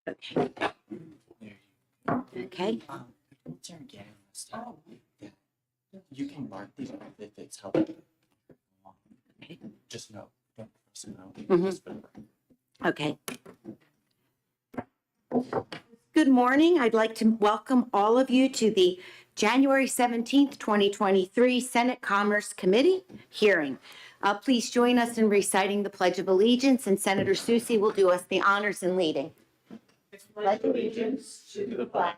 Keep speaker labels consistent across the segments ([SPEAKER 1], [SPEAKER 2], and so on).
[SPEAKER 1] Okay. Okay.
[SPEAKER 2] Once you're getting this stuff, you can mark these off if it's helpful.
[SPEAKER 1] Okay.
[SPEAKER 2] Just no. Don't press no.
[SPEAKER 1] Mhm.
[SPEAKER 2] Just put it.
[SPEAKER 1] Okay. Good morning. I'd like to welcome all of you to the January 17th, 2023 Senate Commerce Committee hearing. Please join us in reciting the Pledge of Allegiance, and Senator Susie will do us the honors in leading.
[SPEAKER 3] Pledge allegiance to the flag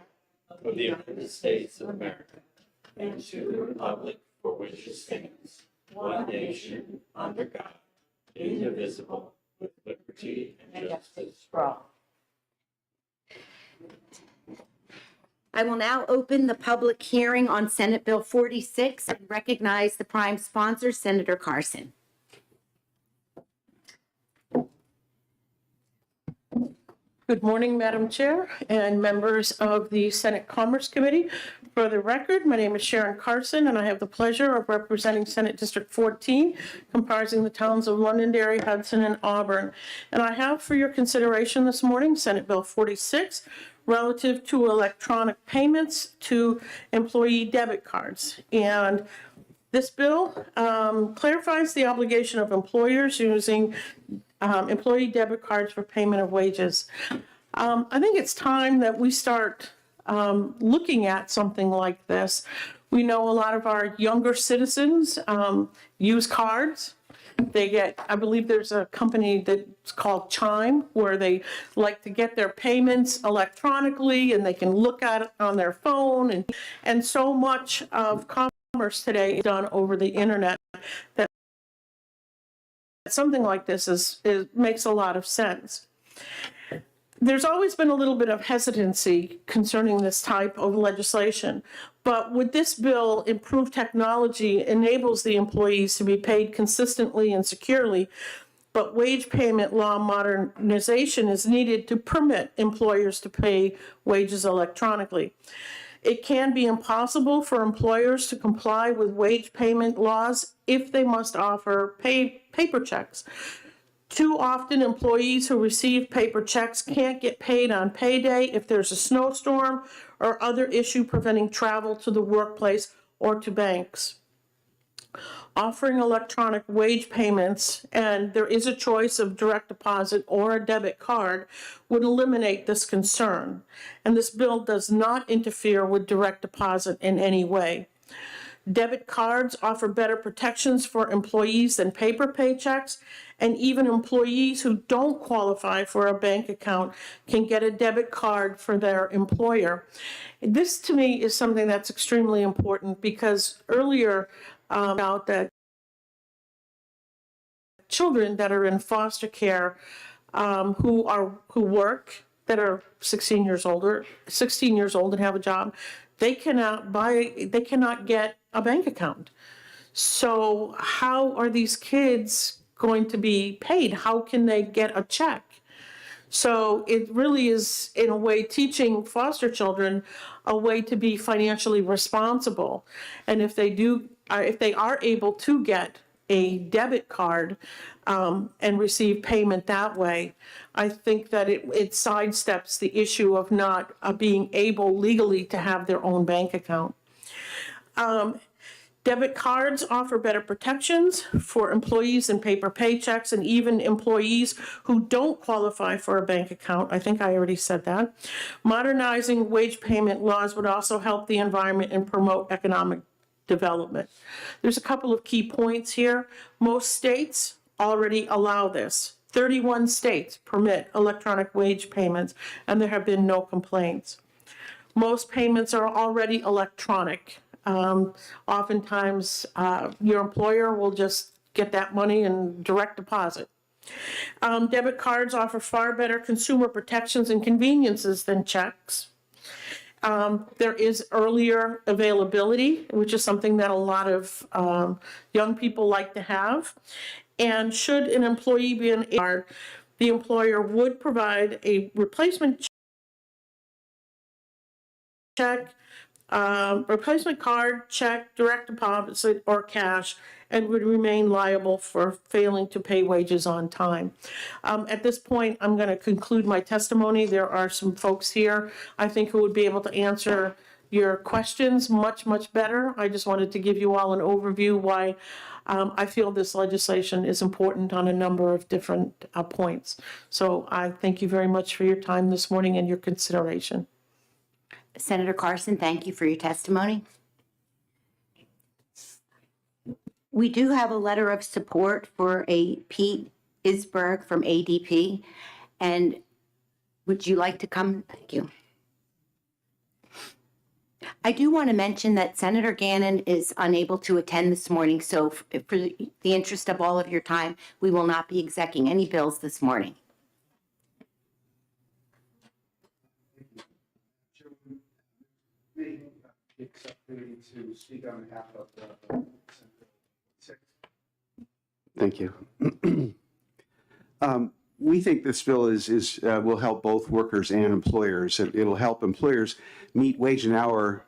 [SPEAKER 3] of the United States of America and to the republic for which it stands, one nation, under God, indivisible, with liberty and justice for all.
[SPEAKER 1] I will now open the public hearing on Senate Bill 46 and recognize the prime sponsor, Senator Carson.
[SPEAKER 4] Good morning, Madam Chair and members of the Senate Commerce Committee. For the record, my name is Sharon Carson, and I have the pleasure of representing Senate District 14, comprising the towns of Londonderry, Hudson, and Auburn. And I have for your consideration this morning Senate Bill 46, relative to electronic payments to employee debit cards. And this bill clarifies the obligation of employers using employee debit cards for payment of wages. I think it's time that we start looking at something like this. We know a lot of our younger citizens use cards. They get, I believe there's a company that's called Chime, where they like to get their payments electronically and they can look at it on their phone. And so much of commerce today is done over the internet that something like this makes a lot of sense. There's always been a little bit of hesitancy concerning this type of legislation, but with this bill, improved technology enables the employees to be paid consistently and securely, but wage payment law modernization is needed to permit employers to pay wages electronically. It can be impossible for employers to comply with wage payment laws if they must offer paper checks. Too often, employees who receive paper checks can't get paid on payday if there's a snowstorm or other issue preventing travel to the workplace or to banks. Offering electronic wage payments, and there is a choice of direct deposit or a debit card, would eliminate this concern. And this bill does not interfere with direct deposit in any way. Debit cards offer better protections for employees than paper paychecks, and even employees who don't qualify for a bank account can get a debit card for their employer. This, to me, is something that's extremely important because earlier about that children that are in foster care who work, that are 16 years old and have a job, they cannot get a bank account. So how are these kids going to be paid? How can they get a check? So it really is, in a way, teaching foster children a way to be financially responsible. And if they are able to get a debit card and receive payment that way, I think that it sidesteps the issue of not being able legally to have their own bank account. Debit cards offer better protections for employees and paper paychecks, and even employees who don't qualify for a bank account. I think I already said that. Modernizing wage payment laws would also help the environment and promote economic development. There's a couple of key points here. Most states already allow this. 31 states permit electronic wage payments, and there have been no complaints. Most payments are already electronic. Oftentimes, your employer will just get that money in direct deposit. Debit cards offer far better consumer protections and conveniences than checks. There is earlier availability, which is something that a lot of young people like to have. And should an employee be an card, the employer would provide a replacement check replacement card, check, direct deposit, or cash, and would remain liable for failing to pay wages on time. At this point, I'm going to conclude my testimony. There are some folks here, I think, who would be able to answer your questions much, much better. I just wanted to give you all an overview why I feel this legislation is important on a number of different points. So I thank you very much for your time this morning and your consideration.
[SPEAKER 1] Senator Carson, thank you for your testimony. We do have a letter of support for a Pete Isberg from ADP. And would you like to come? Thank you. I do want to mention that Senator Gannon is unable to attend this morning, so for the interest of all of your time, we will not be execing any bills this morning.
[SPEAKER 5] To speak on behalf of Thank you. We think this bill will help both workers and employers. It'll help employers meet wage and hour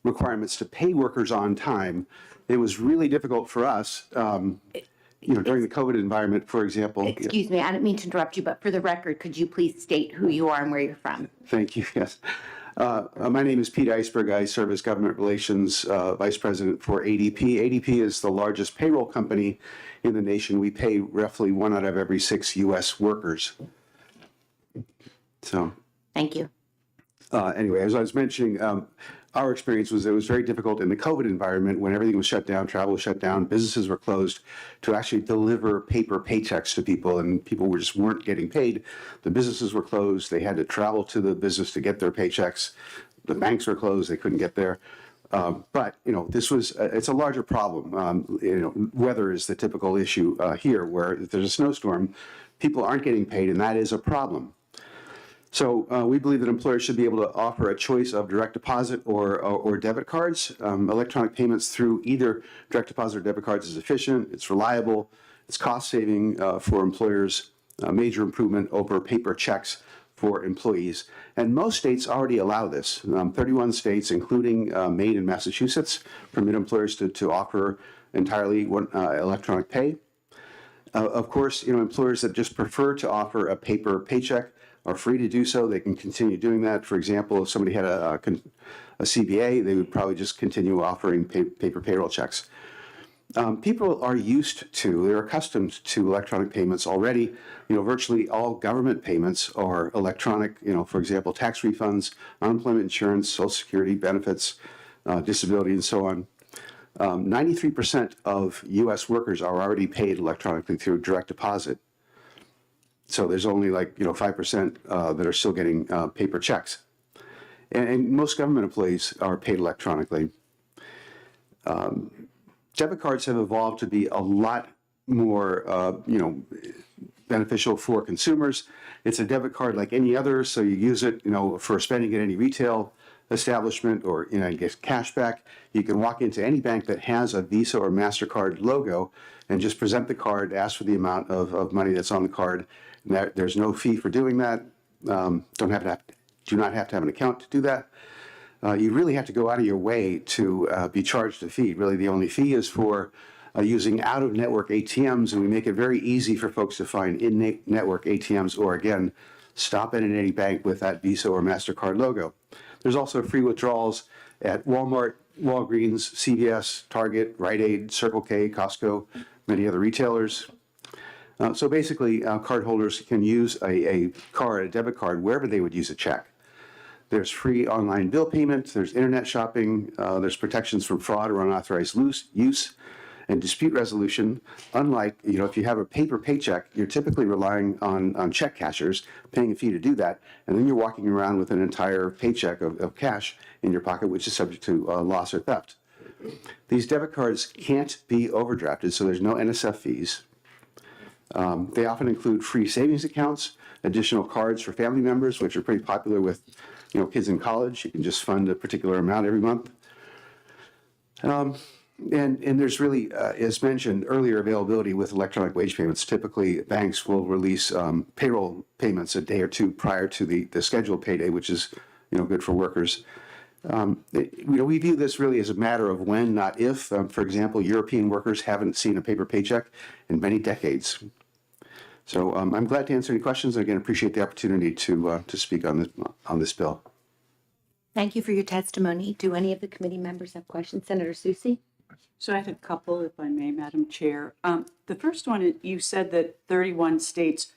[SPEAKER 5] requirements to pay workers on time. It was really difficult for us, during the COVID environment, for example.
[SPEAKER 1] Excuse me, I didn't mean to interrupt you, but for the record, could you please state who you are and where you're from?
[SPEAKER 5] Thank you, yes. My name is Pete Iceberg. I serve as Government Relations Vice President for ADP. ADP is the largest payroll company in the nation. We pay roughly 1 out of every 6 U.S. workers. So.
[SPEAKER 1] Thank you.
[SPEAKER 5] Anyway, as I was mentioning, our experience was it was very difficult in the COVID environment when everything was shut down, travel was shut down, businesses were closed, to actually deliver paper paychecks to people, and people just weren't getting paid. The businesses were closed. They had to travel to the business to get their paychecks. The banks were closed. They couldn't get there. But it's a larger problem. Weather is the typical issue here, where if there's a snowstorm, people aren't getting paid, and that is a problem. So we believe that employers should be able to offer a choice of direct deposit or debit cards. Electronic payments through either direct deposit or debit cards is efficient, it's reliable, it's cost saving for employers, a major improvement over paper checks for employees. And most states already allow this. 31 states, including Maine and Massachusetts, permit employers to offer entirely electronic pay. Of course, employers that just prefer to offer a paper paycheck are free to do so. They can continue doing that. For example, if somebody had a CBA, they would probably just continue offering paper payroll checks. People are they're accustomed to electronic payments already. Virtually all government payments are electronic, for example, tax refunds, unemployment insurance, Social Security benefits, disability, and so on. 93% of U.S. workers are already paid electronically through direct deposit. So there's only 5% that are still getting paper checks. And most government employees are paid electronically. Debit cards have evolved to be a lot more, beneficial for consumers. It's a debit card like any other, so you use it, for spending at any retail establishment or, get cash back. You can walk into any bank that has a Visa or MasterCard logo and just present the card, ask for the amount of money that's on the card. There's no fee for doing that. Do not have to have an account to do that. You really have to go out of your way to be charged a fee. Really, the only fee is for using out-of-network ATMs, and we make it very easy for folks to find in-network ATMs, or again, stop in any bank with that Visa or MasterCard logo. There's also free withdrawals at Walmart, Walgreens, CVS, Target, Rite Aid, Circle K, Costco, many other retailers. So basically, cardholders can use a debit card, wherever they would use a check. There's free online bill payment, there's internet shopping, there's protections from fraud or unauthorized use, and dispute resolution. Unlike, if you have a paper paycheck, you're typically relying on check cashers, paying a fee to do that, and then you're walking around with an entire paycheck of cash in your pocket, which is subject to loss or theft. These debit cards can't be overdrafted, so there's no NSF fees. They often include free savings accounts, additional cards for family members, which are pretty popular with kids in college. You can just fund a particular amount every month. And there's really, as mentioned earlier, availability with electronic wage payments. Typically, banks will release payroll payments a day or two prior to the scheduled payday, which is good for workers. We view this really as a matter of when, not if. For example, European workers haven't seen a paper paycheck in many decades. So I'm glad to answer any questions. And again, appreciate the opportunity to speak on this bill.
[SPEAKER 1] Thank you for your testimony. Do any of the committee members have questions? Senator Susie?
[SPEAKER 6] So I had a couple, if I may, Madam Chair. The first one, you said that 31 states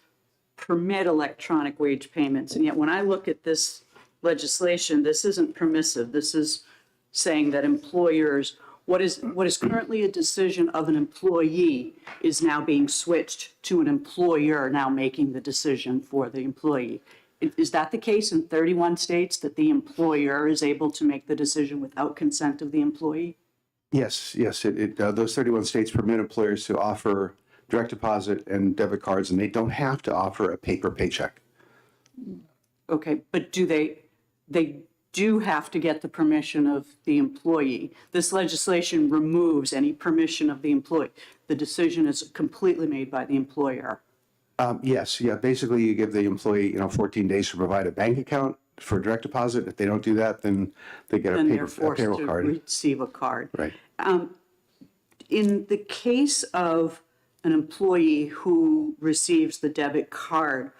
[SPEAKER 6] permit electronic wage payments, and yet when I look at this legislation, this isn't permissive. This is saying that employers, what is currently a decision of an employee is now being switched to an employer now making the decision for the employee. Is that the case in 31 states, that the employer is able to make the decision without consent of the employee?
[SPEAKER 5] Yes. Those 31 states permit employers to offer direct deposit and debit cards, and they don't have to offer a paper paycheck.
[SPEAKER 6] Okay, but they do have to get the permission of the employee. This legislation removes any permission of the employee. The decision is completely made by the employer.
[SPEAKER 5] Yes. Basically, you give the employee, 14 days to provide a bank account for direct deposit. If they don't do that, then they get
[SPEAKER 6] Then they're
[SPEAKER 5] a
[SPEAKER 6] forced
[SPEAKER 5] payroll
[SPEAKER 6] to
[SPEAKER 5] card.
[SPEAKER 6] receive a card.
[SPEAKER 5] Right.
[SPEAKER 6] In the case of an employee who receives the debit card,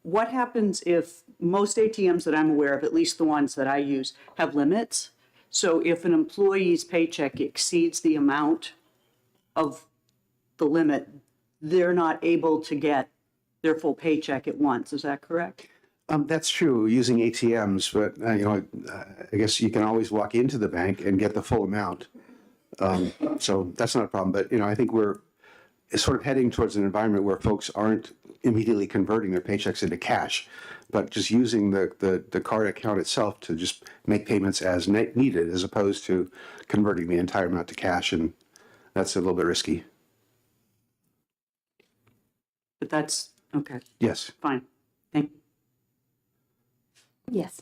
[SPEAKER 6] what happens if most ATMs that I'm aware of, at least the ones that I use, have limits? So if an employee's paycheck exceeds the amount of the limit, they're not able to get their full paycheck at once. Is that correct?
[SPEAKER 5] That's true using ATMs, but I guess you can always walk into the bank and get the full amount. So that's not a problem. But I think we're sort of heading towards an environment where folks aren't immediately converting their paychecks into cash, but just using the card account itself to just make payments as needed, as opposed to converting the entire amount to cash, and that's a little bit risky.
[SPEAKER 6] But that's, okay,
[SPEAKER 5] Yes.
[SPEAKER 6] fine. Thank you.
[SPEAKER 1] Yes.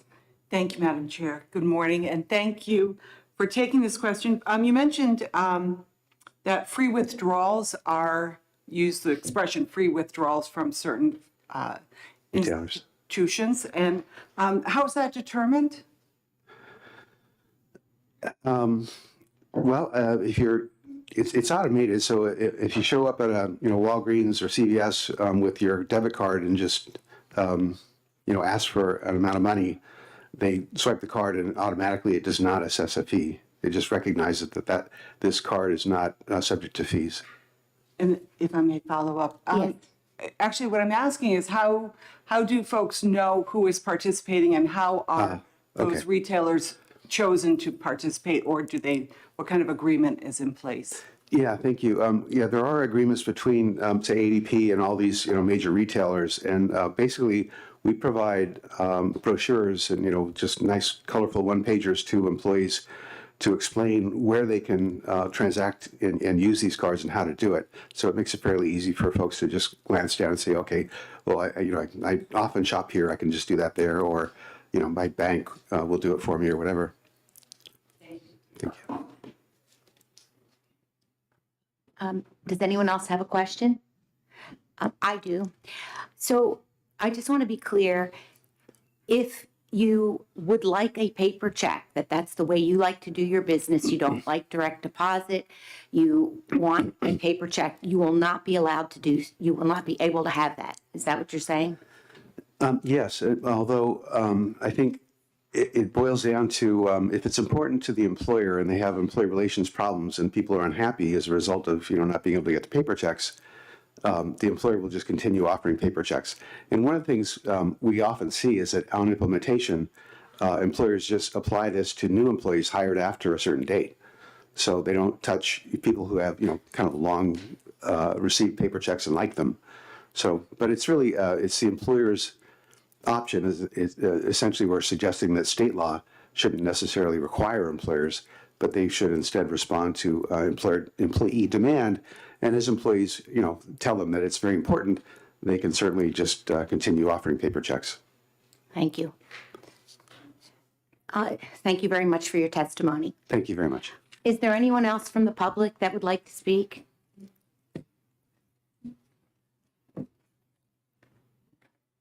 [SPEAKER 7] Thank you, Madam Chair. Good morning, and thank you for taking this question. You mentioned that free withdrawals use the expression free withdrawals from certain
[SPEAKER 5] Retailers.
[SPEAKER 7] institutions, and how is that determined?
[SPEAKER 5] Well, it's automated. So if you show up at a Walgreens or CVS with your debit card and just ask for an amount of money, they swipe the card and automatically it does not assess a fee. It just recognizes that this card is not subject to fees.
[SPEAKER 7] And if I may follow up,
[SPEAKER 1] Yes.
[SPEAKER 7] actually, what I'm asking is how do folks know who is participating, and how are those
[SPEAKER 5] okay.
[SPEAKER 7] retailers chosen to participate, or what kind of agreement is in place?
[SPEAKER 5] Yeah, thank you. There are agreements between, say, ADP and all these, major retailers, and basically we provide brochures and just nice, colorful one-pagers to employees to explain where they can transact and use these cards and how to do it. So it makes it fairly easy for folks to just glance down and say, okay, well, I often shop here, I can just do that there, or my bank will do it for me or whatever. Thank you.
[SPEAKER 1] Does anyone else have a question? I do. So I just want to be clear. If you would like a paper check, that's the way you like to do your business, you don't like direct deposit, you want a paper check, you will not be able to have that. Is that what you're saying?
[SPEAKER 5] Yes, although I think it boils down to if it's important to the employer and they have employee relations problems and people are unhappy as a result of not being able to get the paper checks, the employer will just continue offering paper checks. And one of the things we often see is that on implementation, employers just apply this to new employees hired after a certain date. So they don't touch people who have kind of long received paper checks and like them. So, but it's really it's the employer's option. Is essentially we're suggesting that state law shouldn't necessarily require employers, but they should instead respond to employee demand. And as employees, tell them that it's very important, they can certainly just continue offering paper checks.
[SPEAKER 1] Thank you. Thank you very much for your testimony.
[SPEAKER 5] Thank you very much.
[SPEAKER 1] Is there anyone else from the public that would like to speak?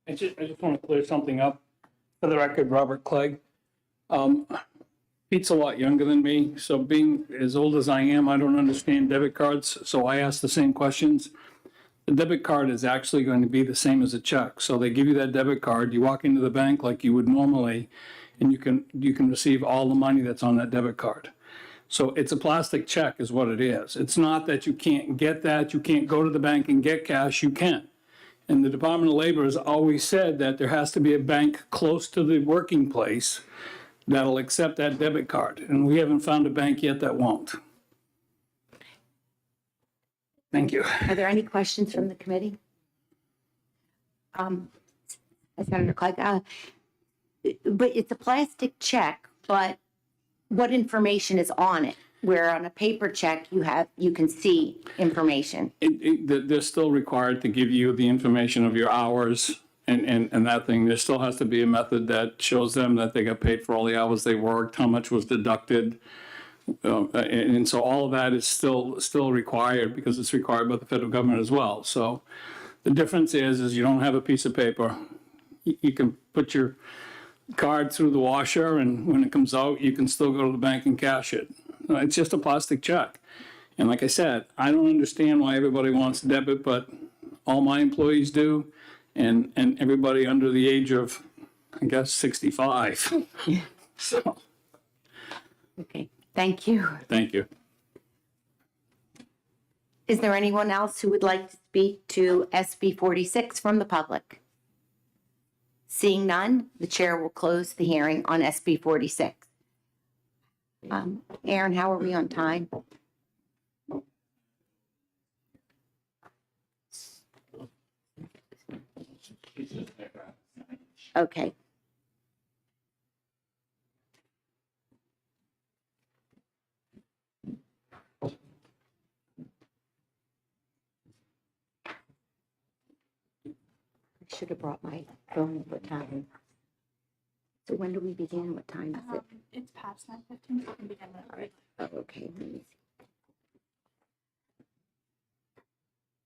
[SPEAKER 8] I just want to clear something up. For the record, Robert Clegg. Pete's a lot younger than me, so being as old as I am, I don't understand debit cards, so I ask the same questions. The debit card is actually going to be the same as a check. So they give you that debit card, you walk into the bank like you would normally, and you can receive all the money that's on that debit card. So it's a plastic check is what it is. It's not that you can't get that, you can't go to the bank and get cash, you can. And the Department of Labor has always said that there has to be a bank close to the working place that'll accept that debit card. And we haven't found a bank yet that won't. Thank you.
[SPEAKER 1] Are there any questions from the committee? Senator Clegg, but it's a plastic check, but what information is on it? Where on a paper check, you can see information.
[SPEAKER 8] They're still required to give you the information of your hours and that thing. There still has to be a method that shows them that they got paid for all the hours they worked, how much was deducted. And so all of that is still required because it's required by the federal government as well. So the difference is you don't have a piece of paper. You can put your card through the washer, and when it comes out, you can still go to the bank and cash it. It's just a plastic check. And like I said, I don't understand why everybody wants debit, but all my employees do, and everybody under the age of, I guess, 65. So,
[SPEAKER 1] Okay, thank you.
[SPEAKER 8] thank you.
[SPEAKER 1] Is there anyone else who would like to speak to SB 46 from the public? Seeing none, the chair will close the hearing on SB 46. Aaron, how are we on time? Okay. I should have brought my phone at the time. So when do we begin? What time is it?
[SPEAKER 9] It's past 9:15, so we can begin with.
[SPEAKER 1] Oh, okay. Let me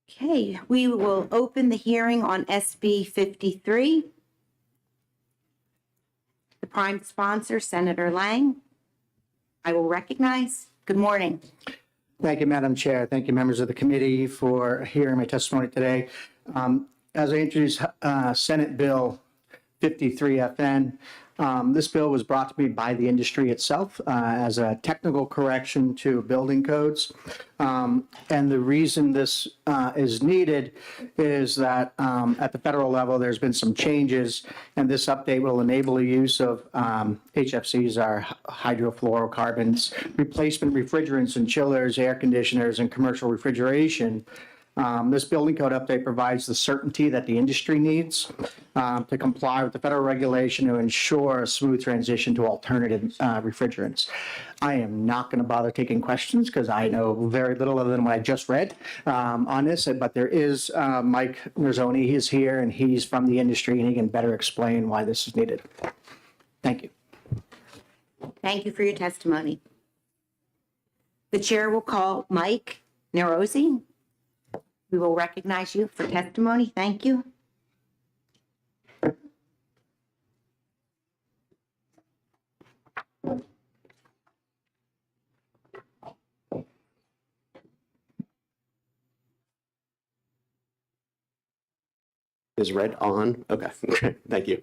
[SPEAKER 1] see. Okay, we will open the hearing on SB 53. The prime sponsor, Senator Lang. I will recognize. Good morning.
[SPEAKER 10] Thank you, Madam Chair. Thank you, members of the committee, for hearing my testimony today. As I introduce Senate Bill 53 FN, this bill was brought to me by the industry itself as a technical correction to building codes. And the reason this is needed is that at the federal level, there's been some changes, and this update will enable the use of HFCs, are hydrofluorocarbons, replacement refrigerants and chillers, air conditioners, and commercial refrigeration. This building code update provides the certainty that the industry needs to comply with the federal regulation to ensure a smooth transition to alternative refrigerants. I am not going to bother taking questions because I know very little other than what I just read on this, but there is Mike Marzoni. He is here and he's from the industry and he can better explain why this is needed. Thank you.
[SPEAKER 1] Thank you for your testimony. The chair will call Mike Nerozzi. We will recognize you for testimony. Thank you.
[SPEAKER 11] Is red on? Okay, thank you.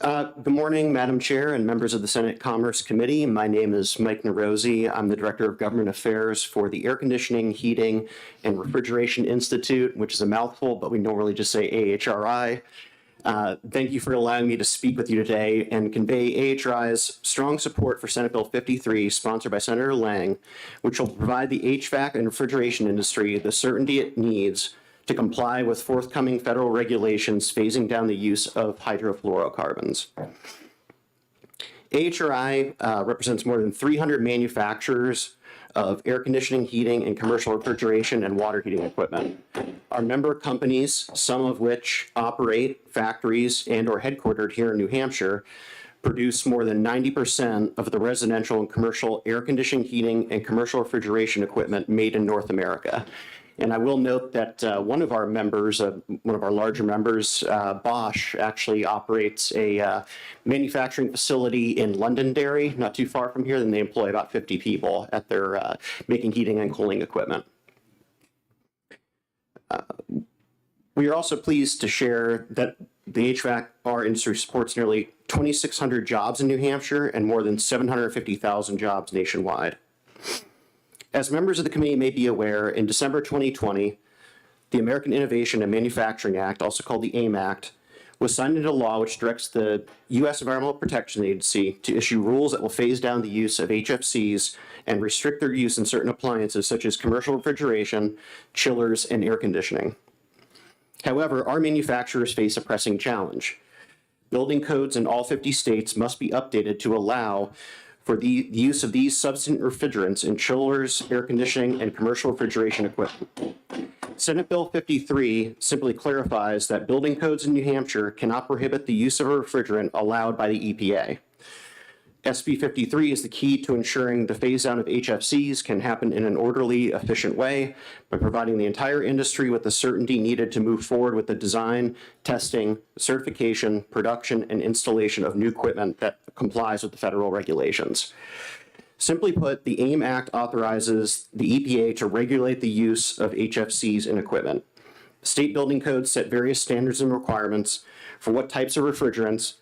[SPEAKER 11] Good morning, Madam Chair and members of the Senate Commerce Committee. My name is Mike Nerozzi. I'm the Director of Government Affairs for the Air Conditioning, Heating, and Refrigeration Institute, which is a mouthful, but we normally just say AHRI. Thank you for allowing me to speak with you today and convey AHRI's strong support for Senate Bill 53, sponsored by Senator Lang, which will provide the HVAC and refrigeration industry the certainty it needs to comply with forthcoming federal regulations phasing down the use of hydrofluorocarbons. AHRI represents more than 300 manufacturers of air conditioning, heating, and commercial refrigeration and water heating equipment. Our member companies, some of which operate factories and or headquartered here in New Hampshire, produce more than 90% of the residential and commercial air conditioning, heating, and commercial refrigeration equipment made in North America. And I will note that one of our members, one of our larger members, Bosch, actually operates a manufacturing facility in Londonderry, not too far from here, and they employ about 50 people at their making heating and cooling equipment. We are also pleased to share that the HVAC/R industry supports nearly 2,600 jobs in New Hampshire and more than 750,000 jobs nationwide. As members of the committee may be aware, in December 2020, the American Innovation and Manufacturing Act, also called the AIM Act, was signed into law which directs the U.S. Environmental Protection Agency to issue rules that will phase down the use of HFCs and restrict their use in certain appliances such as commercial refrigeration, chillers, and air conditioning. However, our manufacturers face a pressing challenge. Building codes in all 50 states must be updated to allow for the use of these substitute refrigerants in chillers, air conditioning, and commercial refrigeration equipment. Senate Bill 53 simply clarifies that building codes in New Hampshire cannot prohibit the use of a refrigerant allowed by the EPA. SB 53 is the key to ensuring the phase down of HFCs can happen in an orderly, efficient way by providing the entire industry with the certainty needed to move forward with the design, testing, certification, production, and installation of new equipment that complies with the federal regulations. Simply put, the AIM Act authorizes the EPA to regulate the use of HFCs in equipment. State building codes set various standards and requirements for what types of refrigerants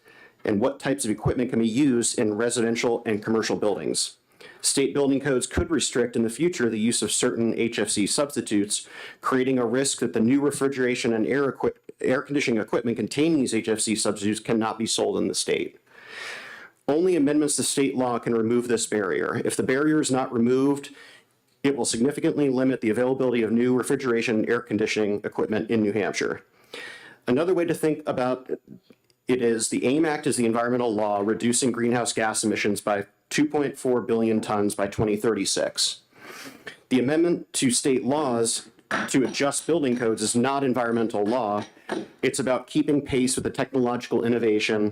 [SPEAKER 11] and what types of equipment can be used in residential and commercial buildings. State building codes could restrict in the future the use of certain HFC substitutes, creating a risk that the new refrigeration and air conditioning equipment containing these HFC substitutes cannot be sold in the state. Only amendments to state law can remove this barrier. If the barrier is not removed, it will significantly limit the availability of new refrigeration and air conditioning equipment in New Hampshire. Another way to think about it is the AIM Act is the environmental law reducing greenhouse gas emissions by 2.4 billion tons by 2036. The amendment to state laws to adjust building codes is not environmental law. It's about keeping pace with the technological innovation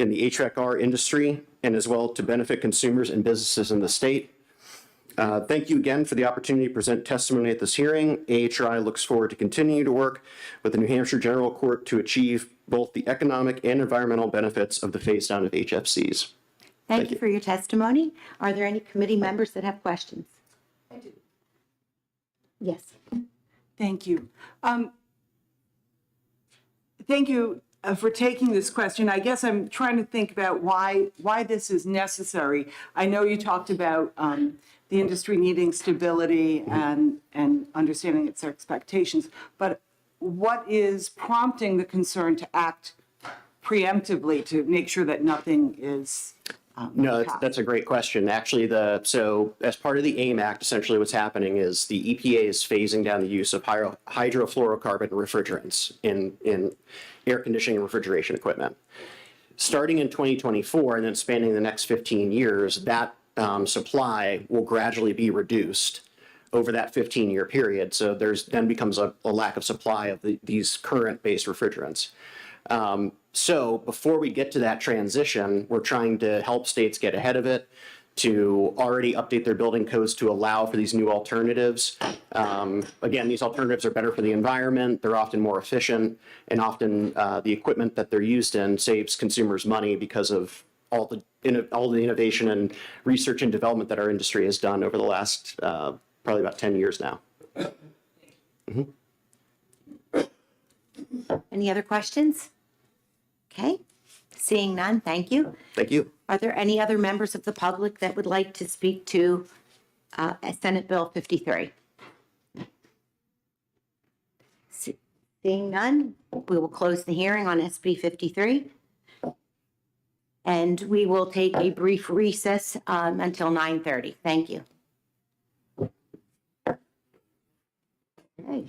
[SPEAKER 11] in the HVAC/R industry and as well to benefit consumers and businesses in the state. Thank you again for the opportunity to present testimony at this hearing. AHRI looks forward to continuing to work with the New Hampshire General Court to achieve both the economic and environmental benefits of the phase down of HFCs.
[SPEAKER 1] Thank you for your testimony. Are there any committee members that have questions? I do. Yes.
[SPEAKER 7] Thank you. Thank you for taking this question. I guess I'm trying to think about why this is necessary. I know you talked about the industry needing stability and understanding its expectations, but what is prompting the concern to act preemptively to make sure that nothing is
[SPEAKER 11] No, that's a great question. Actually, so as part of the AIM Act, essentially what's happening is the EPA is phasing down the use of hydrofluorocarbon refrigerants in air conditioning and refrigeration equipment. Starting in 2024 and then spanning the next 15 years, that supply will gradually be reduced over that 15-year period. So then becomes a lack of supply of these current-based refrigerants. So before we get to that transition, we're trying to help states get ahead of it, to already update their building codes to allow for these new alternatives. Again, these alternatives are better for the environment, they're often more efficient, and often the equipment that they're used in saves consumers money because of all the innovation and research and development that our industry has done over the last probably about 10 years now.
[SPEAKER 1] Any other questions? Okay, seeing none, thank you.
[SPEAKER 11] Thank you.
[SPEAKER 1] Are there any other members of the public that would like to speak to Senate Bill 53? Seeing none, we will close the hearing on SB 53. And we will take a brief recess until 9:30. Thank you. Okay.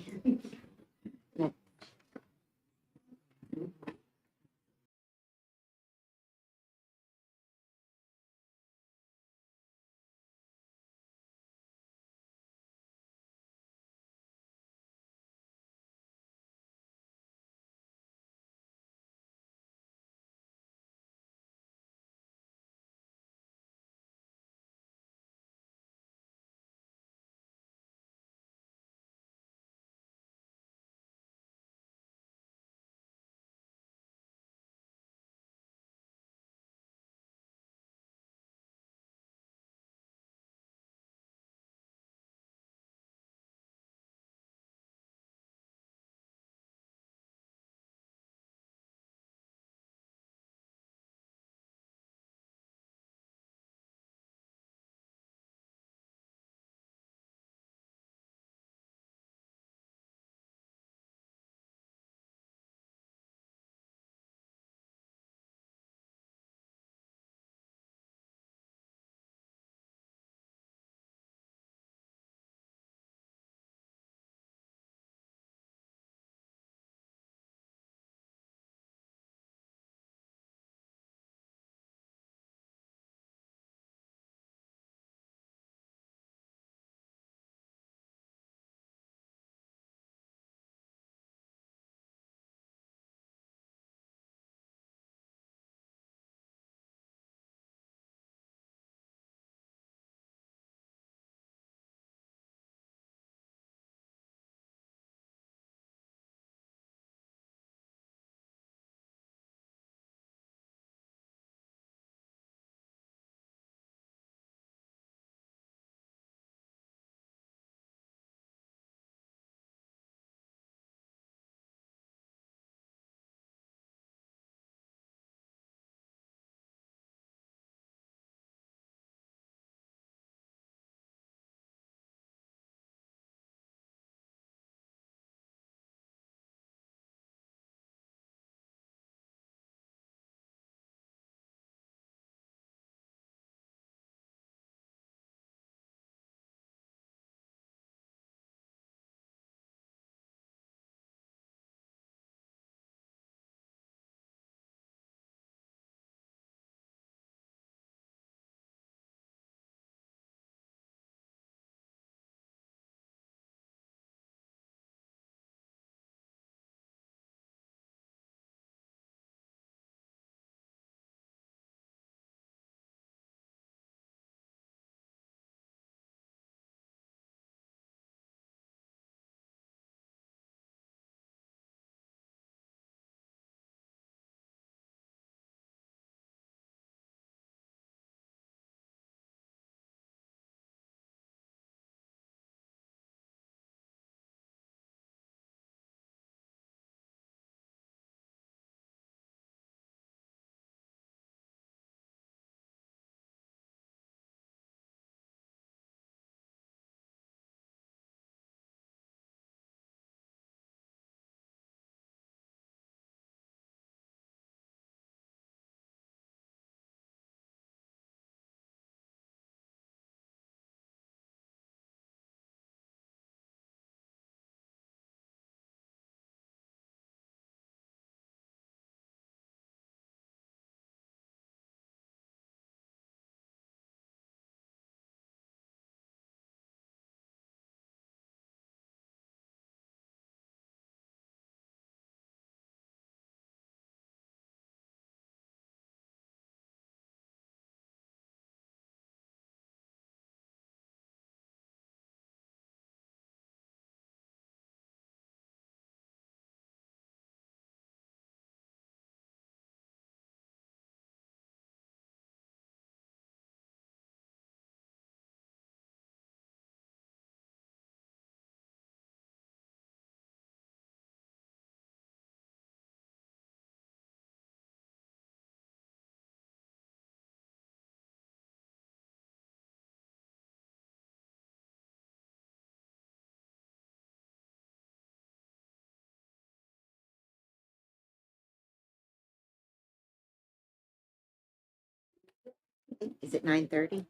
[SPEAKER 1] Is it 9:30?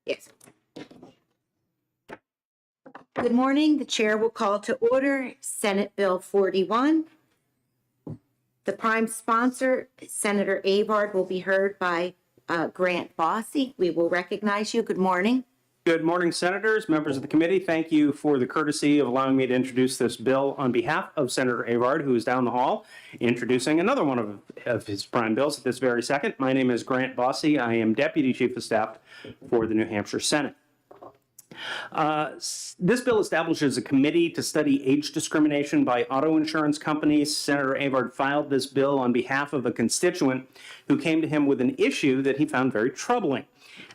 [SPEAKER 1] Yes. Good morning. The chair will call to order Senate Bill 41. The prime sponsor, Senator Avard, will be heard by Grant Bossy. We will recognize you. Good morning.
[SPEAKER 12] Good morning, Senators, members of the committee. Thank you for the courtesy of allowing me to introduce this bill on behalf of Senator Avard, who is down the hall, introducing another one of his prime bills at this very second. My name is Grant Bossy. I am Deputy Chief of Staff for the New Hampshire Senate. This bill establishes a committee to study age discrimination by auto insurance companies. Senator Avard filed this bill on behalf of a constituent who came to him with an issue that he found very troubling.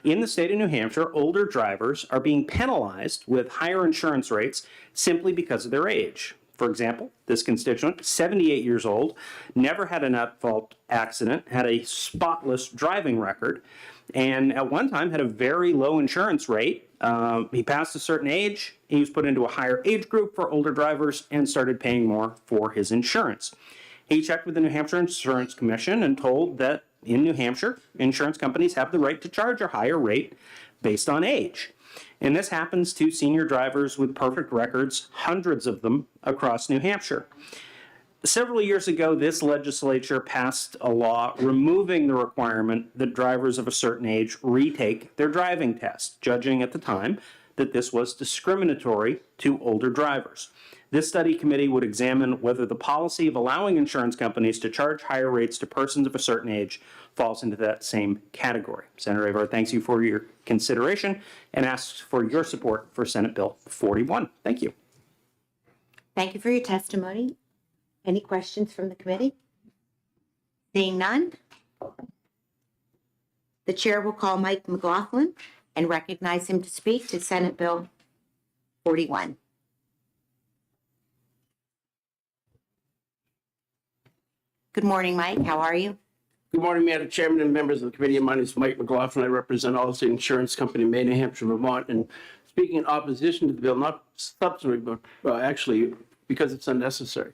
[SPEAKER 12] In the state of New Hampshire, older drivers are being penalized with higher insurance rates simply because of their age. For example, this constituent, 78 years old, never had an at-fault accident, had a spotless driving record, and at one time had a very low insurance rate. He passed a certain age, he was put into a higher age group for older drivers and started paying more for his insurance. He checked with the New Hampshire Insurance Commission and told that in New Hampshire, insurance companies have the right to charge a higher rate based on age. And this happens to senior drivers with perfect records, hundreds of them across New Hampshire. Several years ago, this legislature passed a law removing the requirement that drivers of a certain age retake their driving test, judging at the time that this was discriminatory to older drivers. This study committee would examine whether the policy of allowing insurance companies to charge higher rates to persons of a certain age falls into that same category. Senator Avard thanks you for your consideration and asks for your support for Senate Bill 41. Thank you.
[SPEAKER 1] Thank you for your testimony. Any questions from the committee? Seeing none, the chair will call Mike McLaughlin and recognize him to speak to Senate Bill 41. Good morning, Mike. How are you?
[SPEAKER 13] Good morning, Madam Chairman and members of the committee. My name is Mike McLaughlin. I represent Allstate Insurance Company, Maine, New Hampshire, Vermont, and speaking in opposition to the bill, not substantively, but actually because it's unnecessary.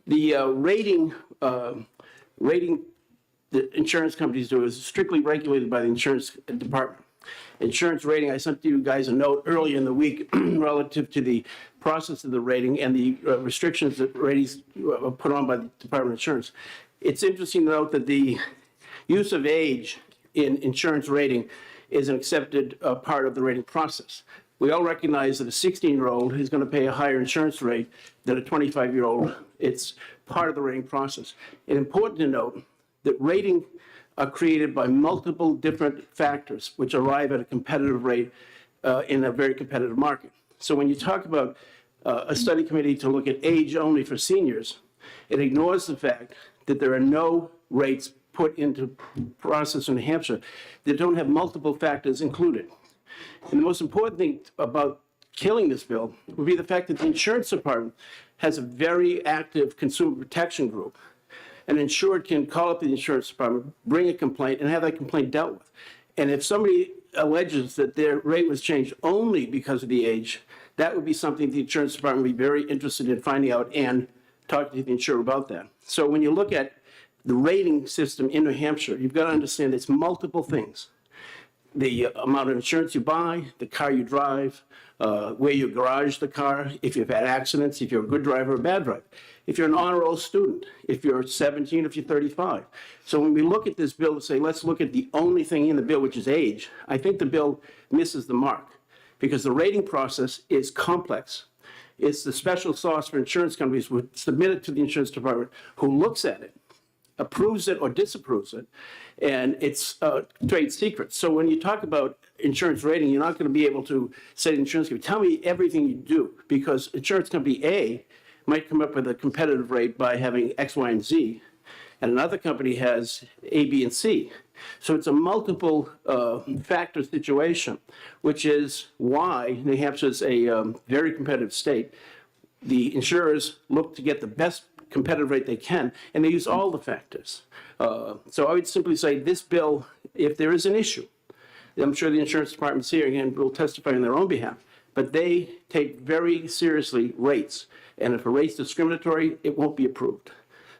[SPEAKER 13] The rating the insurance companies do is strictly regulated by the insurance department. Insurance rating, I sent you guys a note earlier in the week relative to the process of the rating and the restrictions that ratings are put on by the Department of Insurance. It's interesting to note that the use of age in insurance rating is an accepted part of the rating process. We all recognize that a 16-year-old is going to pay a higher insurance rate than a 25-year-old. It's part of the rating process. It's important to note that rating are created by multiple different factors which arrive at a competitive rate in a very competitive market. So when you talk about a study committee to look at age only for seniors, it ignores the fact that there are no rates put into process in New Hampshire that don't have multiple factors included. And the most important thing about killing this bill would be the fact that the insurance department has a very active consumer protection group. An insured can call up the insurance department, bring a complaint, and have that complaint dealt with. And if somebody alleges that their rate was changed only because of the age, that would be something the insurance department would be very interested in finding out and talking to the insurer about that. So when you look at the rating system in New Hampshire, you've got to understand it's multiple things. The amount of insurance you buy, the car you drive, where you garage the car, if you've had accidents, if you're a good driver or a bad driver, if you're an honor roll student, if you're 17, if you're 35. So when we look at this bill and say, let's look at the only thing in the bill, which is age, I think the bill misses the mark because the rating process is complex. It's the special sauce for insurance companies who submit it to the insurance department who looks at it, approves it or disapproves it, and it's trade secrets. So when you talk about insurance rating, you're not going to be able to say to the insurance company, tell me everything you do, because insurance company A might come up with a competitive rate by having X, Y, and Z, and another company has A, B, and C. So it's a multiple factor situation, which is why New Hampshire is a very competitive state. The insurers look to get the best competitive rate they can, and they use all the factors. So I would simply say this bill, if there is an issue, I'm sure the insurance department's here and will testify on their own behalf, but they take very seriously rates. And if a rate's discriminatory, it won't be approved.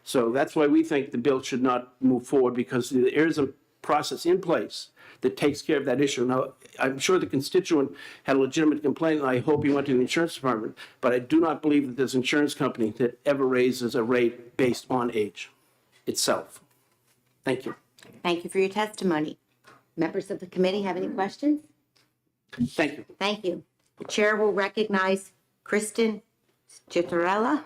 [SPEAKER 13] So that's why we think the bill should not move forward, because there is a process in place that takes care of that issue. Now, I'm sure the constituent had a legitimate complaint, and I hope he went to the insurance department, but I do not believe that there's an insurance company that ever raises a rate based on age itself. Thank you.
[SPEAKER 1] Thank you for your testimony. Members of the committee have any questions?
[SPEAKER 13] Thank you.
[SPEAKER 1] Thank you. The chair will recognize Kristen Chittarella.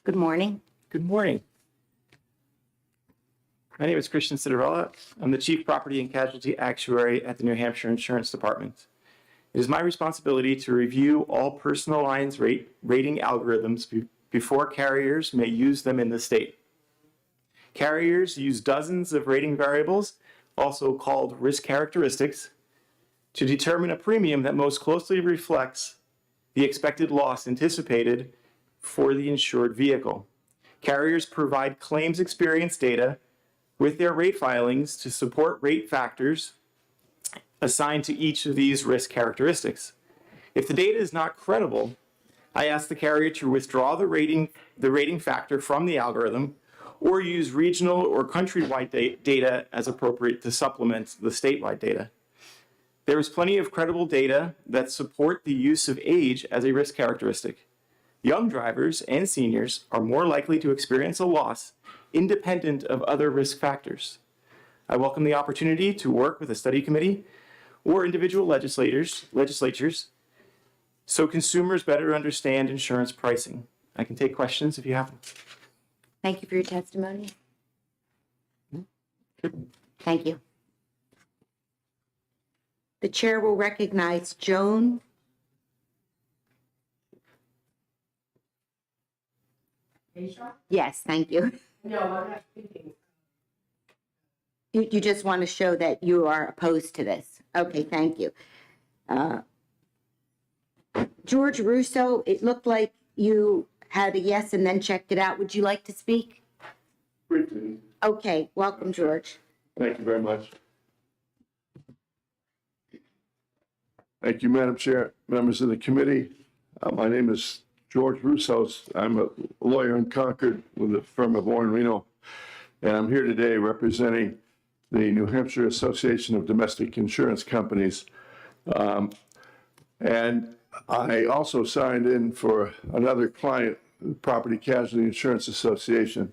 [SPEAKER 1] Good morning.
[SPEAKER 2] Good morning. My name is Christian Citarella. I'm the Chief Property and Casualty Actuary at the New Hampshire Insurance Department. It is my responsibility to review all personal lines rating algorithms before carriers may use them in the state. Carriers use dozens of rating variables, also called risk characteristics, to determine a premium that most closely reflects the expected loss anticipated for the insured vehicle. Carriers provide claims experience data with their rate filings to support rate factors assigned to each of these risk characteristics. If the data is not credible, I ask the carrier to withdraw the rating factor from the algorithm or use regional or countrywide data as appropriate to supplement the statewide data. There is plenty of credible data that support the use of age as a risk characteristic. Young drivers and seniors are more likely to experience a loss independent of other risk factors. I welcome the opportunity to work with a study committee or individual legislatures so consumers better understand insurance pricing. I can take questions if you have them.
[SPEAKER 1] Thank you for your testimony. Thank you. The chair will recognize Joan Yes, thank you.
[SPEAKER 4] No, I'm not thinking.
[SPEAKER 1] You just want to show that you are opposed to this. Okay, thank you. George Russo, it looked like you had a yes and then checked it out. Would you like to speak?
[SPEAKER 14] Briefly.
[SPEAKER 1] Okay, welcome, George.
[SPEAKER 14] Thank you very much. Thank you, Madam Chair, members of the committee. My name is George Russo. I'm a lawyer in Concord with the firm of Warren Reno, and I'm here today representing the New Hampshire Association of Domestic Insurance Companies. And I also signed in for another client, Property Casualty Insurance Association.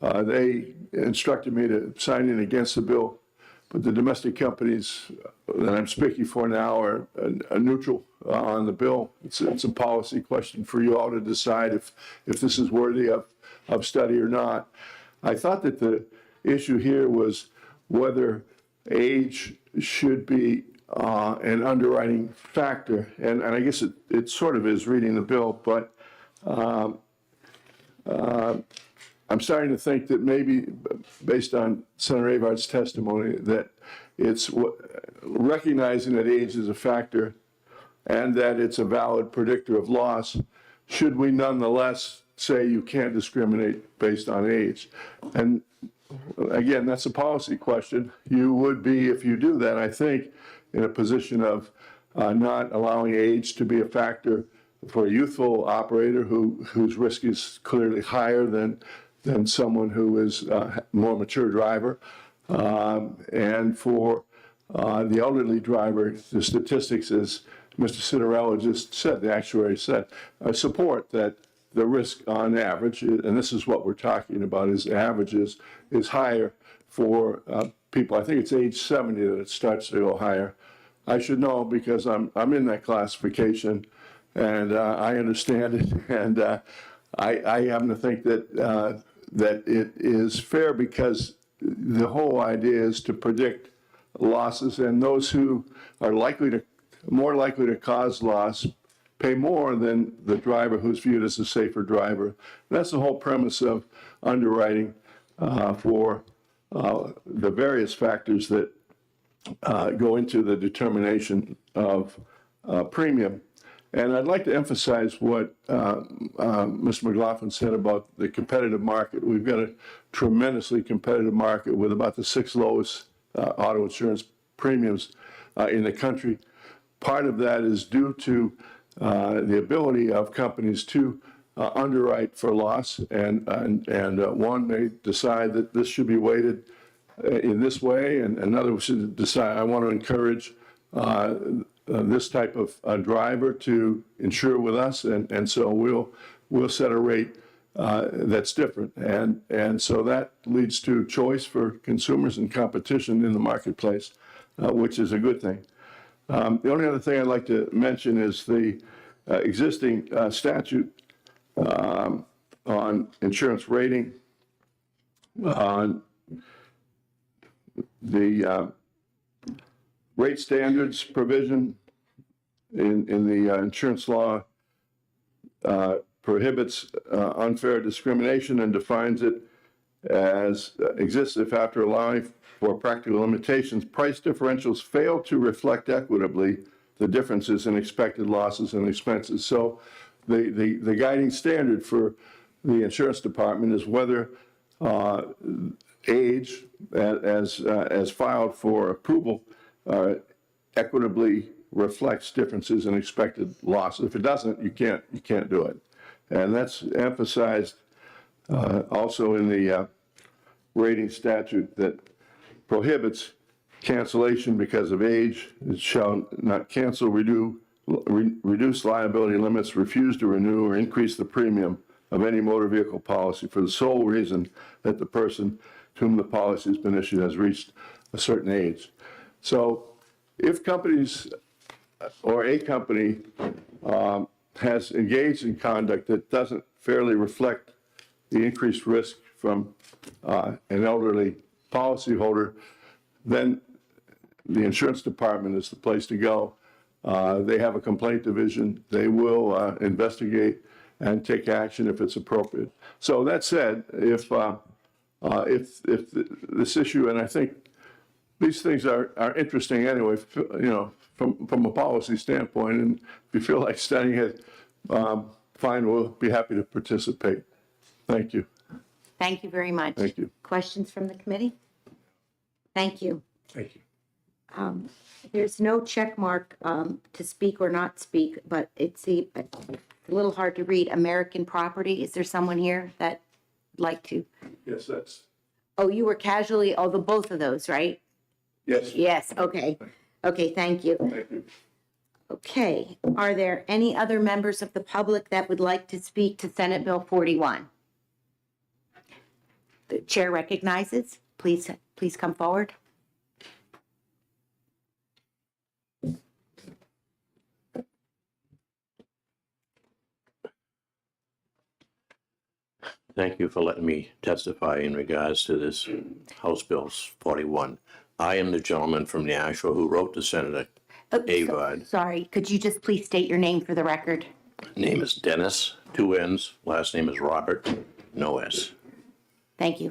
[SPEAKER 14] They instructed me to sign in against the bill, but the domestic companies that I'm speaking for now are neutral on the bill. It's a policy question for you all to decide if this is worthy of study or not. I thought that the issue here was whether age should be an underwriting factor. And I guess it sort of is reading the bill, but I'm starting to think that maybe based on Senator Avard's testimony that it's recognizing that age is a factor and that it's a valid predictor of loss, should we nonetheless say you can't discriminate based on age? And again, that's a policy question. You would be, if you do that, I think, in a position of not allowing age to be a factor for a youthful operator whose risk is clearly higher than someone who is a more mature driver. And for the elderly driver, the statistics, as Mr. Citarella just said, the actuary said, support that the risk on average, and this is what we're talking about, is averages, is higher for people. I think it's age 70 that it starts to go higher. I should know because I'm in that classification and I understand it, and I happen to think that that it is fair because the whole idea is to predict losses, and those who are more likely to cause loss pay more than the driver who's viewed as a safer driver. And that's the whole premise of underwriting for the various factors that go into the determination of premium. And I'd like to emphasize what Mr. McLaughlin said about the competitive market. We've got a tremendously competitive market with about the 6th lowest auto insurance premiums in the country. Part of that is due to the ability of companies to underwrite for loss, and one may decide that this should be weighted in this way, and another should decide, I want to encourage this type of driver to insure with us, and so we'll set a rate that's different, and so that leads to choice for consumers and competition in the marketplace, which is a good thing. The only other thing I'd like to mention is the existing statute on insurance rating. The rate standards provision in the insurance law prohibits unfair discrimination and defines it as exists if, after allowing for practical limitations, price differentials fail to reflect equitably the differences in expected losses and expenses. So the guiding standard for the insurance department is whether age, as filed for approval, equitably reflects differences in expected losses. If it doesn't, you can't do it. And that's emphasized also in the rating statute that prohibits cancellation because of age. It shall not cancel, reduce liability limits, refuse to renew, or increase the premium of any motor vehicle policy for the sole reason that the person to whom the policy has been issued has reached a certain age. So if companies or a company has engaged in conduct that doesn't fairly reflect the increased risk from an elderly policyholder, then the insurance department is the place to go. They have a complaint division. They will investigate and take action if it's appropriate. So that said, if this issue, and I think these things are interesting anyway, from a policy standpoint, and if you feel like studying it, fine, we'll be happy to participate. Thank you.
[SPEAKER 1] Thank you very much.
[SPEAKER 14] Thank you.
[SPEAKER 1] Questions from the committee? Thank you.
[SPEAKER 14] Thank you.
[SPEAKER 1] There's no check mark to speak or not speak, but it's a little hard to read. American Property, is there someone here that would like to?
[SPEAKER 14] Yes, that's.
[SPEAKER 1] Oh, you were casually, both of those, right?
[SPEAKER 14] Yes.
[SPEAKER 1] Yes, okay. Okay, thank you.
[SPEAKER 14] Thank you.
[SPEAKER 1] Okay, are there any other members of the public that would like to speak to Senate Bill 41? The chair recognizes. Please come forward.
[SPEAKER 3] Thank you for letting me testify in regards to this House Bill 41. I am the gentleman from Nashua who wrote to Senator Avard.
[SPEAKER 1] Sorry, could you just please state your name for the record?
[SPEAKER 3] Name is Dennis, 2 N's. Last name is Robert, no S.
[SPEAKER 1] Thank you.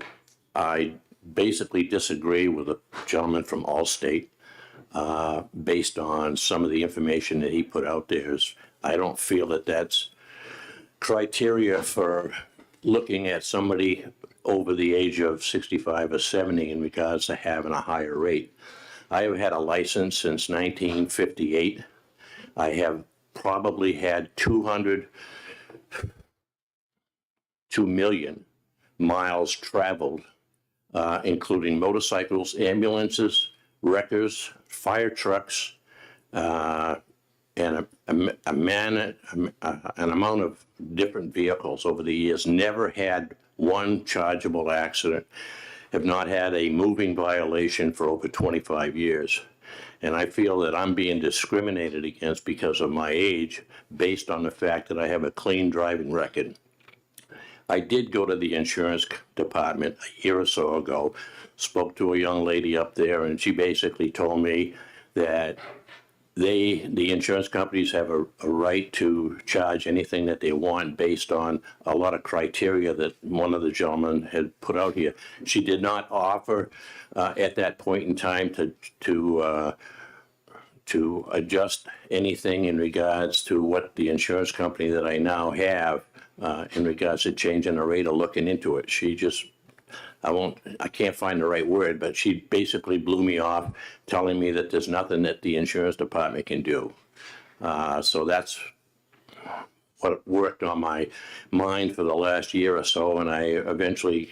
[SPEAKER 3] I basically disagree with the gentleman from Allstate based on some of the information that he put out there. I don't feel that that's criteria for looking at somebody over the age of 65 or 70 in regards to having a higher rate. I have had a license since 1958. I have probably had 2 million miles traveled, including motorcycles, ambulances, wreckers, fire trucks, and an amount of different vehicles over the years. Never had one chargeable accident. Have not had a moving violation for over 25 years. And I feel that I'm being discriminated against because of my age based on the fact that I have a clean driving record. I did go to the insurance department a year or so ago, spoke to a young lady up there, and she basically told me that the insurance companies have a right to charge anything that they want based on a lot of criteria that one of the gentlemen had put out here. She did not offer at that point in time to adjust anything in regards to what the insurance company that I now have in regards to changing the rate or looking into it. She just I can't find the right word, but she basically blew me off, telling me that there's nothing that the insurance department can do. So that's what worked on my mind for the last year or so, and I eventually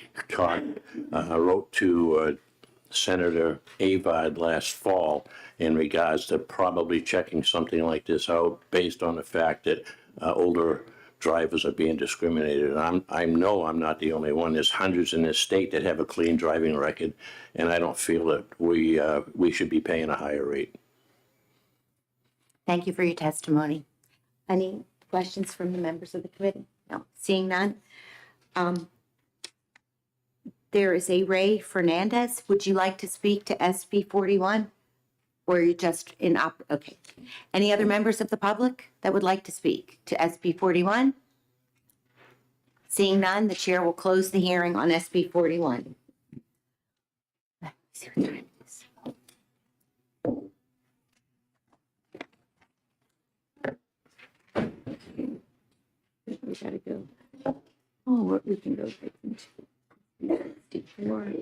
[SPEAKER 3] wrote to Senator Avard last fall in regards to probably checking something like this out based on the fact that older drivers are being discriminated. And I know I'm not the only one. There's hundreds in this state that have a clean driving record, and I don't feel that we should be paying a higher rate.
[SPEAKER 1] Thank you for your testimony. Any questions from the members of the committee? No, seeing none. There is a Ray Fernandez. Would you like to speak to SB 41? Or are you just okay. Any other members of the public that would like to speak to SB 41? Seeing none, the chair will close the hearing on SB 41. Let me see what time it is. We gotta go. Oh, we can go right into 64.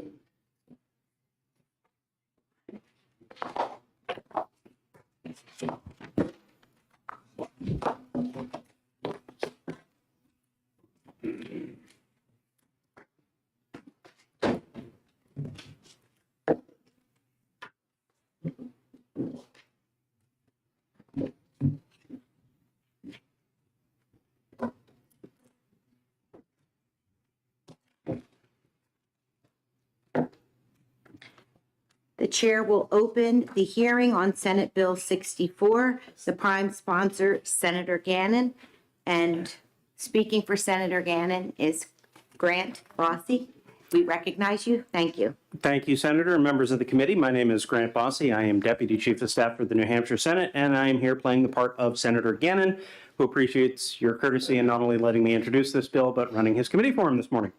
[SPEAKER 1] The chair will open the hearing on Senate Bill 64. The prime sponsor, Senator Gannon. And speaking for Senator Gannon is Grant Bossy. We recognize you. Thank you.
[SPEAKER 12] Thank you, Senator and members of the committee. My name is Grant Bossy. I am Deputy Chief of Staff for the New Hampshire Senate, and I am here playing the part of Senator Gannon, who appreciates your courtesy in not only letting me introduce this bill, but running his committee for him this morning.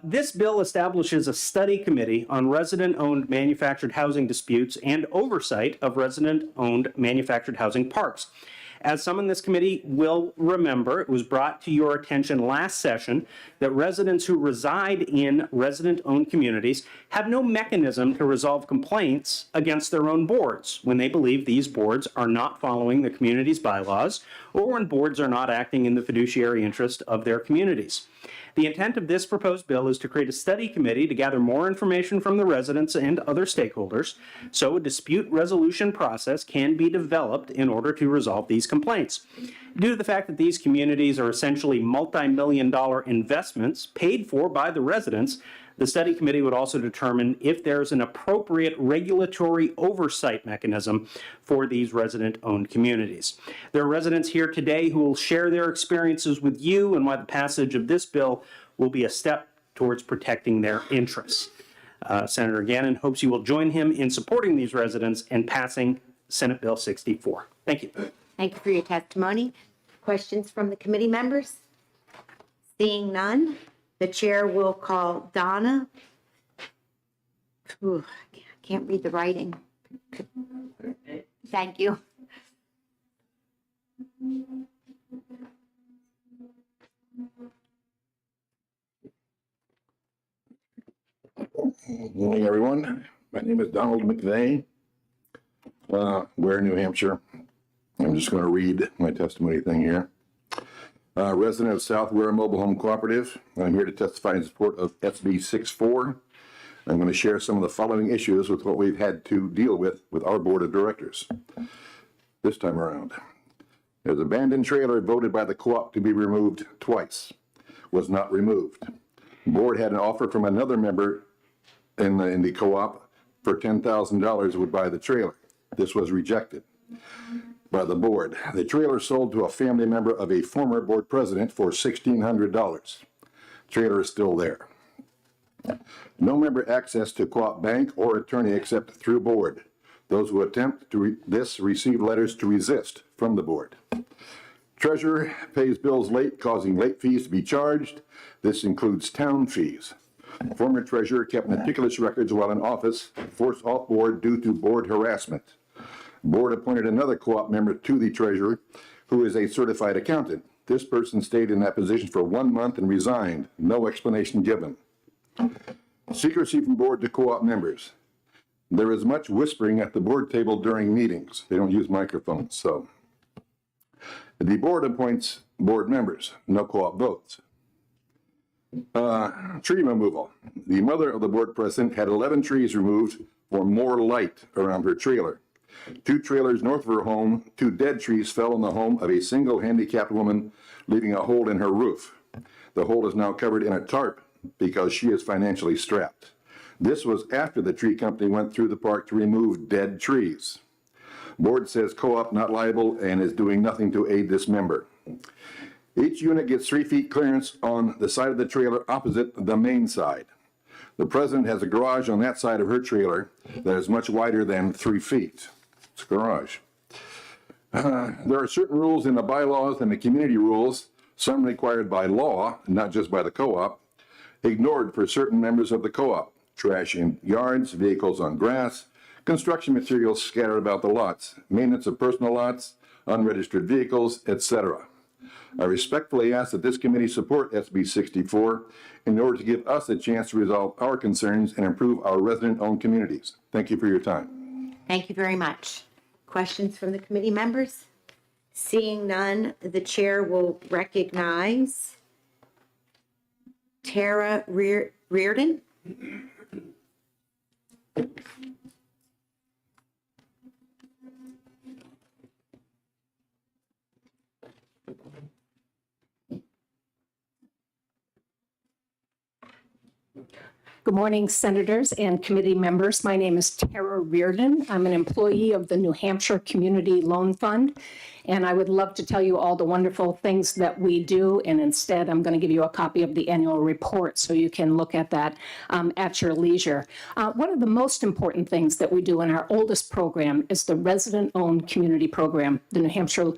[SPEAKER 12] This bill establishes a study committee on resident-owned manufactured housing disputes and oversight of resident-owned manufactured housing parks. As some in this committee will remember, it was brought to your attention last session that residents who reside in resident-owned communities have no mechanism to resolve complaints against their own boards when they believe these boards are not following the community's bylaws or when boards are not acting in the fiduciary interest of their communities. The intent of this proposed bill is to create a study committee to gather more information from the residents and other stakeholders so a dispute resolution process can be developed in order to resolve these complaints. Due to the fact that these communities are essentially multi-million-dollar investments paid for by the residents, the study committee would also determine if there's an appropriate regulatory oversight mechanism for these resident-owned communities. There are residents here today who will share their experiences with you and why the passage of this bill will be a step towards protecting their interests. Senator Gannon hopes you will join him in supporting these residents and passing Senate Bill 64. Thank you.
[SPEAKER 1] Thank you for your testimony. Questions from the committee members? Seeing none, the chair will call Donna. Ooh, I can't read the writing. Thank you.
[SPEAKER 14] Good morning, everyone. My name is Donald McVeigh. Ware, New Hampshire. I'm just going to read my testimony thing here. Resident of South Ware Mobile Home Cooperative. I'm here to testify in support of SB 64. I'm going to share some of the following issues with what we've had to deal with our board of directors this time around. There's an abandoned trailer voted by the co-op to be removed twice. Was not removed. Board had an offer from another member in the co-op for $10,000 would buy the trailer. This was rejected by the board. The trailer sold to a family member of a former board president for $1,600. Trailer is still there. No member access to co-op bank or attorney except through board. Those who attempt to receive letters to resist from the board. Treasurer pays bills late, causing late fees to be charged. This includes town fees. Former treasurer kept meticulous records while in office, forced off board due to board harassment. Board appointed another co-op member to the treasurer, who is a certified accountant. This person stayed in that position for 1 month and resigned. No explanation given. Secrecy from board to co-op members. There is much whispering at the board table during meetings. They don't use microphones, so. The board appoints board members, no co-op votes. Tree removal. The mother of the board president had 11 trees removed for more light around her trailer. 2 trailers north of her home, 2 dead trees fell on the home of a single handicapped woman, leaving a hole in her roof. The hole is now covered in a tarp because she is financially strapped. This was after the tree company went through the park to remove dead trees. Board says co-op not liable and is doing nothing to aid this member. Each unit gets 3 feet clearance on the side of the trailer opposite the main side. The president has a garage on that side of her trailer that is much wider than 3 feet. It's a garage. There are certain rules in the bylaws and the community rules, some required by law, not just by the co-op, ignored for certain members of the co-op. Trash in yards, vehicles on grass, construction materials scattered about the lots, maintenance of personal lots, unregistered vehicles, etc. I respectfully ask that this committee support SB 64 in order to give us a chance to resolve our concerns and improve our resident-owned communities. Thank you for your time.
[SPEAKER 1] Thank you very much. Questions from the committee members? Seeing none, the chair will recognize Tara Reardon.
[SPEAKER 15] Good morning, senators and committee members. My name is Tara Reardon. I'm an employee of the New Hampshire Community Loan Fund, and I would love to tell you all the wonderful things that we do, and instead I'm going to give you a copy of the annual report so you can look at that at your leisure. One of the most important things that we do in our oldest program is the resident-owned community program. The New Hampshire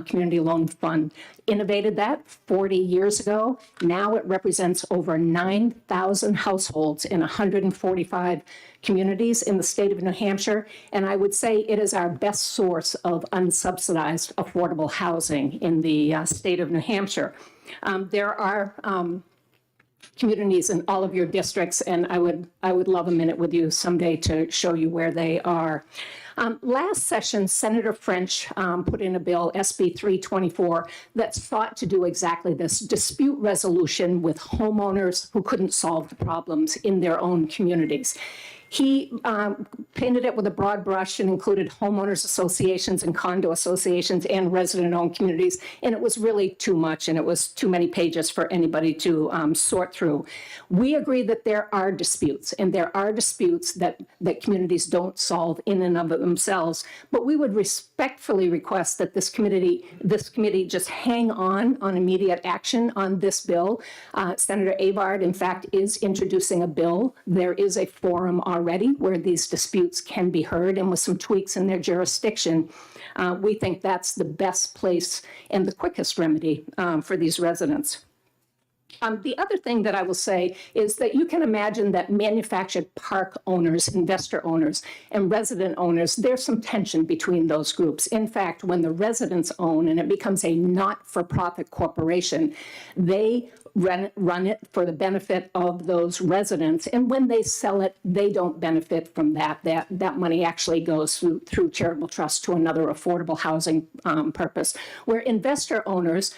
[SPEAKER 15] Community Loan Fund innovated that 40 years ago. Now it represents over 9,000 households in 145 communities in the state of New Hampshire. And I would say it is our best source of unsubsidized affordable housing in the state of New Hampshire. There are communities in all of your districts, and I would love a minute with you someday to show you where they are. Last session, Senator French put in a bill, SB 324, that sought to do exactly this, dispute resolution with homeowners who couldn't solve the problems in their own communities. He painted it with a broad brush and included homeowners associations and condo associations and resident-owned communities, and it was really too much, and it was too many pages for anybody to sort through. We agree that there are disputes, and there are disputes that communities don't solve in and of themselves, but we would respectfully request that this committee just hang on immediate action on this bill. Senator Avard, in fact, is introducing a bill. There is a forum already where these disputes can be heard, and with some tweaks in their jurisdiction, we think that's the best place and the quickest remedy for these residents. The other thing that I will say is that you can imagine that manufactured park owners, investor owners, and resident owners, there's some tension between those groups. In fact, when the residents own and it becomes a not-for-profit corporation, they run it for the benefit of those residents. And when they sell it, they don't benefit from that. That money actually goes through charitable trust to another affordable housing purpose. Where investor owners,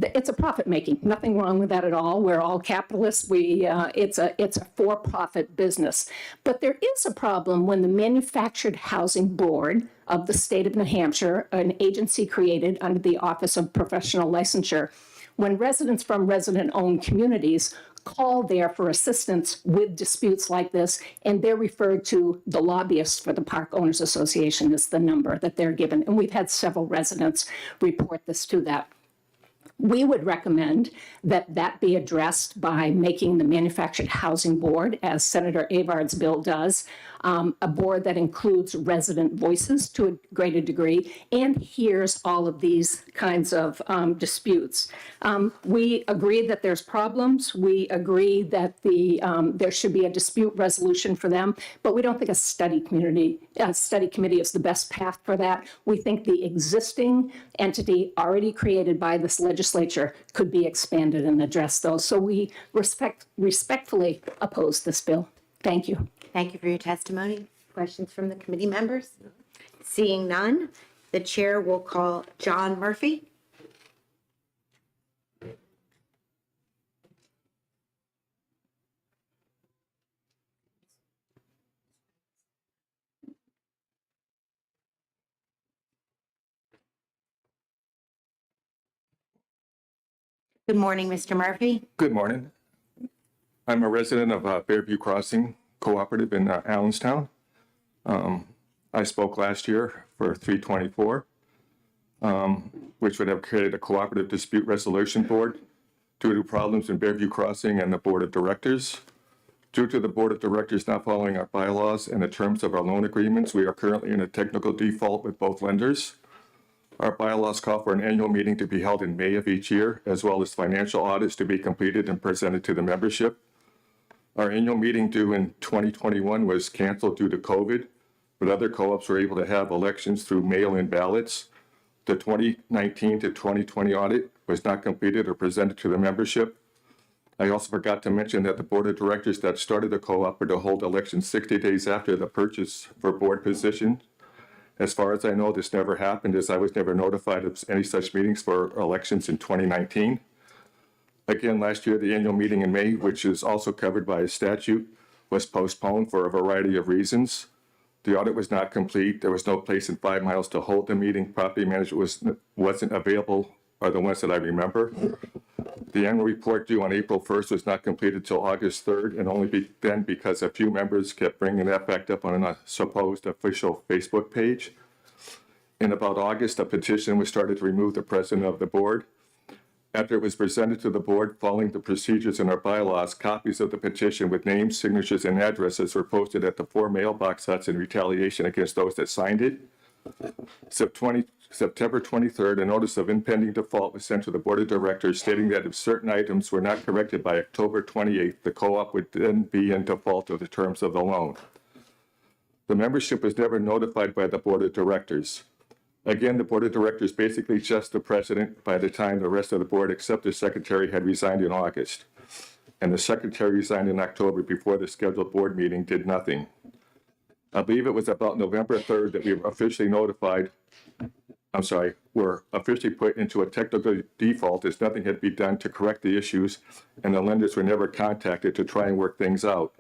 [SPEAKER 15] it's a profit-making. Nothing wrong with that at all. We're all capitalists. It's a for-profit business. But there is a problem when the Manufactured Housing Board of the state of New Hampshire, an agency created under the Office of Professional Licensure, when residents from resident-owned communities call there for assistance with disputes like this, and they're referred to the lobbyists for the Park Owners Association is the number that they're given. And we've had several residents report this to that. We would recommend that that be addressed by making the Manufactured Housing Board, as Senator Avard's bill does, a board that includes resident voices to a greater degree and hears all of these kinds of disputes. We agree that there's problems. We agree that there should be a dispute resolution for them, but we don't think a study committee is the best path for that. We think the existing entity already created by this legislature could be expanded and address those. So we respectfully oppose this bill. Thank you.
[SPEAKER 1] Thank you for your testimony. Questions from the committee members? Seeing none, the chair will call John Murphy. Good morning, Mr. Murphy.
[SPEAKER 16] Good morning. I'm a resident of Fairview Crossing Cooperative in Allenstown. I spoke last year for 324, which would have created a cooperative dispute resolution board due to problems in Fairview Crossing and the board of directors. Due to the board of directors not following our bylaws and the terms of our loan agreements, we are currently in a technical default with both lenders. Our bylaws call for an annual meeting to be held in May of each year, as well as financial audits to be completed and presented to the membership. Our annual meeting due in 2021 was canceled due to COVID, but other co-ops were able to have elections through mail-in ballots. The 2019 to 2020 audit was not completed or presented to the membership. I also forgot to mention that the board of directors that started the co-op were to hold elections 60 days after the purchase for board position. As far as I know, this never happened, as I was never notified of any such meetings for elections in 2019. Again, last year, the annual meeting in May, which is also covered by a statute, was postponed for a variety of reasons. The audit was not complete. There was no place in 5 miles to hold the meeting. Property management wasn't available, are the ones that I remember. The annual report due on April 1st was not completed till August 3rd, and only then because a few members kept bringing that back up on a supposed official Facebook page. In about August, a petition was started to remove the president of the board. After it was presented to the board, following the procedures in our bylaws, copies of the petition with names, signatures, and addresses were posted at the 4 mailbox huts in retaliation against those that signed it. September 23rd, a notice of impending default was sent to the board of directors stating that if certain items were not corrected by October 28th, the co-op would then be in default of the terms of the loan. The membership was never notified by the board of directors. Again, the board of directors basically just the president by the time the rest of the board, except the secretary, had resigned in August. And the secretary resigned in October before the scheduled board meeting did nothing. I believe it was about November 3rd that we were officially were officially put into a technical default as nothing had been done to correct the issues, and the lenders were never contacted to try and work things out.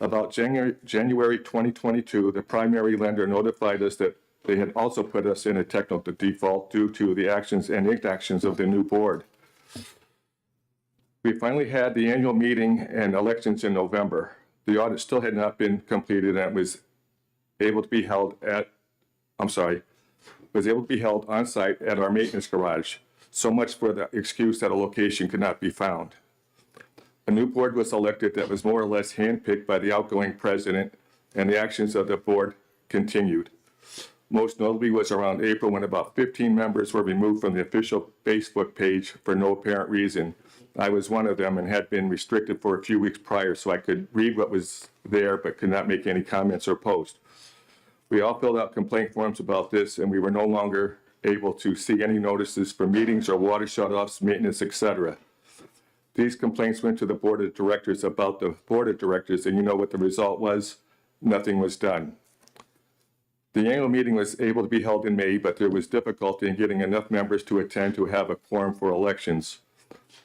[SPEAKER 16] About January 2022, the primary lender notified us that they had also put us in a technical default due to the actions and inactions of the new board. We finally had the annual meeting and elections in November. The audit still had not been completed and was able to be held on site at our maintenance garage. So much for the excuse that a location could not be found. A new board was elected that was more or less handpicked by the outgoing president, and the actions of the board continued. Most notably was around April when about 15 members were removed from the official Facebook page for no apparent reason. I was one of them and had been restricted for a few weeks prior, so I could read what was there but could not make any comments or post. We all filled out complaint forms about this, and we were no longer able to see any notices for meetings or water shutoffs, maintenance, etc. These complaints went to the board of directors about the board of directors, and you know what the result was? Nothing was done. The annual meeting was able to be held in May, but there was difficulty in getting enough members to attend to have a quorum for elections.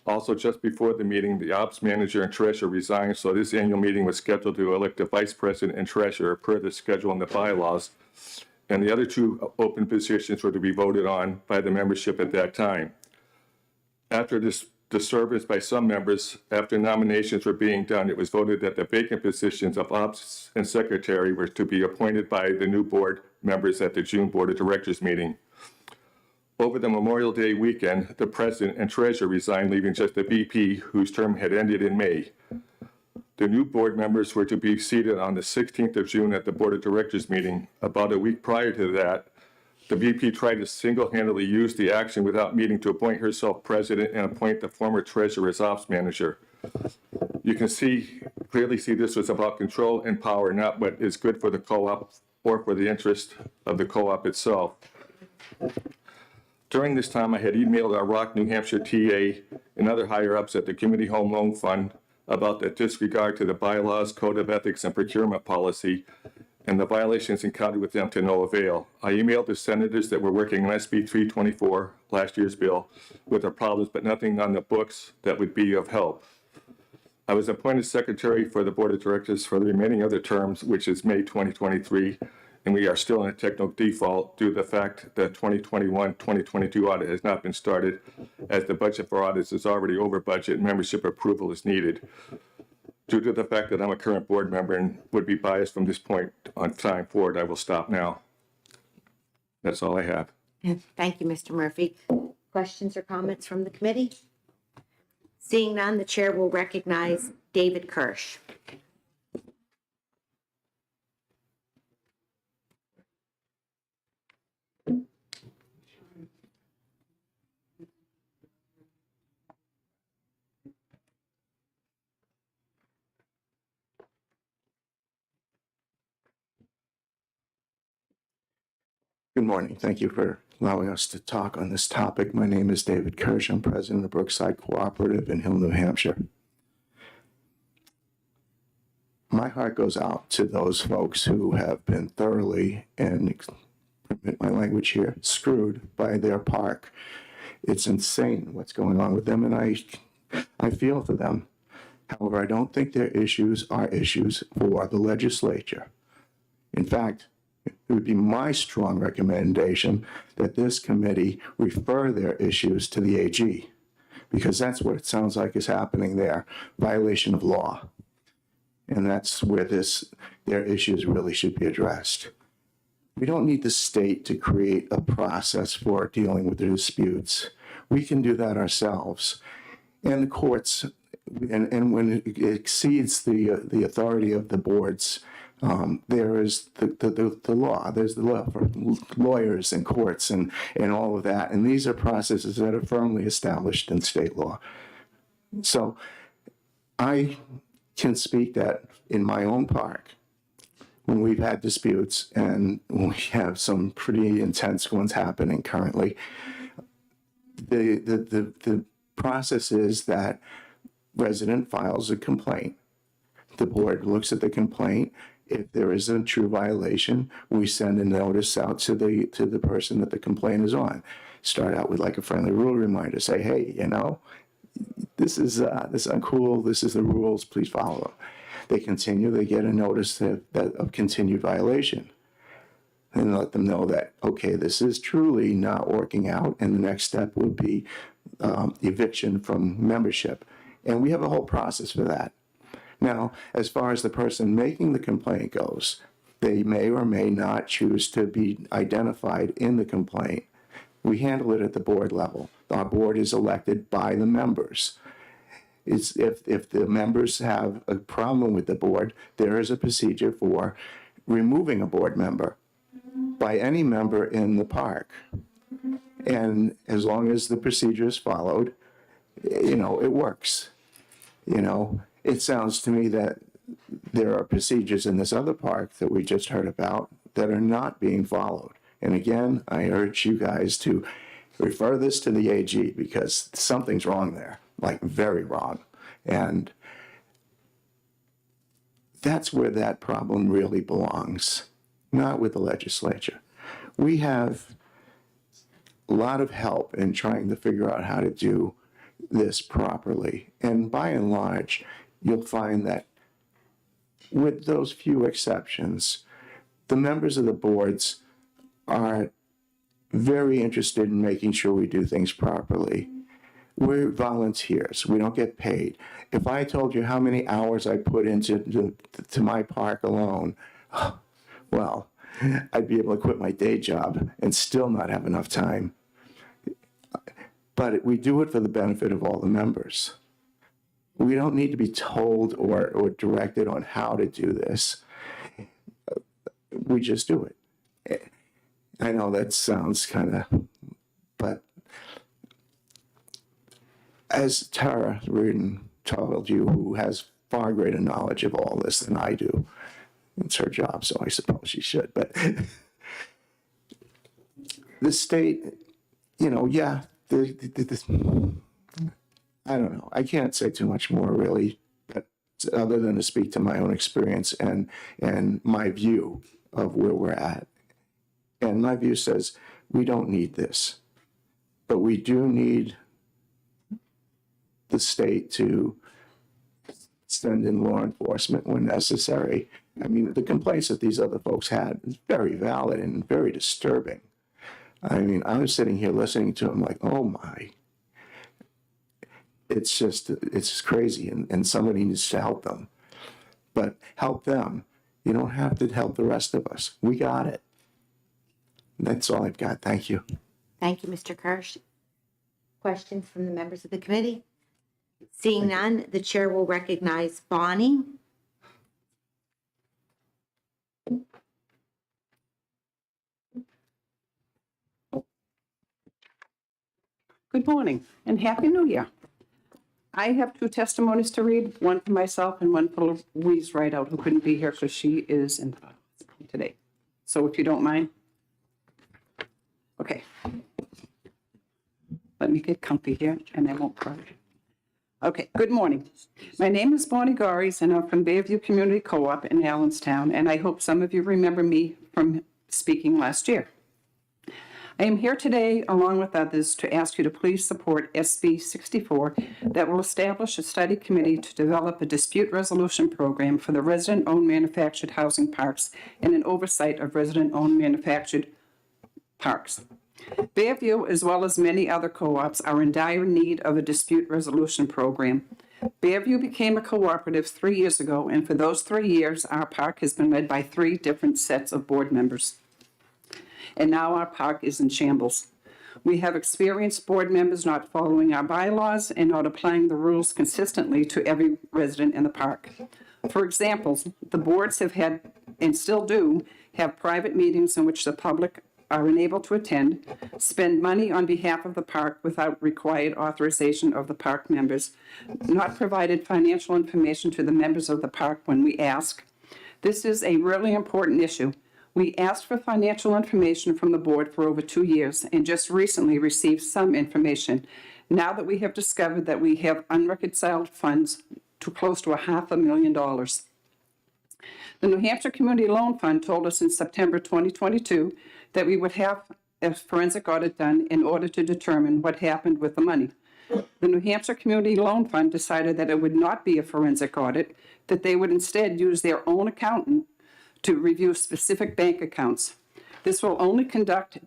[SPEAKER 16] Also, just before the meeting, the ops manager and treasurer resigned, so this annual meeting was scheduled to elect a vice president and treasurer per the schedule in the bylaws, and the other two open positions were to be voted on by the membership at that time. After this disturbance by some members, after nominations were being done, it was voted that the vacant positions of ops and secretary were to be appointed by the new board members at the June board of directors meeting. Over the Memorial Day weekend, the president and treasurer resigned, leaving just the VP, whose term had ended in May. The new board members were to be seated on the 16th of June at the Board of Directors meeting. About a week prior to that, the VP tried to single-handedly use the action without meeting to appoint herself president and appoint the former treasurer as ops manager. You can clearly see this was about control and power, not what is good for the co-op or for the interest of the co-op itself. During this time, I had emailed our Rock, New Hampshire TA and other higher-ups at the Community Home Loan Fund about the disregard to the bylaws, code of ethics, and procurement policy, and the violations encountered with them to no avail. I emailed the senators that were working on SB 324, last year's bill, with their problems, but nothing on the books that would be of help. I was appointed secretary for the Board of Directors for the remaining other terms, which is May 2023, and we are still in a technical default due to the fact that 2021-2022 audit has not been started, as the budget for audits is already over budget and membership approval is needed. Due to the fact that I'm a current board member and would be biased from this point on time forward, I will stop now. That's all I have.
[SPEAKER 1] Thank you, Mr. Murphy. Questions or comments from the committee? Seeing none, the chair will recognize David Kirsch.
[SPEAKER 17] Good morning. Thank you for allowing us to talk on this topic. My name is David Kirsch. I'm president of Brookside Cooperative in Hill, New Hampshire. My heart goes out to those folks who have been thoroughly, and permit my language here, screwed by their park. It's insane what's going on with them, and I feel for them. However, I don't think their issues are issues for the legislature. In fact, it would be my strong recommendation that this committee refer their issues to the AG, because that's what it sounds like is happening there, violation of law. And that's where their issues really should be addressed. We don't need the state to create a process for dealing with the disputes. We can do that ourselves. And the courts, and when it exceeds the authority of the boards, there is the law. There's the law for lawyers and courts and all of that. And these are processes that are firmly established in state law. So I can speak that in my own park, when we've had disputes, and we have some pretty intense ones happening currently, the process is that resident files a complaint. The board looks at the complaint. If there is a true violation, we send a notice out to the person that the complaint is on. Start out with like a friendly rule reminder. Say, hey, you know, this is uncool. This is the rules. Please follow them. They continue. They get a notice of continued violation, and let them know that, okay, this is truly not working out, and the next step would be eviction from membership. And we have a whole process for that. Now, as far as the person making the complaint goes, they may or may not choose to be identified in the complaint. We handle it at the board level. Our board is elected by the members. If the members have a problem with the board, there is a procedure for removing a board member by any member in the park. And as long as the procedure is followed, you know, it works. You know, it sounds to me that there are procedures in this other park that we just heard about that are not being followed. And again, I urge you guys to refer this to the AG, because something's wrong there, like very wrong. And that's where that problem really belongs, not with the legislature. We have a lot of help in trying to figure out how to do this properly. And by and large, you'll find that with those few exceptions, the members of the boards are very interested in making sure we do things properly. We're volunteers. We don't get paid. If I told you how many hours I put into my park alone, well, I'd be able to quit my day job and still not have enough time. But we do it for the benefit of all the members. We don't need to be told or directed on how to do this. We just do it. I know that sounds kind of, but as Tara Reardon told you, who has far greater knowledge of all this than I do, it's her job, so I suppose she should, but the state, you know, yeah, I don't know. I can't say too much more really, but other than to speak to my own experience and my view of where we're at. And my view says we don't need this, but we do need the state to send in law enforcement when necessary. I mean, the complaints that these other folks had is very valid and very disturbing. I mean, I was sitting here listening to them like, oh my. It's just crazy, and somebody needs to help them. But help them. You don't have to help the rest of us. We got it. That's all I've got. Thank you.
[SPEAKER 1] Thank you, Mr. Kirsch. Questions from the members of the committee? Seeing none, the chair will recognize Bonnie.
[SPEAKER 18] Good morning and Happy New Year. I have two testimonies to read, one for myself and one for Louise Rideout, who couldn't be here because she is in today. So if you don't mind. Okay. Let me get comfy here and I won't cry. Okay, good morning. My name is Bonnie Gories and I'm from Bayview Community Co-op in Allenstown, and I hope some of you remember me from speaking last year. I am here today, along with others, to ask you to please support SB 64 that will establish a study committee to develop a dispute resolution program for the resident-owned manufactured housing parks and an oversight of resident-owned manufactured parks. Bayview, as well as many other co-ops, are in dire need of a dispute resolution program. Bayview became a cooperative 3 years ago, and for those 3 years, our park has been led by 3 different sets of board members. And now our park is in shambles. We have experienced board members not following our bylaws and not applying the rules consistently to every resident in the park. For example, the boards have had, and still do, have private meetings in which the public are unable to attend, spend money on behalf of the park without required authorization of the park members, not provided financial information to the members of the park when we ask. This is a really important issue. We asked for financial information from the board for over 2 years and just recently received some information. Now that we have discovered that we have unreconciled funds to close to $500,000. The New Hampshire Community Loan Fund told us in September 2022 that we would have a forensic audit done in order to determine what happened with the money. The New Hampshire Community Loan Fund decided that it would not be a forensic audit, that they would instead use their own accountant to review specific bank accounts. They will only conduct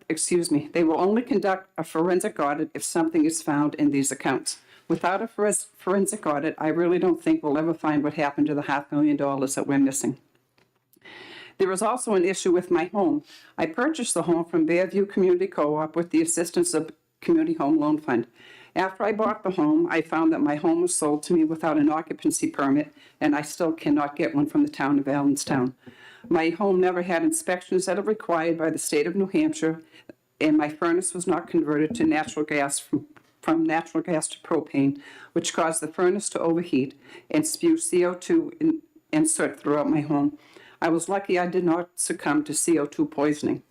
[SPEAKER 18] a forensic audit if something is found in these accounts. Without a forensic audit, I really don't think we'll ever find what happened to the $500,000 that we're missing. There is also an issue with my home. I purchased the home from Bayview Community Co-op with the assistance of Community Home Loan Fund. After I bought the home, I found that my home was sold to me without an occupancy permit, and I still cannot get one from the town of Allenstown. My home never had inspections that are required by the state of New Hampshire, and my furnace was not converted to natural gas from natural gas to propane, which caused the furnace to overheat and spew CO2 and soot throughout my home. I was lucky I did not succumb to CO2 poisoning.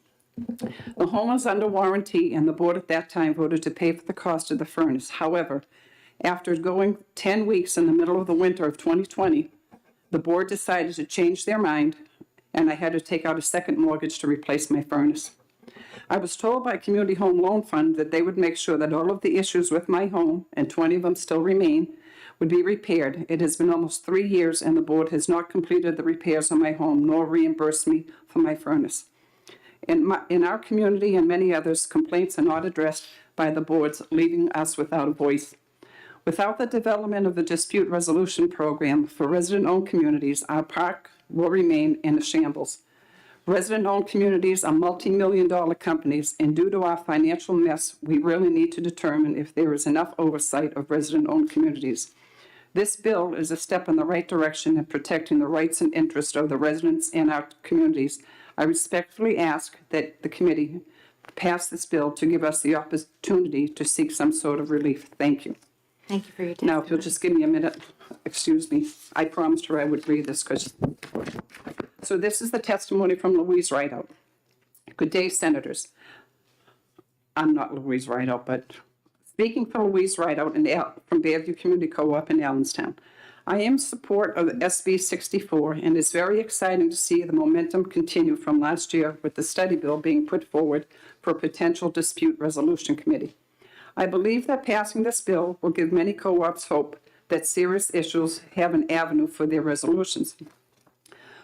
[SPEAKER 18] The home was under warranty, and the board at that time voted to pay for the cost of the furnace. However, after going 10 weeks in the middle of the winter of 2020, the board decided to change their mind, and I had to take out a second mortgage to replace my furnace. I was told by Community Home Loan Fund that they would make sure that all of the issues with my home, and 20 of them still remain, would be repaired. It has been almost 3 years, and the board has not completed the repairs on my home nor reimbursed me for my furnace. In our community and many others, complaints are not addressed by the boards, leaving us without a voice. Without the development of the dispute resolution program for resident-owned communities, our park will remain in a shambles. Resident-owned communities are multi-million-dollar companies, and due to our financial mess, we really need to determine if there is enough oversight of resident-owned communities. This bill is a step in the right direction in protecting the rights and interests of the residents in our communities. I respectfully ask that the committee pass this bill to give us the opportunity to seek some sort of relief. Thank you.
[SPEAKER 1] Thank you for your
[SPEAKER 18] Now,
[SPEAKER 1] testimony.
[SPEAKER 18] if you'll just give me a minute, excuse me. I promised her I would read this because. So this is the testimony from Louise Rideout. Good day, Senators. I'm not Louise Rideout, but speaking for Louise Rideout from Fairview Community Co-op in Allenstown. I am in support of SB 64, and it's very exciting to see the momentum continue from last year with the study bill being put forward for a potential dispute resolution committee. I believe that passing this bill will give many co-ops hope that serious issues have an avenue for their resolutions.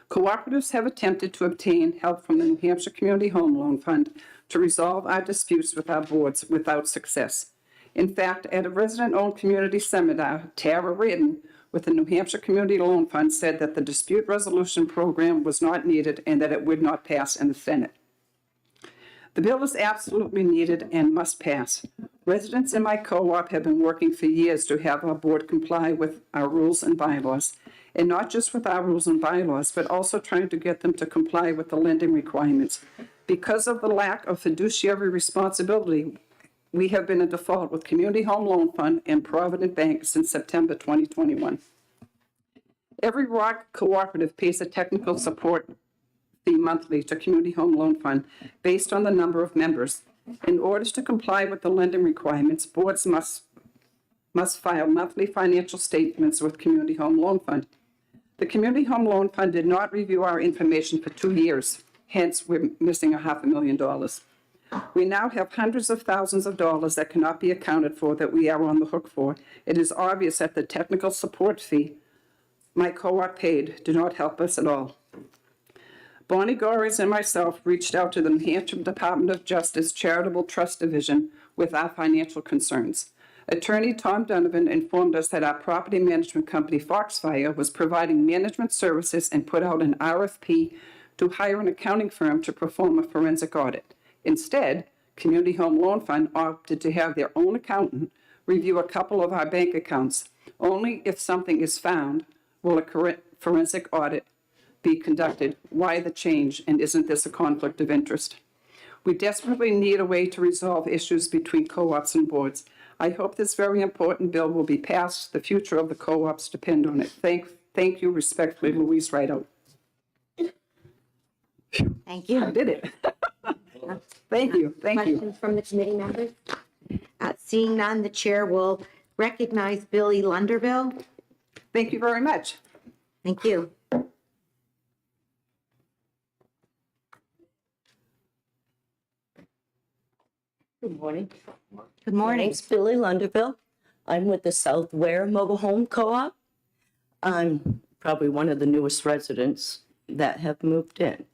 [SPEAKER 18] Cooperatives have attempted to obtain help from the New Hampshire Community Home Loan Fund to resolve our disputes with our boards without success. In fact, at a resident-owned community seminar, Tara Reardon with the New Hampshire Community Loan Fund said that the dispute resolution program was not needed and that it would not pass in the Senate. The bill is absolutely needed and must pass. Residents in my co-op have been working for years to have our board comply with our rules and bylaws, and not just with our rules and bylaws, but also trying to get them to comply with the lending requirements. Because of the lack of fiduciary responsibility, we have been in default with Community Home Loan Fund and Provident Bank since September 2021. Every Rock cooperative pays a technical support fee monthly to Community Home Loan Fund based on the number of members. In order to comply with the lending requirements, boards must file monthly financial statements with Community Home Loan Fund. The Community Home Loan Fund did not review our information for 2 years, hence we're missing $500,000. We now have hundreds of thousands of dollars that cannot be accounted for that we are on the hook for. It is obvious that the technical support fee my co-op paid do not help us at all. Bonnie Goris and myself reached out to the New Hampshire Department of Justice Charitable Trust Division with our financial concerns. Attorney Tom Donovan informed us that our property management company Foxfire was providing management services and put out an RFP to hire an accounting firm to perform a forensic audit. Instead, Community Home Loan Fund opted to have their own accountant review a couple of our bank accounts. Only if something is found will a forensic audit be conducted. Why the change, and isn't this a conflict of interest? We desperately need a way to resolve issues between co-ops and boards. I hope this very important bill will be passed. The future of the co-ops depend on it. Thank you respectfully, Louise Rideout.
[SPEAKER 1] Thank you.
[SPEAKER 18] I did it. Thank you. Thank you.
[SPEAKER 1] Questions from the committee members? Seeing none, the chair will recognize Billy Lunderville.
[SPEAKER 18] Thank you very much.
[SPEAKER 1] Thank you.
[SPEAKER 19] Good morning.
[SPEAKER 1] Good
[SPEAKER 19] My
[SPEAKER 1] morning.
[SPEAKER 19] name's Billy Lunderville. I'm with the South Ware Mobile Home Co-op. I'm probably one of the newest residents that have moved in.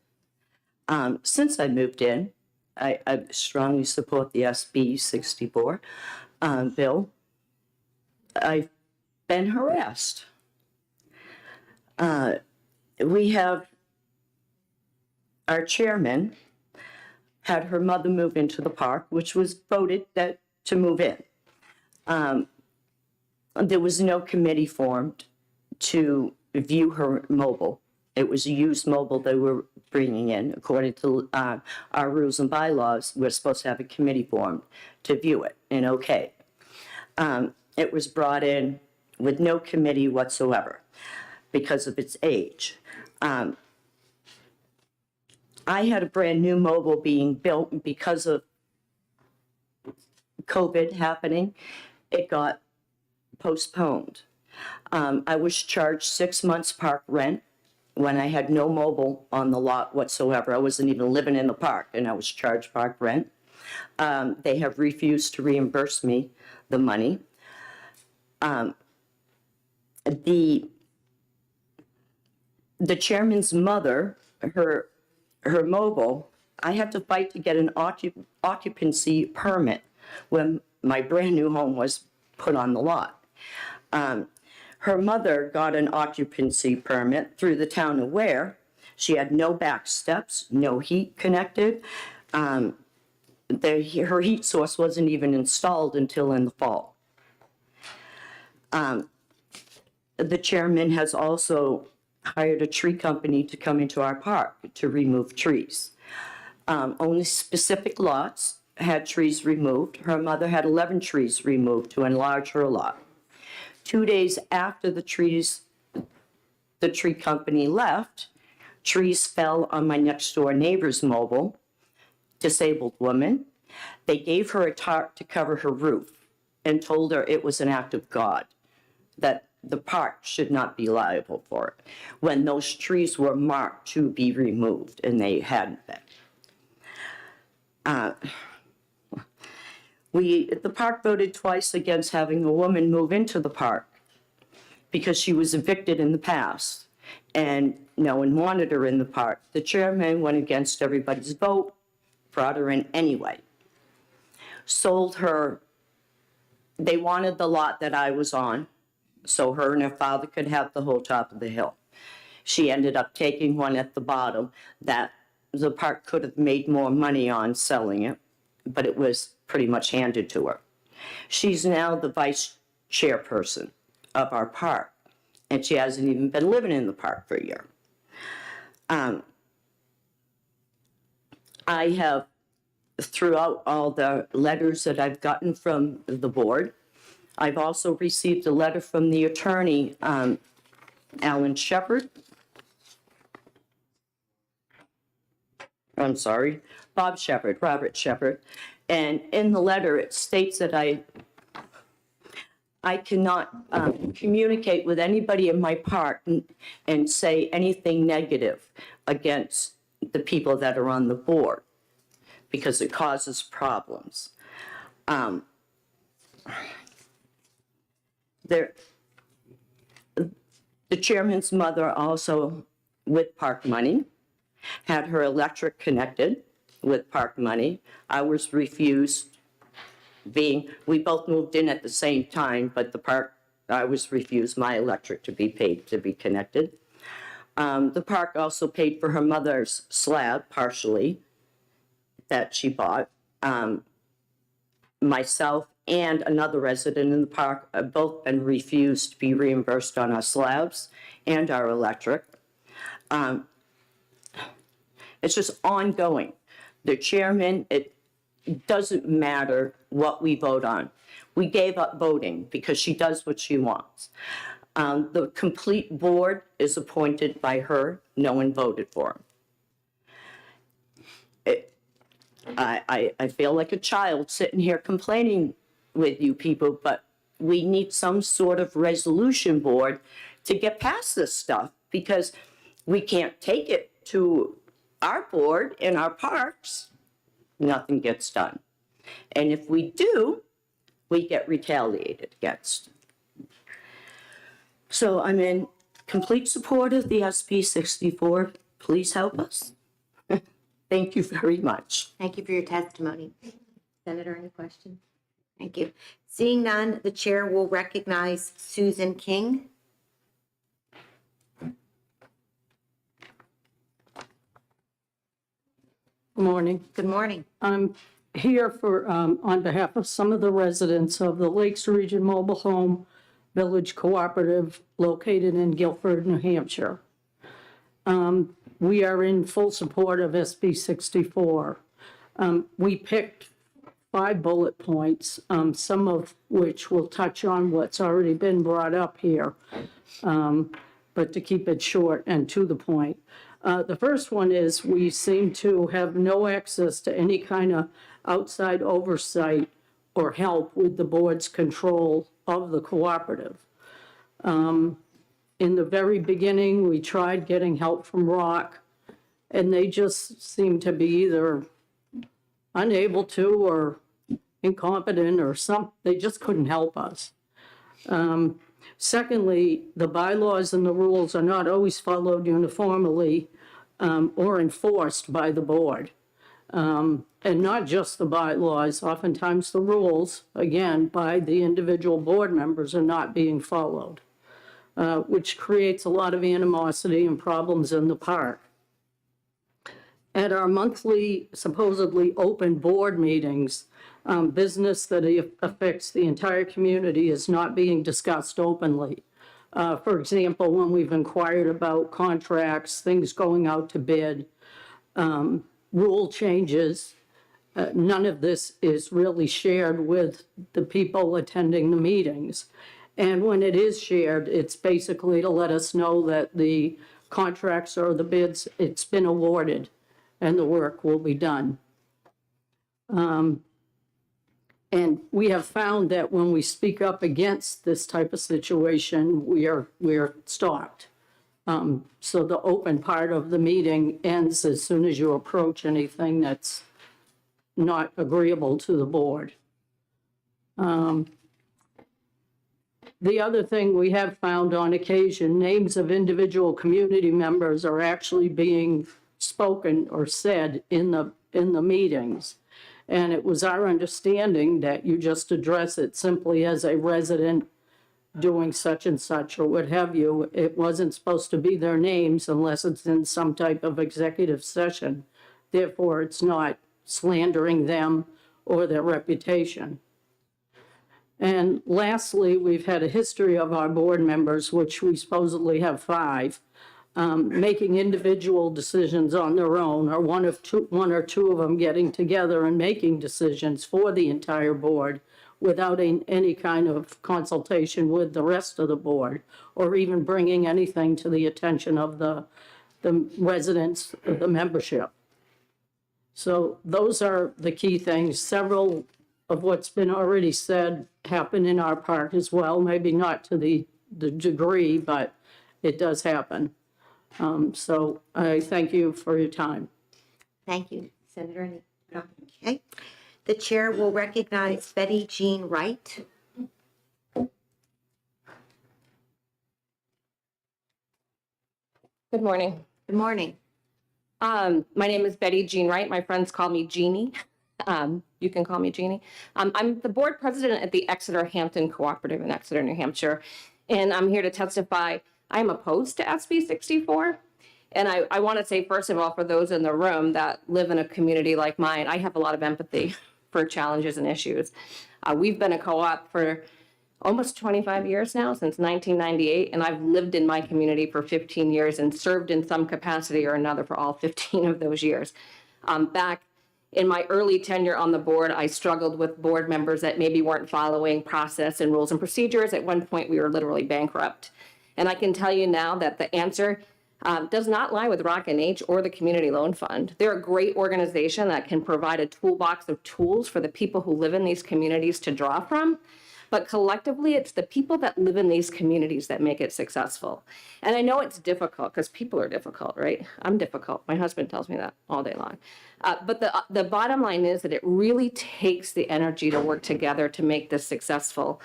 [SPEAKER 19] Since I moved in, I strongly support the SB 64 bill. I've been harassed. We have our chairman had her mother move into the park, which was voted to move in. There was no committee formed to view her mobile. It was a used mobile they were bringing in. According to our rules and bylaws, we're supposed to have a committee formed to view it and okay. It was brought in with no committee whatsoever because of its age. I had a brand new mobile being built, and because of COVID happening, it got postponed. I was charged 6 months park rent when I had no mobile on the lot whatsoever. I wasn't even living in the park, and I was charged park rent. They have refused to reimburse me the money. The chairman's mother, her mobile, I had to fight to get an occupancy permit when my brand new home was put on the lot. Her mother got an occupancy permit through the town of Ware. She had no back steps, no heat connected. Her heat source wasn't even installed until in the fall. the chairman has also hired a tree company to come into our park to remove trees. Only specific lots had trees removed. Her mother had 11 trees removed to enlarge her lot. 2 days after the tree company left, trees fell on my next door neighbor's mobile, disabled woman. They gave her a tarp to cover her roof and told her it was an act of God, that the park should not be liable for it, when those trees were marked to be removed and they hadn't been. The park voted twice against having a woman move into the park because she was evicted in the past and no one wanted her in the park. The chairman went against everybody's vote, brought her in anyway. Sold her, they wanted the lot that I was on, so her and her father could have the whole top of the hill. She ended up taking one at the bottom that the park could have made more money on selling it, but it was pretty much handed to her. She's now the vice chairperson of our park, and she hasn't even been living in the park for a year. I have, throughout all the letters that I've gotten from the board, I've also received a letter from the attorney, Alan Shepard. I'm sorry, Bob Shepard, Robert Shepard. And in the letter, it states that I cannot communicate with anybody in my park and say anything negative against the people that are on the board because it causes problems. The chairman's mother also, with park money, had her electric connected with park money. I was refused we both moved in at the same time, but I was refused my electric to be paid to be connected. The park also paid for her mother's slab partially that she bought. Myself and another resident in the park have both been refused to be reimbursed on our slabs and our electric. It's just ongoing. The chairman, it doesn't matter what we vote on. We gave up voting because she does what she wants. The complete board is appointed by her. No one voted for him. I feel like a child sitting here complaining with you people, but we need some sort of resolution board to get past this stuff because we can't take it to our board in our parks. Nothing gets done. And if we do, we get retaliated against. So I'm in complete support of the SB 64. Please help us. Thank you very much.
[SPEAKER 1] Thank you for your testimony. Senator, any questions? Thank you. Seeing none, the chair will recognize Susan King.
[SPEAKER 20] Good morning.
[SPEAKER 1] Good morning.
[SPEAKER 20] I'm here for, on behalf of some of the residents of the Lakes Region Mobile Home Village Cooperative located in Guilford, New Hampshire. We are in full support of SB 64. We picked 5 bullet points, some of which will touch on what's already been brought up here, but to keep it short and to the point. The first one is we seem to have no access to any kind of outside oversight or help with the board's control of the cooperative. In the very beginning, we tried getting help from ROC, and they just seemed to be either unable to or incompetent or they just couldn't help us. Secondly, the bylaws and the rules are not always followed uniformly or enforced by the board. And not just the bylaws, oftentimes the rules, again, by the individual board members are not being followed, which creates a lot of animosity and problems in the park. At our monthly supposedly open board meetings, business that affects the entire community is not being discussed openly. For example, when we've inquired about contracts, things going out to bid, rule changes, none of this is really shared with the people attending the meetings. And when it is shared, it's basically to let us know that the contracts or the bids, it's been awarded and the work will be done. And we have found that when we speak up against this type of situation, we're stopped. So the open part of the meeting ends as soon as you approach anything that's not agreeable to the board. The other thing we have found on occasion, names of individual community members are actually being spoken or said in the meetings. And it was our understanding that you just address it simply as a resident doing such and such or what have you. It wasn't supposed to be their names unless it's in some type of executive session. Therefore, it's not slandering them or their reputation. And lastly, we've had a history of our board members, which we supposedly have 5, making individual decisions on their own, or one or two of them getting together and making decisions for the entire board without any kind of consultation with the rest of the board, or even bringing anything to the attention of the residents, the membership. So those are the key things. Several of what's been already said happen in our park as well, maybe not to the degree, but it does happen. So I thank you for your time.
[SPEAKER 1] Thank you, Senator Anita. Okay. The chair will recognize Betty Jean Wright.
[SPEAKER 21] Good morning.
[SPEAKER 1] Good morning.
[SPEAKER 21] My name is Betty Jean Wright. My friends call me Jeannie. You can call me Jeannie. I'm the board president at the Exeter Hampton Cooperative in Exeter, New Hampshire, and I'm here to testify. I'm opposed to SB 64. And I want to say, first of all, for those in the room that live in a community like mine, I have a lot of empathy for challenges and issues. We've been a co-op for almost 25 years now, since 1998, and I've lived in my community for 15 years and served in some capacity or another for all 15 of those years. Back in my early tenure on the board, I struggled with board members that maybe weren't following process and rules and procedures. At one point, we were literally bankrupt. And I can tell you now that the answer does not lie with Rocket H or the Community Loan Fund. They're a great organization that can provide a toolbox of tools for the people who live in these communities to draw from. But collectively, it's the people that live in these communities that make it successful. And I know it's difficult because people are difficult, right? I'm difficult. My husband tells me that all day long. But the bottom line is that it really takes the energy to work together to make this successful.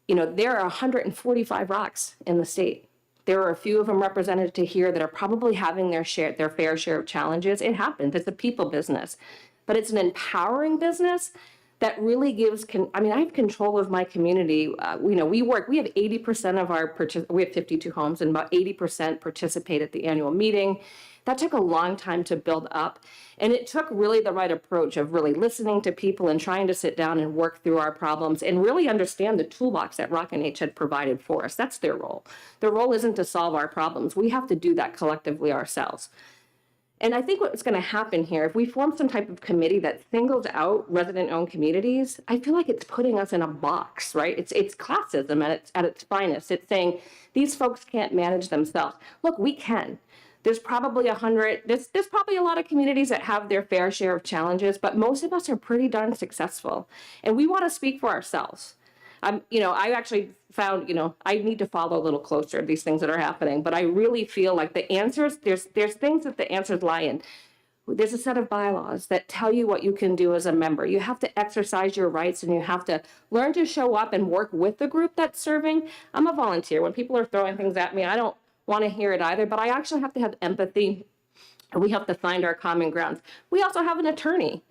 [SPEAKER 21] You know, there are 145 rocks in the state. There are a few of them represented to here that are probably having their fair share of challenges. It happens. It's a people business. But it's an empowering business that really gives, I have control of my community. We have 80% of we have 52 homes, and about 80% participate at the annual meeting. That took a long time to build up. And it took really the right approach of really listening to people and trying to sit down and work through our problems and really understand the toolbox that Rocket H had provided for us. That's their role. Their role isn't to solve our problems. We have to do that collectively ourselves. And I think what's going to happen here, if we form some type of committee that singles out resident-owned communities, I feel like it's putting us in a box, right? It's classism at its finest. It's saying these folks can't manage themselves. Look, we can. There's probably there's probably a lot of communities that have their fair share of challenges, but most of us are pretty darn successful. And we want to speak for ourselves. I actually found, I need to follow a little closer these things that are happening, but I really feel like the answers, there's things that the answers lie in. There's a set of bylaws that tell you what you can do as a member. You have to exercise your rights and you have to learn to show up and work with the group that's serving. I'm a volunteer. When people are throwing things at me, I don't want to hear it either, but I actually have to have empathy. We have to find our common grounds. We also have an attorney.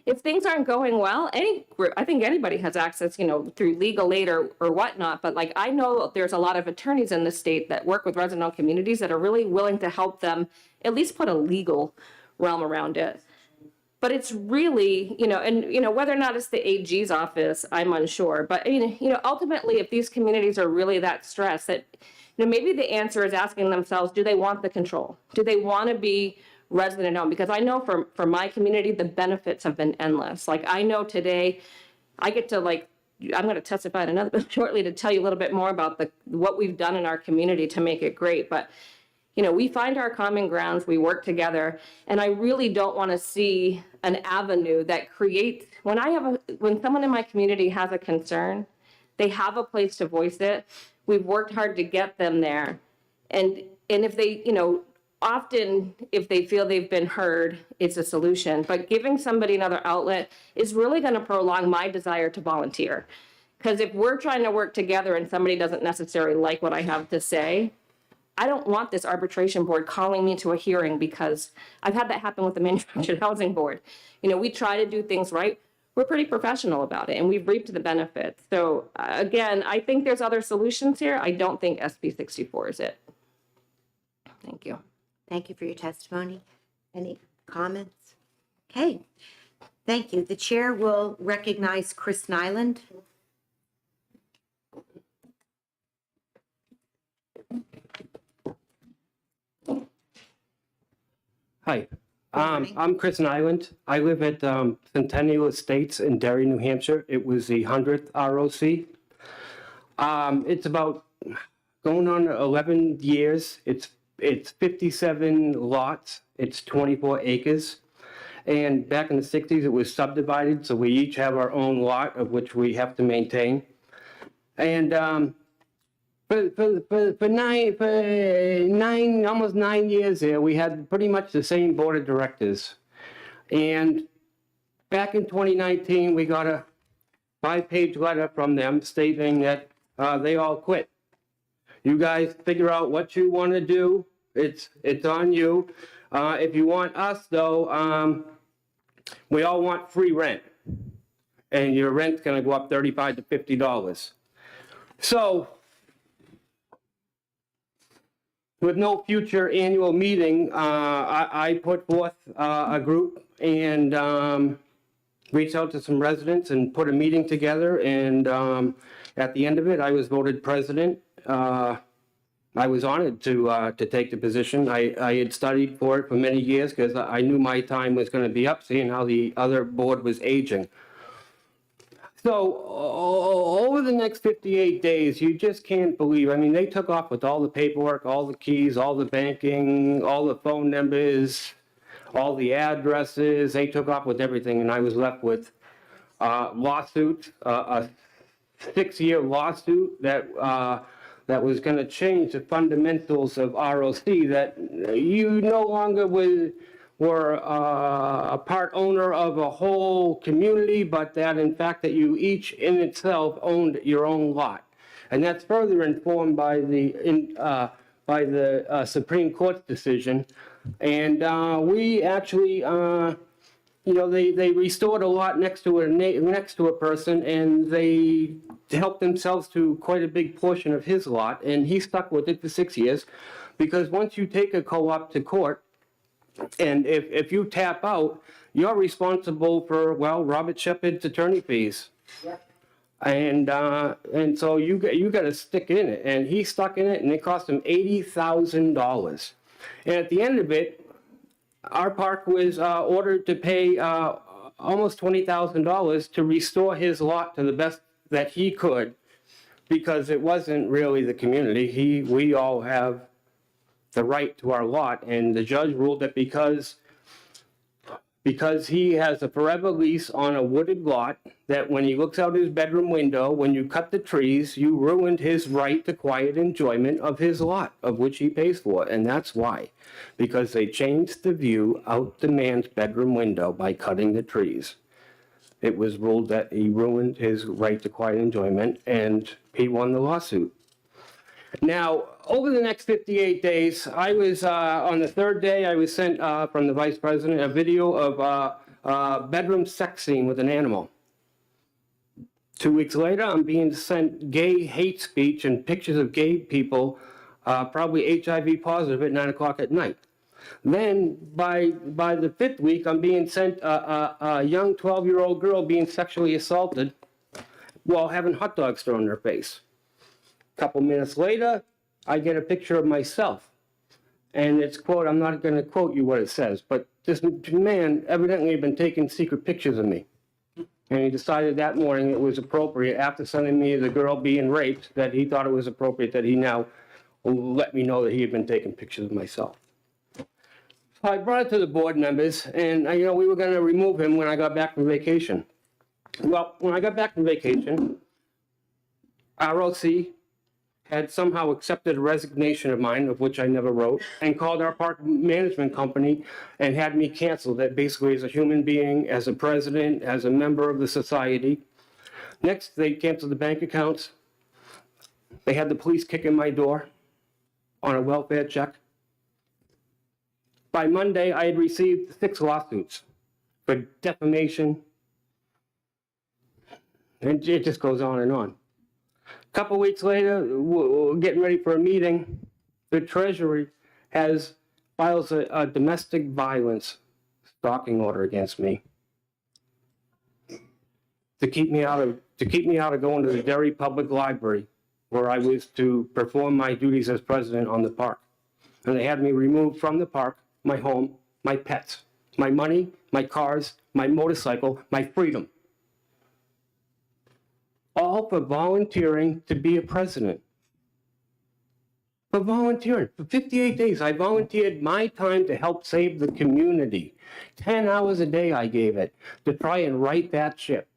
[SPEAKER 21] If things aren't going well, I think anybody has access, through legal aid or whatnot. But I know there's a lot of attorneys in the state that work with resident communities that are really willing to help them at least put a legal realm around it. But it's really, and whether or not it's the AG's office, I'm unsure. But, ultimately, if these communities are really that stressed, that, maybe the answer is asking themselves, do they want the control? Do they want to be resident owned? Because I know for my community, the benefits have been endless. Like, I know today, I get to, I'm going to testify in another bit shortly to tell you a little bit more about what we've done in our community to make it great. But we find our common grounds, we work together, and I really don't want to see an avenue that creates, when someone in my community has a concern, they have a place to voice it. We've worked hard to get them there. And if they, often if they feel they've been heard, it's a solution. But giving somebody another outlet is really going to prolong my desire to volunteer. Because if we're trying to work together and somebody doesn't necessarily like what I have to say, I don't want this arbitration board calling me to a hearing, because I've had that happen with the manufactured housing board. We try to do things right. We're pretty professional about it, and we've reaped the benefits. So again, I think there's other solutions here. I don't think SB 64 is it. Thank you.
[SPEAKER 1] Thank you for your testimony. Any comments? Okay, thank you. The chair will recognize Chris Nyland.
[SPEAKER 6] Hi, I'm Chris Nyland. I live at Centennial Estates in Derry, New Hampshire. It was the 100th ROC. It's about going on 11 years. It's 57 lots. It's 24 acres. And back in the 60s, it was subdivided, so we each have our own lot of which we have to maintain. And for almost 9 years there, we had pretty much the same board of directors. And back in 2019, we got a 5-page letter from them stating that they all quit. You guys figure out what you want to do. It's on you. If you want us, though, we all want free rent. And your rent's going to go up $35 to $50. So, with no future annual meeting, I put forth a group and reached out to some residents and put a meeting together. And at the end of it, I was voted president. I was honored to take the position. I had studied for it for many years because I knew my time was going to be up, seeing how the other board was aging. So over the next 58 days, you just can't believe. I mean, they took off with all the paperwork, all the keys, all the banking, all the phone numbers, all the addresses. They took off with everything, and I was left with lawsuit, a 6-year lawsuit that was going to change the fundamentals of ROC, that you no longer were a part owner of a whole community, but that in fact that you each in itself owned your own lot. And that's further informed by the Supreme Court's decision. And we actually, they restored a lot next to a person, and they helped themselves to quite a big portion of his lot, and he stuck with it for 6 years, because once you take a co-op to court, and if you tap out, you're responsible for, well, Robert Shepard's attorney fees. Yep. And so you got to stick in it, and he stuck in it, and it cost him $80,000. And at the end of it, our park was ordered to pay almost $20,000 to restore his lot to the best that he could, because it wasn't really the community. We all have the right to our lot, and the judge ruled that because he has a forever lease on a wooded lot, that when he looks out his bedroom window, when you cut the trees, you ruined his right to quiet enjoyment of his lot, of which he pays for. And that's why, because they changed the view out the man's bedroom window by cutting the trees. It was ruled that he ruined his right to quiet enjoyment, and he won the lawsuit. Now, over the next 58 days, I was, on the third day, I was sent from the vice president a video of a bedroom sex scene with an animal. 2 weeks later, I'm being sent gay hate speech and pictures of gay people, probably HIV positive, at 9 o'clock at night. Then by the 5th week, I'm being sent a young 12-year-old girl being sexually assaulted while having hot dogs thrown in her face. A couple minutes later, I get a picture of myself. And it's quote, I'm not going to quote you what it says, but this man evidently had been taking secret pictures of me. And he decided that morning it was appropriate, after sending me the girl being raped, that he thought it was appropriate that he now let me know that he had been taking pictures of myself. So I brought it to the board members, and we were going to remove him when I got back from vacation. Well, when I got back from vacation, ROC had somehow accepted a resignation of mine, of which I never wrote, and called our park management company and had me cancel that basically as a human being, as a president, as a member of the society. Next, they canceled the bank accounts. They had the police kick in my door on a welfare check. By Monday, I had received 6 lawsuits for defamation. And it just goes on and on. A couple weeks later, we're getting ready for a meeting. The Treasury files a domestic violence stalking order against me to keep me out of going to the Derry Public Library, where I was to perform my duties as president on the park. And they had me removed from the park, my home, my pets, my money, my cars, my motorcycle, my freedom. All for volunteering to be a president. For volunteering. For 58 days, I volunteered my time to help save the community. 10 hours a day I gave it to try and right that ship.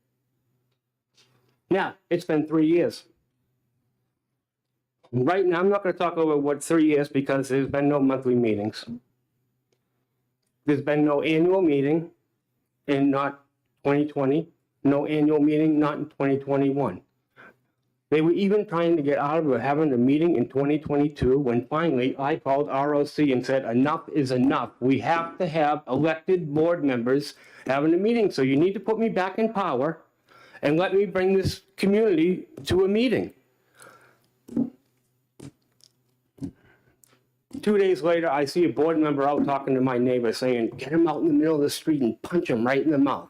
[SPEAKER 6] Now, it's been 3 years. Right now, I'm not going to talk over what 3 years because there's been no monthly meetings. There's been no annual meeting in not 2020. No annual meeting, not in 2021. They were even trying to get out of having a meeting in 2022 when finally I called ROC and said, enough is enough. We have to have elected board members having a meeting. So you need to put me back in power and let me bring this community to a meeting. 2 days later, I see a board member out talking to my neighbor saying, get him out in the middle of the street and punch him right in the mouth.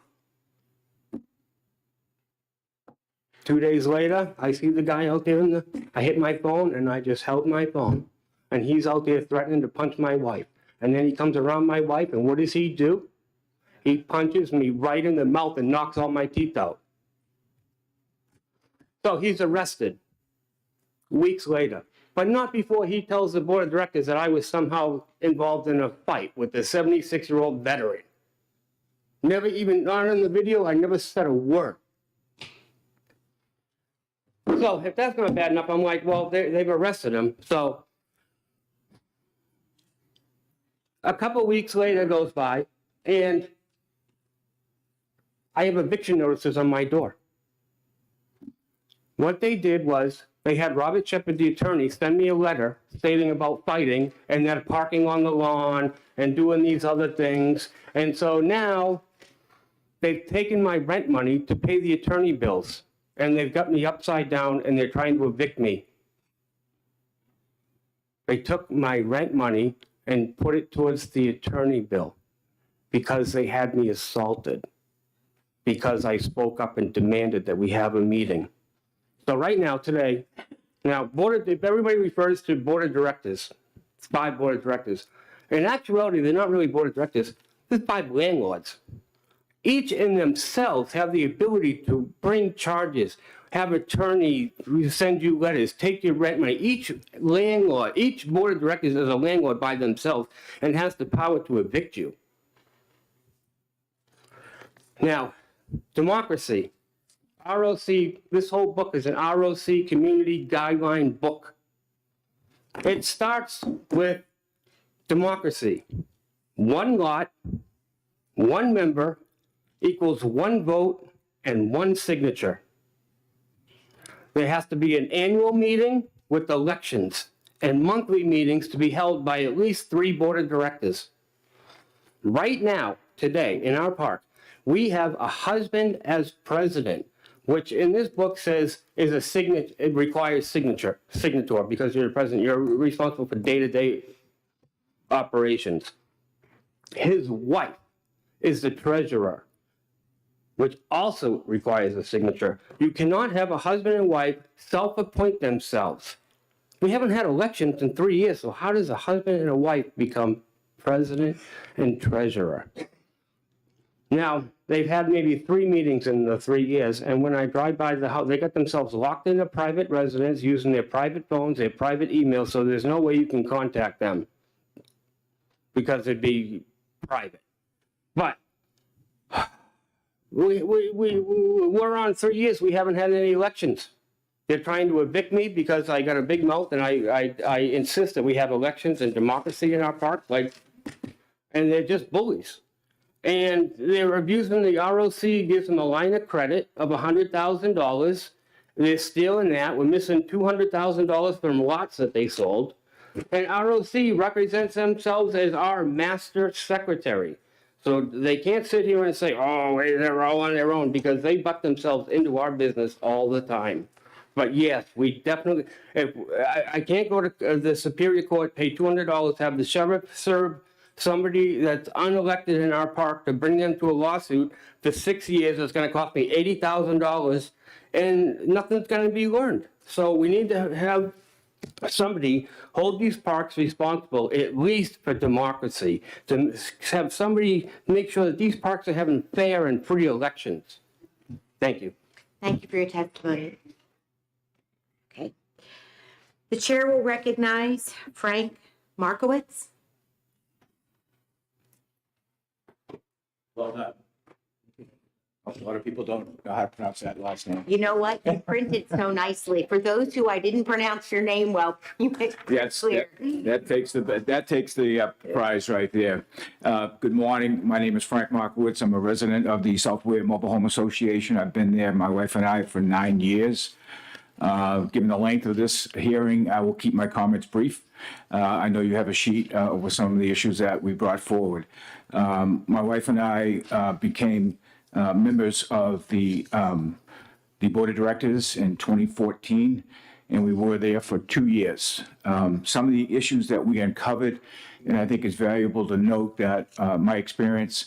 [SPEAKER 6] 2 days later, I see the guy out there I hit my phone and I just held my phone. And he's out there threatening to punch my wife. And then he comes around my wife and what does he do? He punches me right in the mouth and knocks all my teeth out. So he's arrested weeks later. But not before he tells the board of directors that I was somehow involved in a fight with a 76-year-old veteran. Never even, not in the video, I never said a word. So if that's not bad enough, I'm like, well, they've arrested him. So a couple weeks later goes by, and I have eviction notices on my door. What they did was they had Robert Shepard, the attorney, send me a letter stating about fighting and then parking on the lawn and doing these other things. And so now they've taken my rent money to pay the attorney bills. And they've got me upside down and they're trying to evict me. They took my rent money and put it towards the attorney bill because they had me assaulted, because I spoke up and demanded that we have a meeting. So right now, today, if everybody refers to board of directors, it's 5 board of directors. In actuality, they're not really board of directors, there's 5 landlords. Each in themselves have the ability to bring charges, have attorney send you letters, take your rent money. Each landlord, each board of directors is a landlord by themselves and has the power to evict you. Now, democracy. ROC, this whole book is an ROC community guideline book. It starts with democracy. 1 lot, 1 member, equals 1 vote and 1 signature. There has to be an annual meeting with elections and monthly meetings to be held by at least 3 board of directors. Right now, today, in our park, we have a husband as president, which in this book says is a signature, it requires signature because you're the president, you're responsible for day-to-day operations. His wife is the treasurer, which also requires a signature. You cannot have a husband and wife self-appoint themselves. We haven't had elections in 3 years, so how does a husband and a wife become president and treasurer? Now, they've had maybe 3 meetings in the 3 years, and when I drive by the house, they got themselves locked in a private residence using their private phones, their private emails, so there's no way you can contact them because it'd be private. But we're on 3 years, we haven't had any elections. They're trying to evict me because I got a big mouth and I insist that we have elections and democracy in our park, and they're just bullies. And they're abusing the ROC, gives them a line of credit of $100,000. They're stealing that. We're missing $200,000 from lots that they sold. And ROC represents themselves as our master secretary. So they can't sit here and say, oh, they're all on their own, because they butt themselves into our business all the time. But yes, we definitely, I can't go to the Superior Court, pay $200, have the sheriff serve somebody that's unelected in our park to bring them to a lawsuit for 6 years. It's going to cost me $80,000 and nothing's going to be learned. So we need to have somebody hold these parks responsible, at least for democracy, to have somebody make sure that these parks are having fair and free elections. Thank you.
[SPEAKER 1] Thank you for your testimony. Okay. The chair will recognize Frank Markowitz.
[SPEAKER 5] Well done. A lot of people don't know how to pronounce that last name.
[SPEAKER 1] You know what? You printed so nicely. For those who I didn't pronounce your name well, you made it
[SPEAKER 5] Yes,
[SPEAKER 1] clear.
[SPEAKER 5] that takes the prize right there. Good morning. My name is Frank Markowitz. I'm a resident of the South Ware Mobile Home Association. I've been there, my wife and I, for 9 years. Given the length of this hearing, I will keep my comments brief. I know you have a sheet with some of the issues that we brought forward. My wife and I became members of the Board of Directors in 2014, and we were there for 2 years. Some of the issues that we uncovered, and I think it's valuable to note that my experience,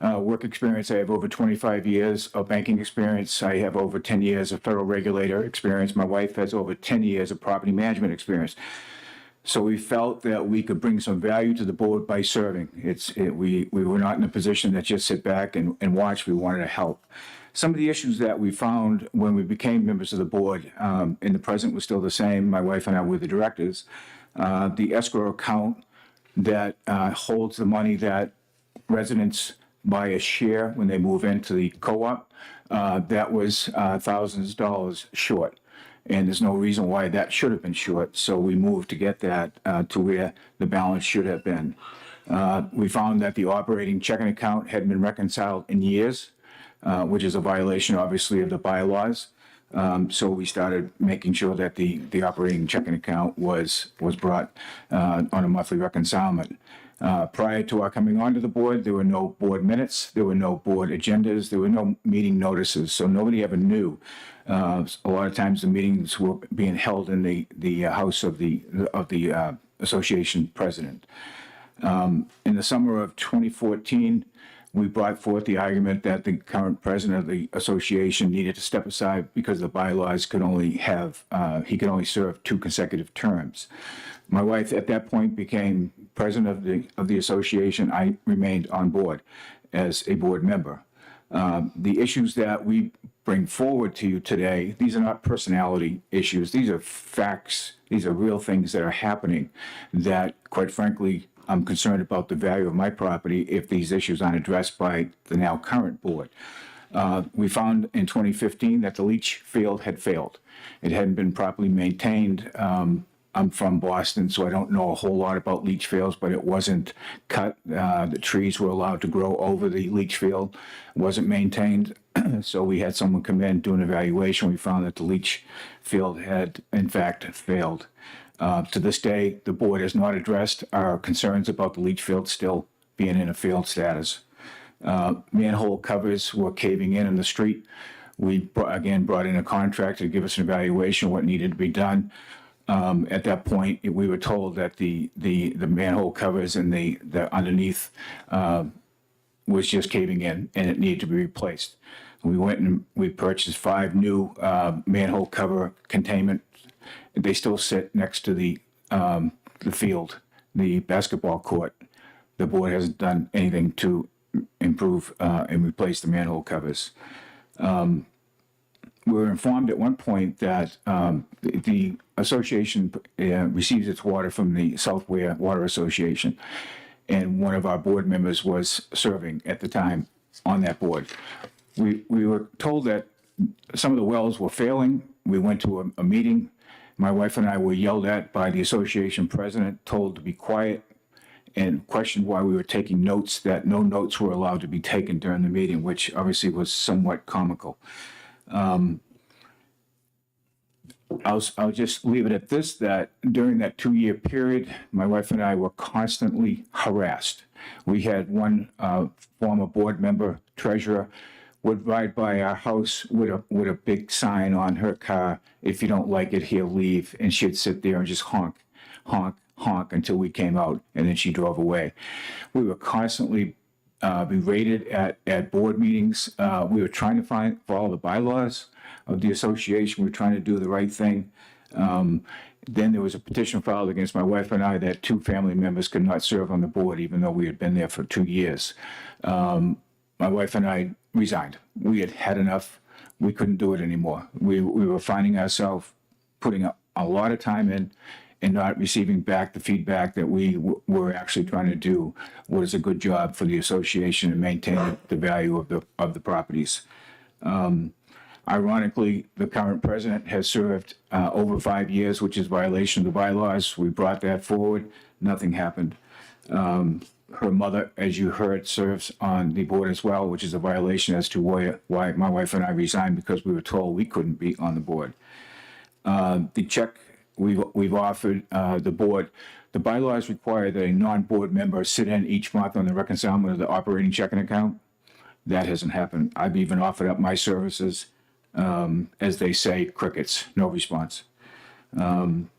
[SPEAKER 5] work experience, I have over 25 years of banking experience. I have over 10 years of federal regulator experience. My wife has over 10 years of property management experience. So we felt that we could bring some value to the board by serving. We were not in a position to just sit back and watch. We wanted to help. Some of the issues that we found when we became members of the board, and the present was still the same, my wife and I were the directors, the escrow account that holds the money that residents buy a share when they move into the co-op, that was thousands of dollars short. And there's no reason why that should have been short. So we moved to get that to where the balance should have been. We found that the operating checking account hadn't been reconciled in years, which is a violation, obviously, of the bylaws. So we started making sure that the operating checking account was brought on a monthly reconcilement. Prior to our coming onto the board, there were no board minutes, there were no board agendas, there were no meeting notices, so nobody ever knew. A lot of times the meetings were being held in the house of the association president. In the summer of 2014, we brought forth the argument that the current president of the association needed to step aside because the bylaws could only have, he could only serve 2 consecutive terms. My wife at that point became president of the association. I remained on board as a board member. The issues that we bring forward to you today, these are not personality issues. These are facts. These are real things that are happening that, quite frankly, I'm concerned about the value of my property if these issues aren't addressed by the now current board. We found in 2015 that the leach field had failed. It hadn't been properly maintained. I'm from Boston, so I don't know a whole lot about leach fields, but it wasn't cut. The trees were allowed to grow over the leach field. It wasn't maintained. So we had someone come in, do an evaluation. We found that the leach field had, in fact, failed. To this day, the board has not addressed our concerns about the leach field still being in a failed status. Manhole covers were caving in the street. We, again, brought in a contractor to give us an evaluation of what needed to be done. At that point, we were told that the manhole covers and the underneath was just caving in and it needed to be replaced. We went and we purchased 5 new manhole cover containment. They still sit next to the field, the basketball court. The board hasn't done anything to improve and replace the manhole covers. We were informed at one point that the association receives its water from the South Ware Water Association, and one of our board members was serving at the time on that board. We were told that some of the wells were failing. We went to a meeting. My wife and I were yelled at by the association president, told to be quiet, and questioned why we were taking notes, that no notes were allowed to be taken during the meeting, which obviously was somewhat comical. I'll just leave it at this, that during that 2-year period, my wife and I were constantly harassed. We had one former board member, treasurer, would ride by our house with a big sign on her car, "If you don't like it, he'll leave." And she'd sit there and just honk, honk, honk until we came out, and then she drove away. We were constantly berated at board meetings. We were trying to follow the bylaws of the association. We were trying to do the right thing. Then there was a petition filed against my wife and I that 2 family members could not serve on the board, even though we had been there for 2 years. My wife and I resigned. We had had enough. We couldn't do it anymore. We were finding ourselves putting a lot of time in and not receiving back the feedback that we were actually trying to do what is a good job for the association and maintain the value of the properties. Ironically, the current president has served over 5 years, which is violation of the bylaws. We brought that forward. Nothing happened. Her mother, as you heard, serves on the board as well, which is a violation as to why my wife and I resigned, because we were told we couldn't be on the board. The check we've offered the board, the bylaws require that a non-board member sit in each month on the reconciliation of the operating checking account. That hasn't happened. I've even offered up my services. As they say, crickets, no response.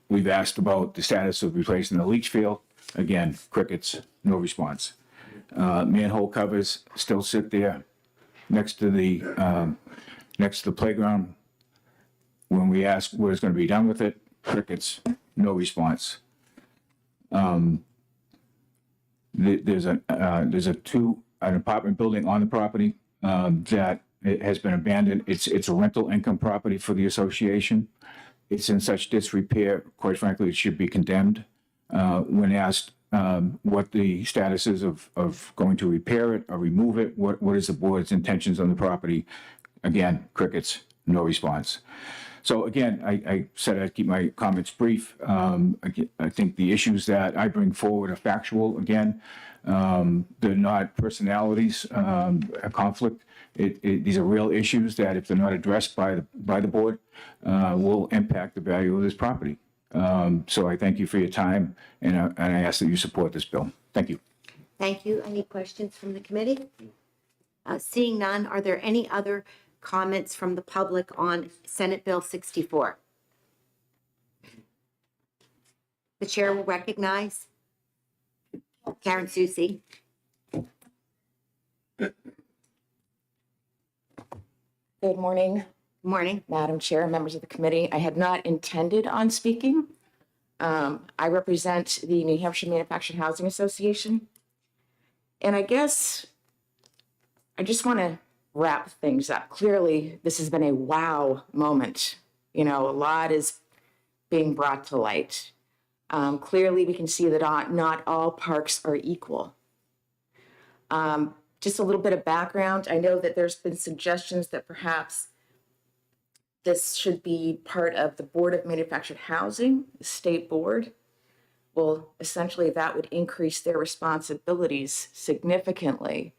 [SPEAKER 5] We've asked about the status of replacing the leach field. Again, crickets, no response. Manhole covers still sit there next to the playground. When we ask what is going to be done with it, crickets, no response. There's an apartment building on the property that it has been abandoned. It's a rental income property for the association. It's in such disrepair, quite frankly, it should be condemned. When asked what the status is of going to repair it or remove it, what is the board's intentions on the property? Again, crickets, no response. So again, I said I'd keep my comments brief. I think the issues that I bring forward are factual. Again, they're not personalities, a conflict. These are real issues that, if they're not addressed by the board, will impact the value of this property. So I thank you for your time, and I ask that you support this bill. Thank you.
[SPEAKER 1] Thank you. Any questions from the committee? Seeing none, are there any other comments from the public on Senate Bill 64? The chair will recognize Karen Susi.
[SPEAKER 8] Good morning.
[SPEAKER 1] Good morning.
[SPEAKER 8] Madam Chair, members of the committee. I had not intended on speaking. I represent the New Hampshire Manufactured Housing Association. And I guess I just want to wrap things up. Clearly, this has been a wow moment. You know, a lot is being brought to light. Clearly, we can see that not all parks are equal. Just a little bit of background. I know that there's been suggestions that perhaps this should be part of the Board of Manufactured Housing, the state board. Well, essentially, that would increase their responsibilities significantly.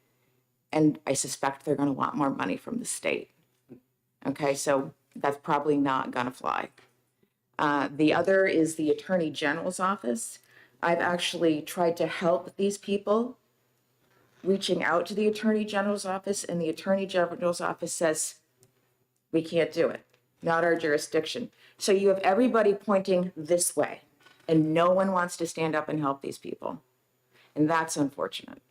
[SPEAKER 8] And I suspect they're going to want more money from the state. Okay, so that's probably not going to fly. The other is the Attorney General's office. I've actually tried to help these people, reaching out to the Attorney General's office, and the Attorney General's office says, we can't do it. not our jurisdiction. So you have everybody pointing this way, and no one wants to stand up and help these people. And that's unfortunate.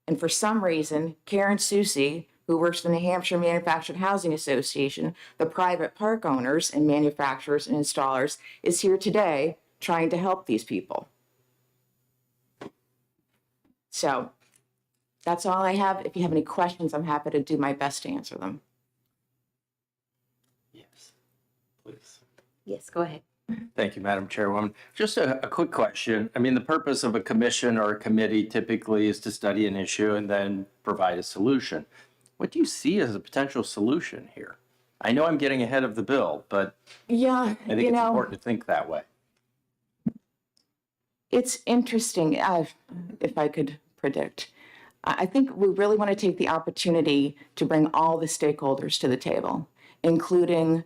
[SPEAKER 8] And for some reason, Karen Susie, who works for the New Hampshire Manufactured Housing Association, the private park owners and manufacturers and installers, is here today trying to help these people. So that's all I have. If you have any questions, I'm happy to do my best to answer them.
[SPEAKER 3] Yes, please.
[SPEAKER 1] Yes, go ahead.
[SPEAKER 3] Thank you, Madam Chairwoman. Just a quick question. I mean, the purpose of a commission or a committee typically is to study an issue and then provide a solution. What do you see as a potential solution here? I know I'm getting ahead of the bill, but
[SPEAKER 8] Yeah,
[SPEAKER 3] I think it's important to think that way.
[SPEAKER 8] It's interesting, if I could predict. I think we really want to take the opportunity to bring all the stakeholders to the table, including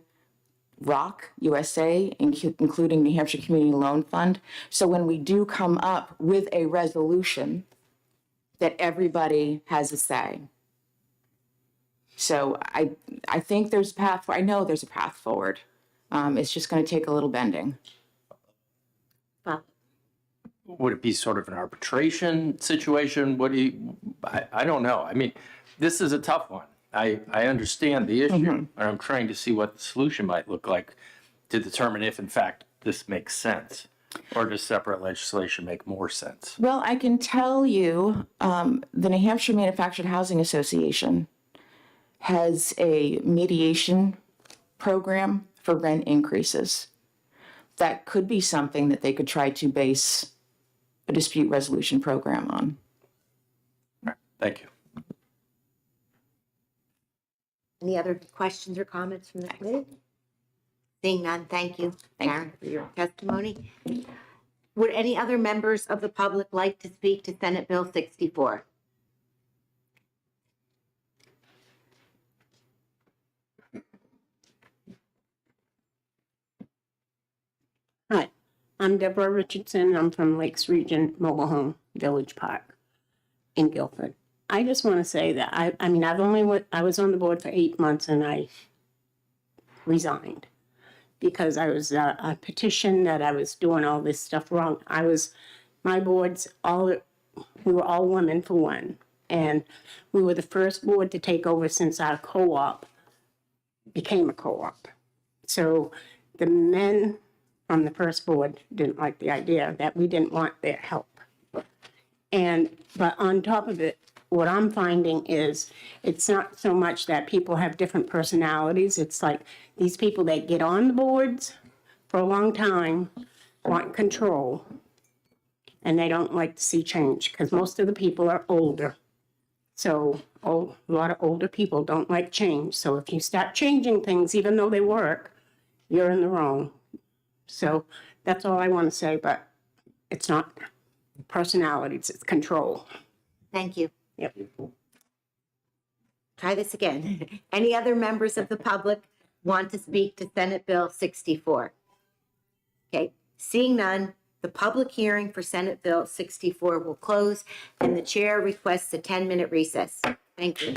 [SPEAKER 8] ROC USA, including New Hampshire Community Loan Fund. So when we do come up with a resolution, that everybody has a say. So I think there's a path, I know there's a path forward. It's just going to take a little bending.
[SPEAKER 3] Would it be sort of an arbitration situation? What do you, I don't know. I mean, this is a tough one. I understand the issue, and I'm trying to see what the solution might look like to determine if, in fact, this makes sense. Or does separate legislation make more sense?
[SPEAKER 8] Well, I can tell you, the New Hampshire Manufactured Housing Association has a mediation program for rent increases. That could be something that they could try to base a dispute resolution program on.
[SPEAKER 3] Thank you.
[SPEAKER 1] Any other questions or comments from the committee? Seeing none, thank you, Karen, for your testimony. Would any other members of the public like to speak to Senate Bill 64?
[SPEAKER 9] Hi, I'm Deborah Richardson. I'm from Lakes Region Mobile Home Village Park in Guilford. I just want to say that I mean, I was on the board for 8 months and I resigned because I was a petition that I was doing all this stuff wrong. My boards, we were all women for one. And we were the first board to take over since our co-op became a co-op. So the men from the first board didn't like the idea that we didn't want their help. But on top of it, what I'm finding is it's not so much that people have different personalities. It's like these people that get on the boards for a long time want control, and they don't like to see change because most of the people are older. So a lot of older people don't like change. So if you start changing things, even though they work, you're in the wrong. So that's all I want to say, but it's not personalities, it's control.
[SPEAKER 1] Thank you.
[SPEAKER 9] Yep.
[SPEAKER 1] Try this again. Any other members of the public want to speak to Senate Bill 64? Okay, seeing none, the public hearing for Senate Bill 64 will close, and the chair requests a 10-minute recess. Thank you.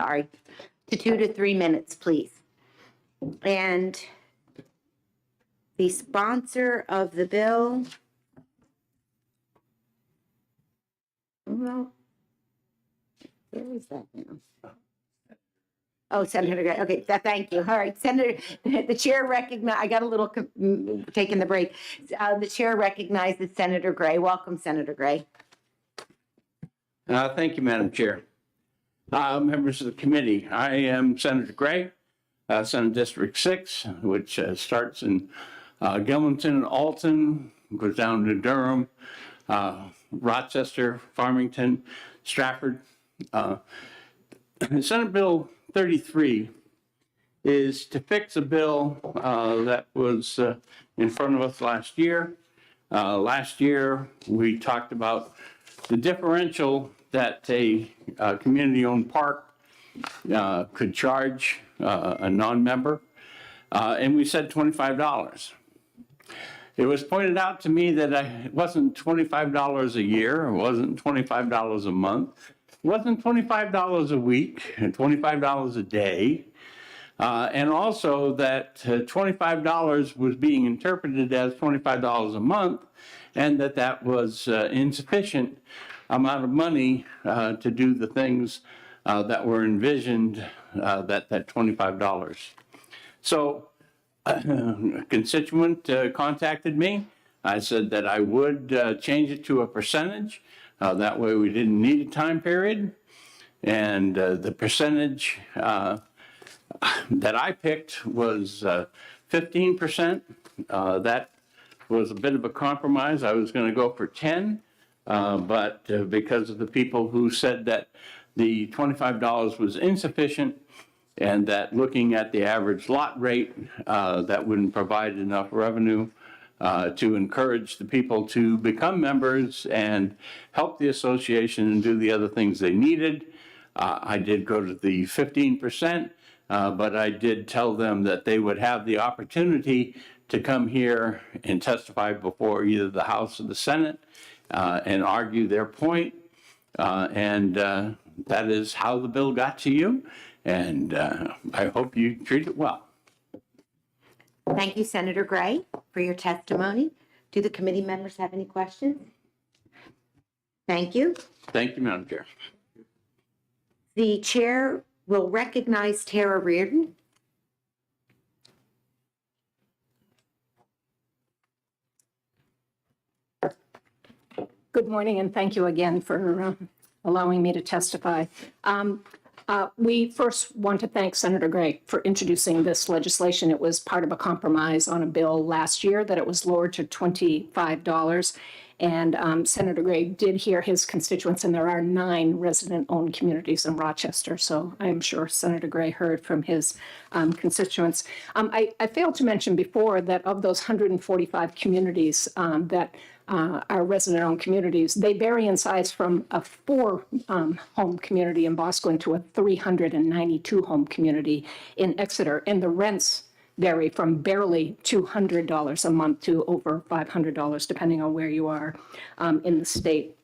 [SPEAKER 1] sorry, to 2 to 3 minutes, please. And the sponsor of the bill, well, where is that now? Oh, Senator Gray. Okay, thank you. All right, Senator, the chair I got a little taking the break. The chair recognizes Senator Gray. Welcome, Senator Gray.
[SPEAKER 13] Thank you, Madam Chair. Members of the committee, I am Senator Gray, Senate District 6, which starts in Gilmanton and Alton, goes down to Durham, Rochester, Farmington, Stratford. Senate Bill 33 is to fix a bill that was in front of us last year. Last year, we talked about the differential that a community-owned park could charge a non-member, and we said $25. It was pointed out to me that it wasn't $25 a year, it wasn't $25 a month, it wasn't $25 a week, $25 a day, and also that $25 was being interpreted as $25 a month, and that was insufficient amount of money to do the things that were envisioned, that $25. So a constituent contacted me. I said that I would change it to a percentage. That way we didn't need a time period. And the percentage that I picked was 15%. That was a bit of a compromise. I was going to go for 10, but because of the people who said that the $25 was insufficient and that looking at the average lot rate, that wouldn't provide enough revenue to encourage the people to become members and help the association and do the other things they needed. I did go to the 15%, but I did tell them that they would have the opportunity to come here and testify before either the House or the Senate and argue their point. And that is how the bill got to you. And I hope you treat it well.
[SPEAKER 1] Thank you, Senator Gray, for your testimony. Do the committee members have any questions? Thank you.
[SPEAKER 13] Thank you, Madam Chair.
[SPEAKER 1] The chair will recognize Tara Reardon.
[SPEAKER 15] Good morning, and thank you again for allowing me to testify. We first want to thank Senator Gray for introducing this legislation. It was part of a compromise on a bill last year that it was lowered to $25. And Senator Gray did hear his constituents, and there are 9 resident-owned communities in Rochester. So I'm sure Senator Gray heard from his constituents. I failed to mention before that of those 145 communities that are resident-owned communities, they vary in size from a 4-home community in Boscawen to a 392-home community in Exeter. And the rents vary from barely $200 a month to over $500, depending on where you are in the state.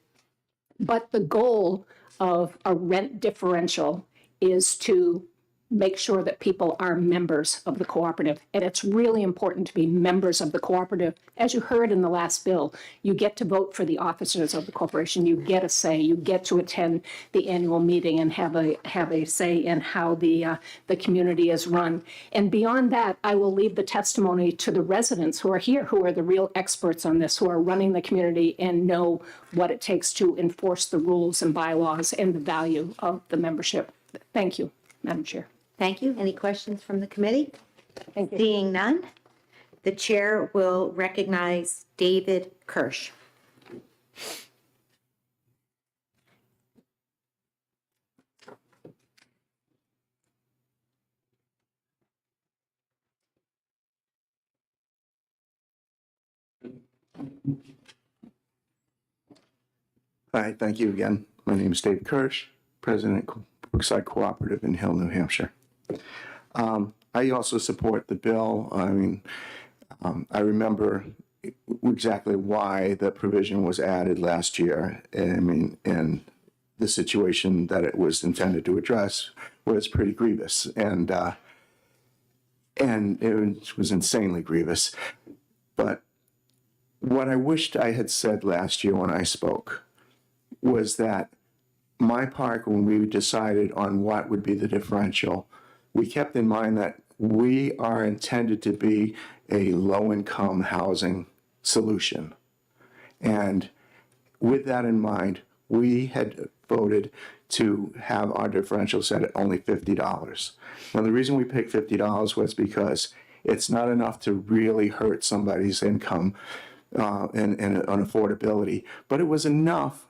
[SPEAKER 15] But the goal of a rent differential is to make sure that people are members of the cooperative. And it's really important to be members of the cooperative. As you heard in the last bill, you get to vote for the officers of the corporation. You get a say. You get to attend the annual meeting and have a say in how the community is run. And beyond that, I will leave the testimony to the residents who are here, who are the real experts on this, who are running the community and know what it takes to enforce the rules and bylaws and the value of the membership. Thank you, Madam Chair.
[SPEAKER 1] Thank you. Any questions from the committee?
[SPEAKER 15] Thank you.
[SPEAKER 1] Seeing none, the chair will recognize David Kirsch.
[SPEAKER 17] Hi, thank you again. My name is Dave Kirsch, President of Brookside Cooperative in Hill, New Hampshire. I also support the bill. I remember exactly why the provision was added last year. And the situation that it was intended to address was pretty grievous, and it was insanely grievous. But what I wished I had said last year when I spoke was that my park, when we decided on what would be the differential, we kept in mind that we are intended to be a low-income housing solution. And with that in mind, we had voted to have our differential set at only $50. Now, the reason we picked $50 was because it's not enough to really hurt somebody's income and on affordability, but it was enough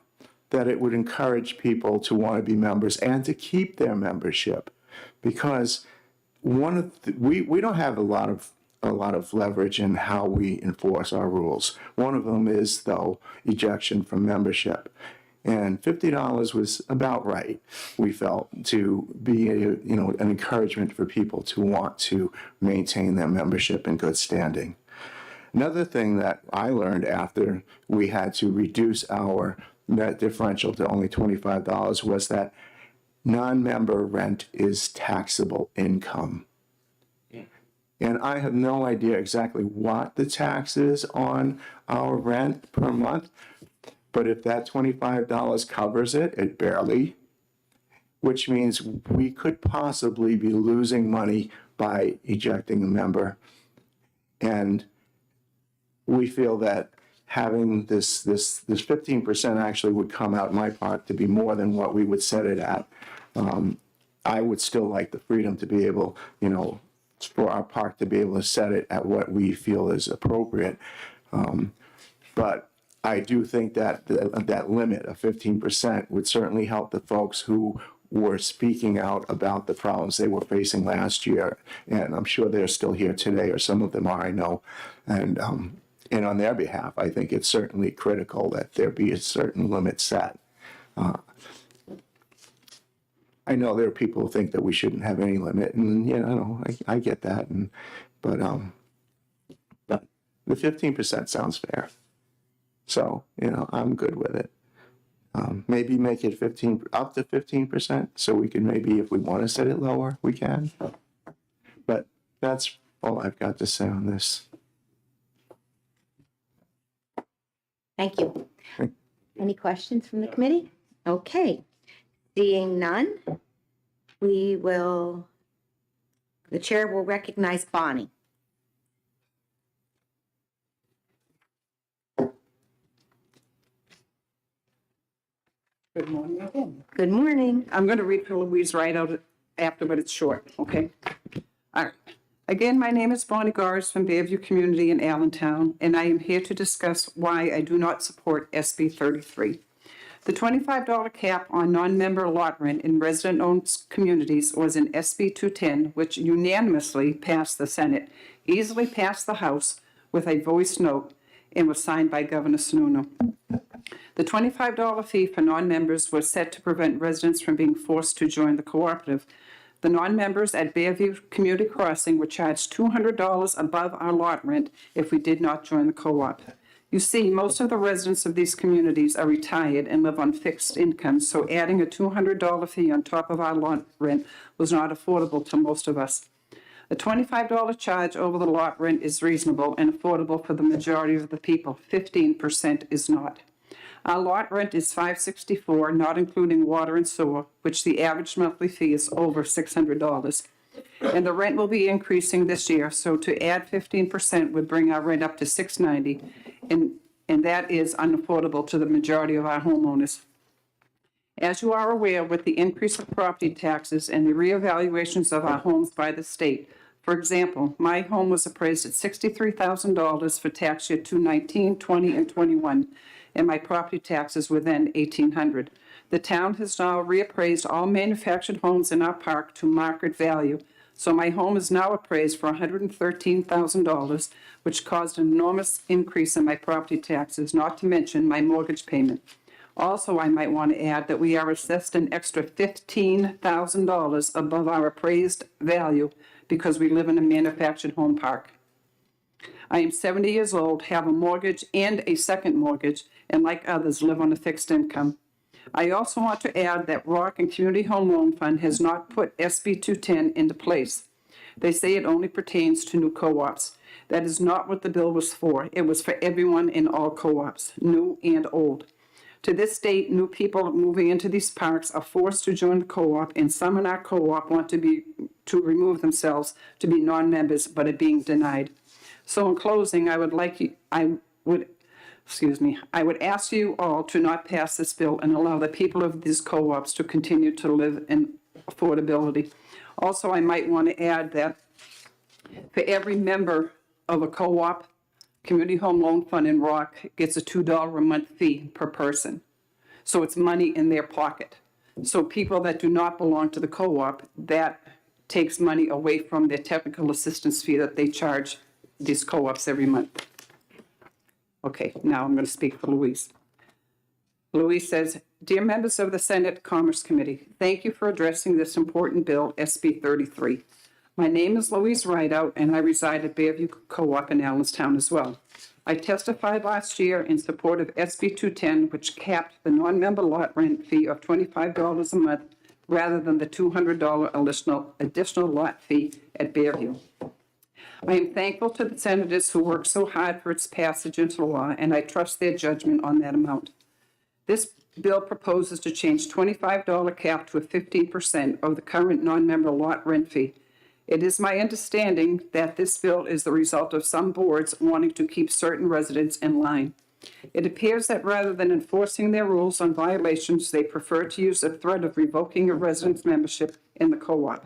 [SPEAKER 17] that it would encourage people to want to be members and to keep their membership, because we don't have a lot of leverage in how we enforce our rules. One of them is, though, ejection from membership. And $50 was about right, we felt, to be an encouragement for people to want to maintain their membership in good standing. Another thing that I learned after we had to reduce our net differential to only $25 was that non-member rent is taxable income. And I have no idea exactly what the tax is on our rent per month, but if that $25 covers it, it barely, which means we could possibly be losing money by ejecting a member. And we feel that having this 15% actually would come out in my part to be more than what we would set it at. I would still like the freedom to be able, for our park to be able to set it at what we feel is appropriate. But I do think that that limit of 15% would certainly help the folks who were speaking out about the problems they were facing last year. And I'm sure they're still here today, or some of them are, I know. And on their behalf, I think it's certainly critical that there be a certain limit set. I know there are people who think that we shouldn't have any limit, and I get that. But the 15% sounds fair. So, I'm good with it. Maybe make it up to 15%, so we can maybe, if we want to set it lower, we can. But that's all I've got to say on this.
[SPEAKER 1] Thank you. Any questions from the committee? Okay. Seeing none, the chair will recognize Bonnie.
[SPEAKER 18] Good morning again.
[SPEAKER 1] Good morning.
[SPEAKER 18] I'm going to read for Louise right out after, but it's short, okay? All right. Again, my name is Bonnie Gars from Fairview Community in Allentown, and I am here to discuss why I do not support SB 33. The $25 cap on non-member lot rent in resident-owned communities was in SB 210, which unanimously passed the Senate, easily passed the House with a voice note, and was signed by Governor Sununu. The $25 fee for non-members was set to prevent residents from being forced to join the cooperative. The non-members at Fairview Community Crossing were charged $200 above our lot rent if we did not join the co-op. You see, most of the residents of these communities are retired and live on fixed incomes, so adding a $200 fee on top of our lot rent was not affordable to most of us. The $25 charge over the lot rent is reasonable and affordable for the majority of the people. 15% is not. Our lot rent is $564, not including water and sewer, which the average monthly fee is over $600. And the rent will be increasing this year, so to add 15% would bring our rent up to $690, and that is unaffordable to the majority of our homeowners. As you are aware, with the increase of property taxes and the reevaluations of our homes by the state, for example, my home was appraised at $63,000 for tax year 2019, 20, and 21. And my property taxes were then $1,800. The town has now reappraised all manufactured homes in our park to market value. So my home is now appraised for $113,000, which caused an enormous increase in my property taxes, not to mention my mortgage payment. Also, I might want to add that we are assessed an extra $15,000 above our appraised value because we live in a manufactured home park. I am 70 years old, have a mortgage and a second mortgage, and like others, live on a fixed income. I also want to add that Rock and Community Home Loan Fund has not put SB 210 into place. They say it only pertains to new co-ops. That is not what the bill was for. It was for everyone in all co-ops, new and old. To this date, new people moving into these parks are forced to join the co-op, and some in our co-op want to remove themselves to be non-members, but are being denied. So in closing, I would ask you all to not pass this bill and allow the people of these co-ops to continue to live in affordability. Also, I might want to add that for every member of a co-op, Community Home Loan Fund in Rock gets a $2 a month fee per person. So it's money in their pocket. So people that do not belong to the co-op, that takes money away from their technical assistance fee that they charge these co-ops every month. Okay, now I'm going to speak for Louise. Louise says, "Dear members of the Senate Commerce Committee, thank you for addressing this important bill, SB 33. My name is Louise Rideout, and I reside at Bearview Co-op in Allenstown as well. I testified last year in support of SB 210, which capped the non-member lot rent fee of $25 a month rather than the $200 additional lot fee at Bearview. I am thankful to the senators who worked so hard for its passage into law, and I trust their judgment on that amount. This bill proposes to change $25 cap to a 15% of the current non-member lot rent fee. It is my understanding that this bill is the result of some boards wanting to keep certain residents in line. It appears that rather than enforcing their rules on violations, they prefer to use the threat of revoking a resident's membership in the co-op.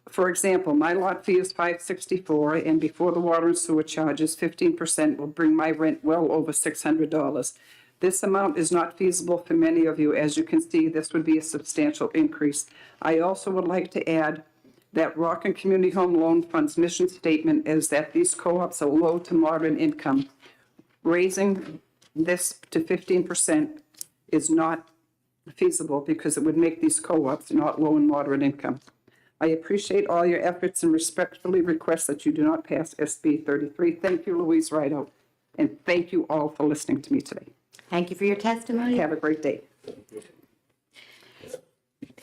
[SPEAKER 18] For example, my lot fee is $564, and before the water and sewer charges, 15% will bring my rent well over $600. This amount is not feasible for many of you. As you can see, this would be a substantial increase. I also would like to add that Rock and Community Home Loan Fund's mission statement is that these co-ops are low to moderate income. Raising this to 15% is not feasible because it would make these co-ops not low and moderate income. I appreciate all your efforts and respectfully request that you do not pass SB 33. Thank you, Louise Rideout, and thank you all for listening to me today.
[SPEAKER 1] Thank you for your testimony.
[SPEAKER 18] Have a great day.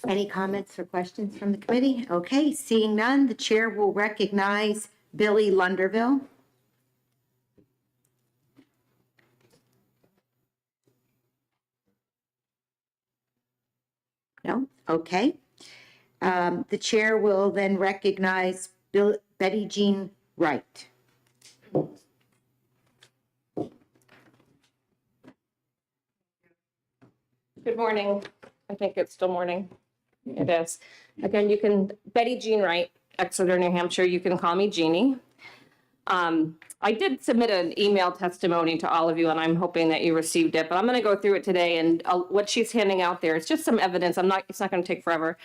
[SPEAKER 1] Any comments or questions from the committee? Okay, seeing none, the chair will recognize Billy Lunderville. No? Okay. The chair will then recognize Betty Jean Wright.
[SPEAKER 21] Good morning. I think it's still morning. It is. Again, you can, Betty Jean Wright, Exeter, New Hampshire. You can call me Jeannie. I did submit an email testimony to all of you, and I'm hoping that you received it, but I'm going to go through it today, and what she's handing out there is just some evidence. It's not going to take forever,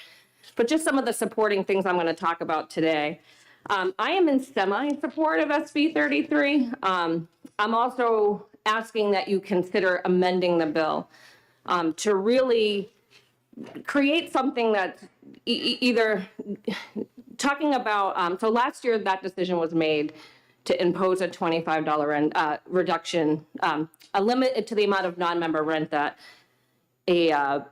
[SPEAKER 21] but just some of the supporting things I'm going to talk about today. I am in semi-support of SB 33. I'm also asking that you consider amending the bill to really create something that's either talking about, so last year that decision was made to impose a $25 rent reduction, a limit to the amount of non-member rent that a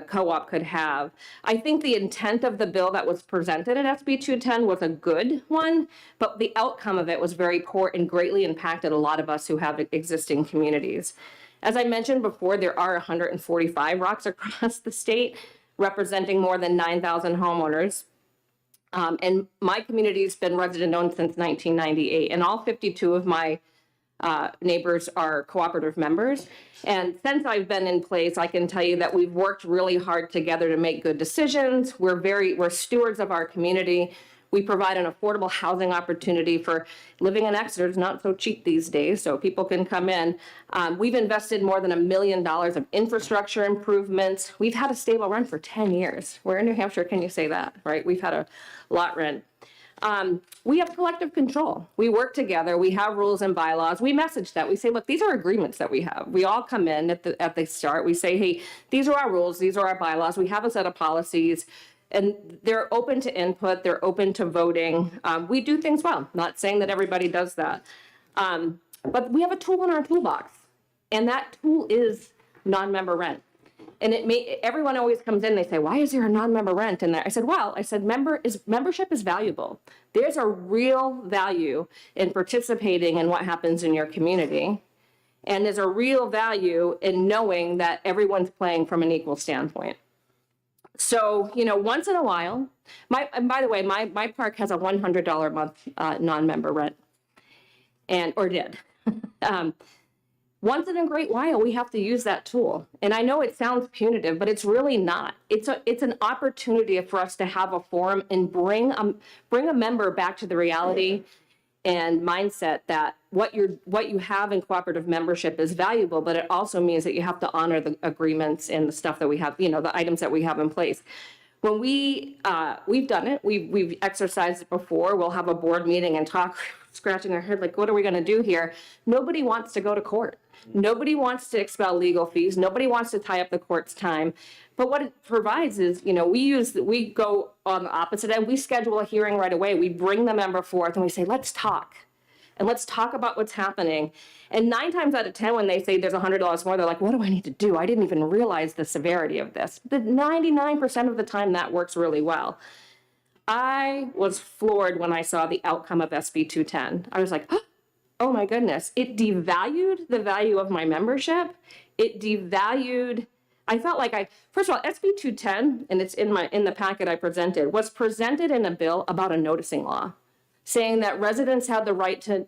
[SPEAKER 21] co-op could have. I think the intent of the bill that was presented at SB 210 was a good one, but the outcome of it was very poor and greatly impacted a lot of us who have existing communities. As I mentioned before, there are 145 rocks across the state, representing more than 9,000 homeowners. And my community's been resident-owned since 1998, and all 52 of my neighbors are cooperative members. And since I've been in place, I can tell you that we've worked really hard together to make good decisions. We're stewards of our community. We provide an affordable housing opportunity for living in Exeter. It's not so cheap these days, so people can come in. We've invested more than $1 million of infrastructure improvements. We've had a stable rent for 10 years. Where in New Hampshire can you say that, right? We've had a lot rent. We have collective control. We work together. We have rules and bylaws. We message that. We say, look, these are agreements that we have. We all come in at the start. We say, hey, these are our rules. These are our bylaws. We have a set of policies. And they're open to input. They're open to voting. We do things well. Not saying that everybody does that. But we have a tool in our toolbox. And that tool is non-member rent. And everyone always comes in, they say, why is there a non-member rent in there? I said, well, membership is valuable. There's a real value in participating in what happens in your community. And there's a real value in knowing that everyone's playing from an equal standpoint. So, once in a while, and by the way, my park has a $100 a month non-member rent, or did. Once in a great while, we have to use that tool. And I know it sounds punitive, but it's really not. It's an opportunity for us to have a forum and bring a member back to the reality and mindset that what you have in cooperative membership is valuable, but it also means that you have to honor the agreements and the stuff that we have, the items that we have in place. When we've done it, we've exercised it before. We'll have a board meeting and talk, scratching our head like, what are we going to do here? Nobody wants to go to court. Nobody wants to expel legal fees. Nobody wants to tie up the court's time. But what it provides is, we go on the opposite end. We schedule a hearing right away. We bring the member forth and we say, let's talk. And let's talk about what's happening. And 9 times out of 10, when they say there's $100 more, they're like, what do I need to do? I didn't even realize the severity of this. But 99% of the time, that works really well. I was floored when I saw the outcome of SB 210. I was like, oh my goodness. It devalued the value of my membership. It devalued, I felt like first of all, SB 210, and it's in the packet I presented, was presented in a bill about a noticing law, saying that residents had the right to,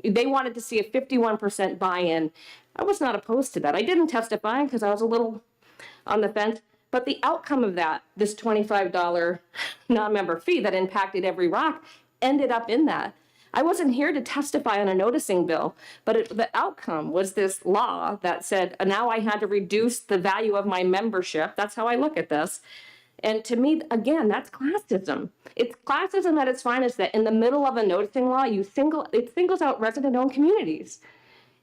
[SPEAKER 21] they wanted to see a 51% buy-in. I was not opposed to that. I didn't testify because I was a little on the fence. But the outcome of that, this $25 non-member fee that impacted every rock, ended up in that. I wasn't here to testify on a noticing bill, but the outcome was this law that said, now I had to reduce the value of my membership. That's how I look at this. And to me, again, that's classism. It's classism at its finest that in the middle of a noticing law, it singles out resident-owned communities.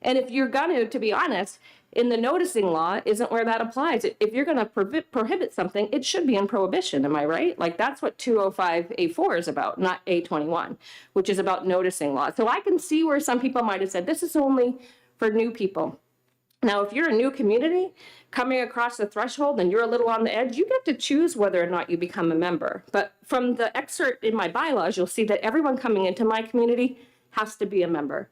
[SPEAKER 21] And if you're going to be honest, in the noticing law isn't where that applies. If you're going to prohibit something, it should be in prohibition. Am I right? Like that's what 205A4 is about, not A21, which is about noticing law. So I can see where some people might have said, this is only for new people. Now, if you're a new community coming across the threshold and you're a little on the edge, you get to choose whether or not you become a member. But from the excerpt in my bylaws, you'll see that everyone coming into my community has to be a member.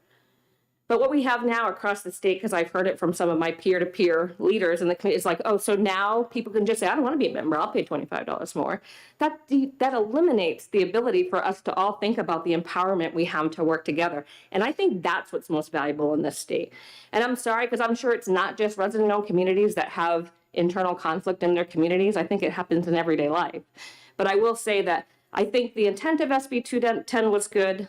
[SPEAKER 21] But what we have now across the state, because I've heard it from some of my peer-to-peer leaders in the community, is like, oh, so now people can just say, I don't want to be a member, I'll pay $25 more. That eliminates the ability for us to all think about the empowerment we have to work together. And I think that's what's most valuable in this state. And I'm sorry, because I'm sure it's not just resident-owned communities that have internal conflict in their communities. I think it happens in everyday life. But I will say that I think the intent of SB 210 was good.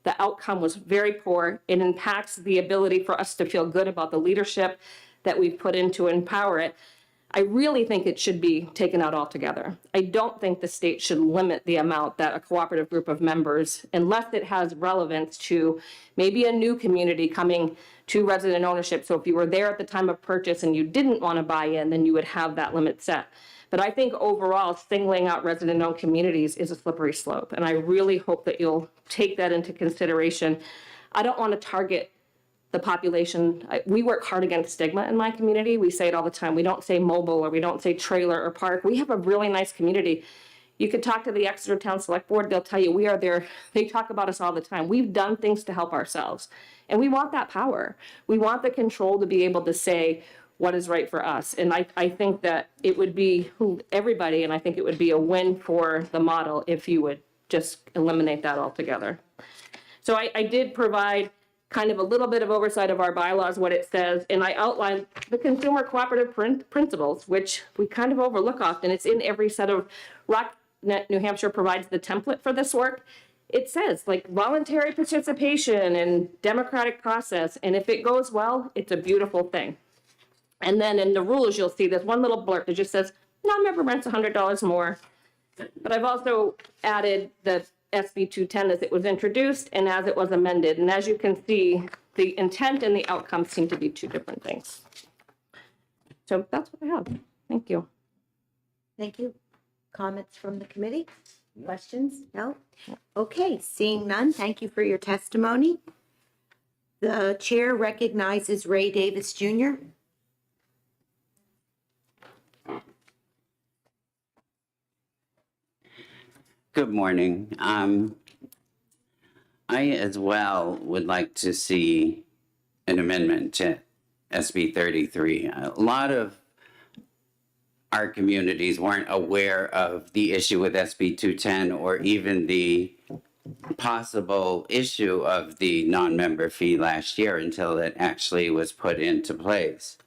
[SPEAKER 21] The outcome was very poor. It impacts the ability for us to feel good about the leadership that we've put in to empower it. I really think it should be taken out altogether. I don't think the state should limit the amount that a cooperative group of members, unless it has relevance to maybe a new community coming to resident ownership. So if you were there at the time of purchase and you didn't want to buy in, then you would have that limit set. But I think overall, singling out resident-owned communities is a slippery slope. And I really hope that you'll take that into consideration. I don't want to target the population. We work hard against stigma in my community. We say it all the time. We don't say mobile or we don't say trailer or park. We have a really nice community. You could talk to the Exeter Town Select Board. They'll tell you we are there. They talk about us all the time. We've done things to help ourselves. And we want that power. We want the control to be able to say, what is right for us. And I think that it would be everybody, and I think it would be a win for the model if you would just eliminate that altogether. So I did provide kind of a little bit of oversight of our bylaws, what it says, and I outlined the consumer cooperative principles, which we kind of overlook often. It's in every set of RockNet New Hampshire provides the template for this work. It says like voluntary participation and democratic process, and if it goes well, it's a beautiful thing. And then in the rules, you'll see there's one little blurb that just says, non-member rent's $100 more. But I've also added the SB 210 as it was introduced and as it was amended. And as you can see, the intent and the outcome seem to be two different things. So that's what I have. Thank you.
[SPEAKER 1] Thank you. Comments from the committee? Questions? No? Okay, seeing none, thank you for your testimony. The chair recognizes Ray Davis Jr.
[SPEAKER 10] Good morning. I as well would like to see an amendment to SB 33. A lot of our communities weren't aware of the issue with SB 210 or even the possible issue of the non-member fee last year until it actually was put into place.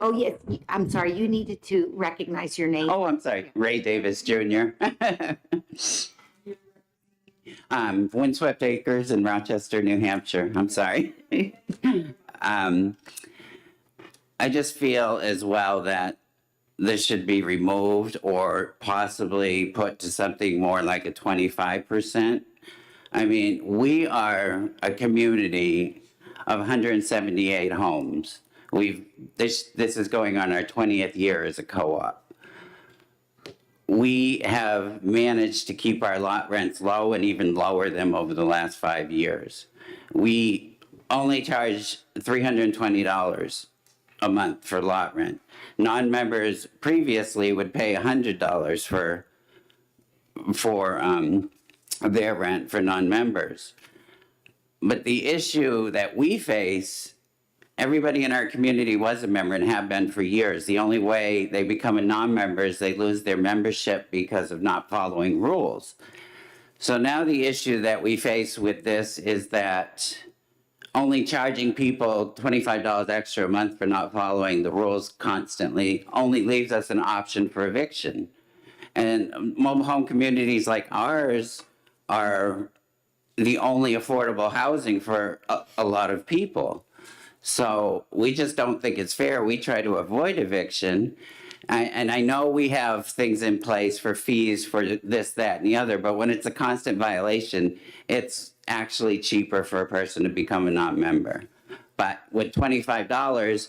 [SPEAKER 1] Oh, yes, I'm sorry, you needed to recognize your name.
[SPEAKER 10] Oh, I'm sorry, Ray Davis Jr. Windswept Acres in Rochester, New Hampshire. I'm sorry. I just feel as well that this should be removed or possibly put to something more like a 25%. I mean, we are a community of 178 homes. This is going on our 20th year as a co-op. We have managed to keep our lot rents low and even lower them over the last 5 years. We only charge $320 a month for lot rent. Non-members previously would pay $100 for their rent for non-members. But the issue that we face, everybody in our community was a member and have been for years. The only way they become a non-member is they lose their membership because of not following rules. So now the issue that we face with this is that only charging people $25 extra a month for not following the rules constantly only leaves us an option for eviction. And mobile home communities like ours are the only affordable housing for a lot of people. So we just don't think it's fair. We try to avoid eviction. And I know we have things in place for fees for this, that, and the other, but when it's a constant violation, it's actually cheaper for a person to become a non-member. But with $25,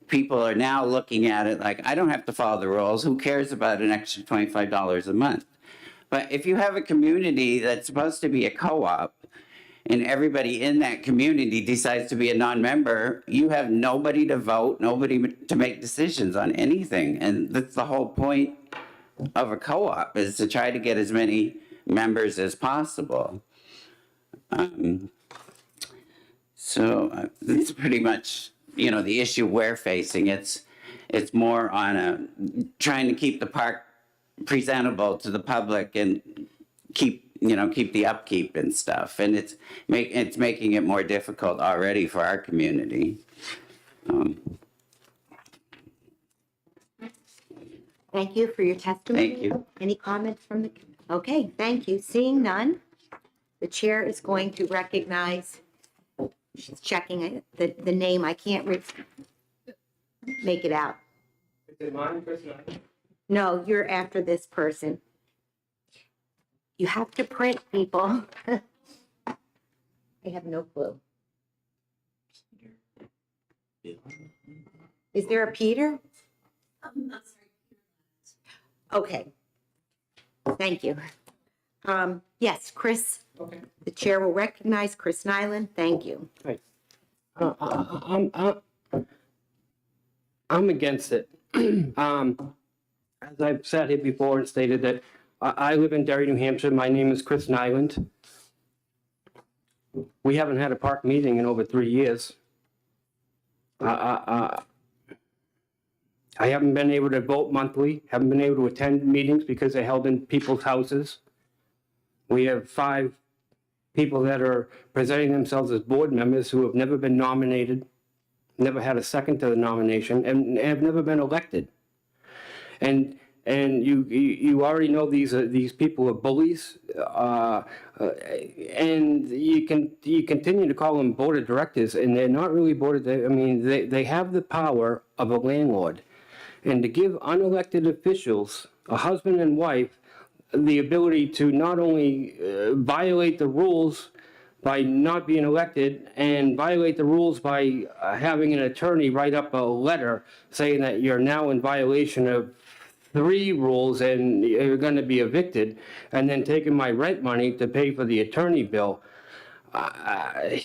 [SPEAKER 10] people are now looking at it like, I don't have to follow the rules. Who cares about an extra $25 a month? But if you have a community that's supposed to be a co-op, and everybody in that community decides to be a non-member, you have nobody to vote, nobody to make decisions on anything. And that's the whole point of a co-op, is to try to get as many members as possible. So it's pretty much, the issue we're facing. It's more on trying to keep the park presentable to the public and keep the upkeep and stuff. And it's making it more difficult already for our community.
[SPEAKER 1] Thank you for your testimony.
[SPEAKER 10] Thank you.
[SPEAKER 1] Any comments from the, okay, thank you. Seeing none, the chair is going to recognize, she's checking the name, I can't make it out.
[SPEAKER 6] Is it mine, Chris?
[SPEAKER 1] No, you're after this person. You have to print, people. I have no clue. Is there a Peter? Okay. Thank you. Yes, Chris.
[SPEAKER 6] Okay.
[SPEAKER 1] The chair will recognize Chris Nyland. Thank you.
[SPEAKER 6] Right. I'm against it. As I've sat here before and stated that I live in Derry, New Hampshire. My name is Chris Nyland. We haven't had a park meeting in over 3 years. I haven't been able to vote monthly, haven't been able to attend meetings because they're held in people's houses. We have 5 people that are presenting themselves as board members who have never been nominated, never had a second to the nomination, and have never been elected. And you already know these people are bullies, and you continue to call them board of directors, and they're not really board of. I mean, they have the power of a landlord, and to give unelected officials, a husband and wife, the ability to not only violate the rules by not being elected and violate the rules by having an attorney write up a letter saying that you're now in violation of 3 rules and you're going to be evicted, and then taking my rent money to pay for the attorney bill.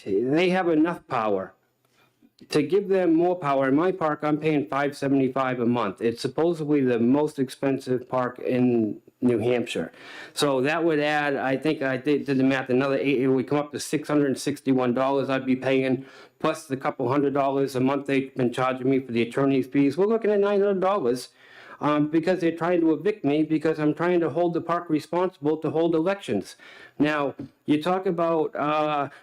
[SPEAKER 6] They have enough power. to give them more power. In my park, I'm paying $575 a month. It's supposedly the most expensive park in New Hampshire. So that would add, I think I did the math, another it would come up to $661 I'd be paying, plus the couple $100 a month they've been charging me for the attorney's fees. We're looking at $900. Because they're trying to evict me because I'm trying to hold the park responsible to hold elections. Now, you talk about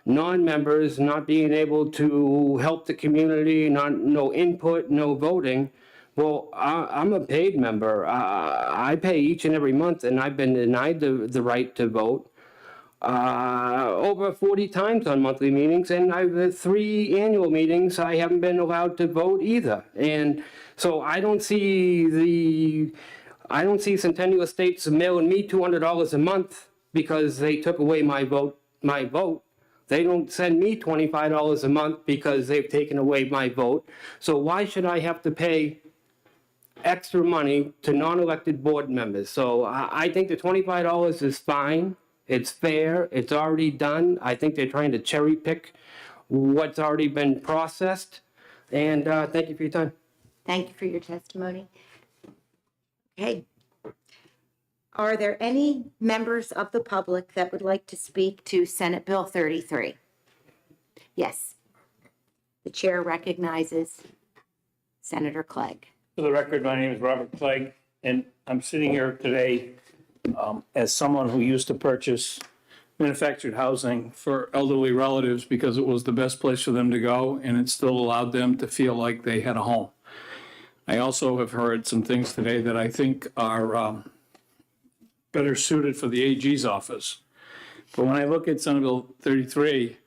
[SPEAKER 6] non-members not being able to help the community, no input, no voting. Well, I'm a paid member. I pay each and every month, and I've been denied the right to vote over 40 times on monthly meetings, and I've 3 annual meetings I haven't been allowed to vote either. And so I don't see Centennial Estates mailing me $200 a month because they took away my vote. They don't send me $25 a month because they've taken away my vote. So why should I have to pay extra money to non-elected board members? So I think the $25 is fine. It's fair. It's already done. I think they're trying to cherry pick what's already been processed. And thank you for your time.
[SPEAKER 1] Thank you for your testimony. Okay. Are there any members of the public that would like to speak to Senate Bill 33? Yes. The chair recognizes Senator Clegg.
[SPEAKER 7] For the record, my name is Robert Clegg, and I'm sitting here today as someone who used to purchase manufactured housing for elderly relatives because it was the best place for them to go, and it still allowed them to feel like they had a home. I also have heard some things today that I think are better suited for the AG's office. But when I look at Senate Bill 33,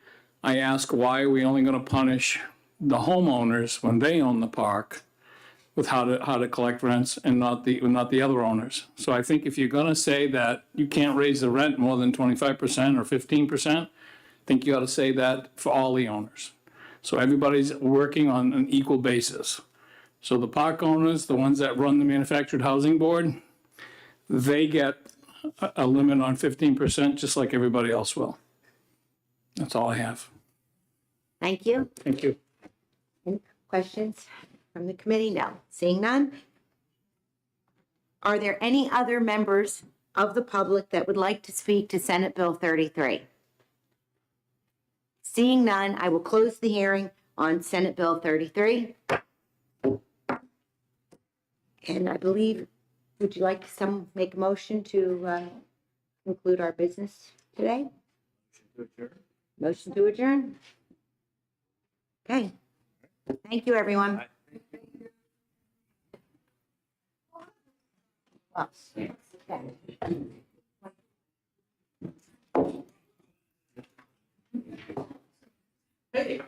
[SPEAKER 7] I ask, why are we only going to punish the homeowners when they own the park with how to collect rents and not the other owners? So I think if you're going to say that you can't raise the rent more than 25% or 15%, I think you ought to say that for all the owners. So everybody's working on an equal basis. So the park owners, the ones that run the manufactured housing board, they get a limit on 15%, just like everybody else will. That's all I have.
[SPEAKER 1] Thank you.
[SPEAKER 7] Thank you.
[SPEAKER 1] Any questions from the committee? No. Seeing none. Are there any other members of the public that would like to speak to Senate Bill 33? Seeing none, I will close the hearing on Senate Bill 33. And I believe, would you like to make a motion to conclude our business today? Motion to adjourn. Okay. Thank you, everyone.
[SPEAKER 12] Hey,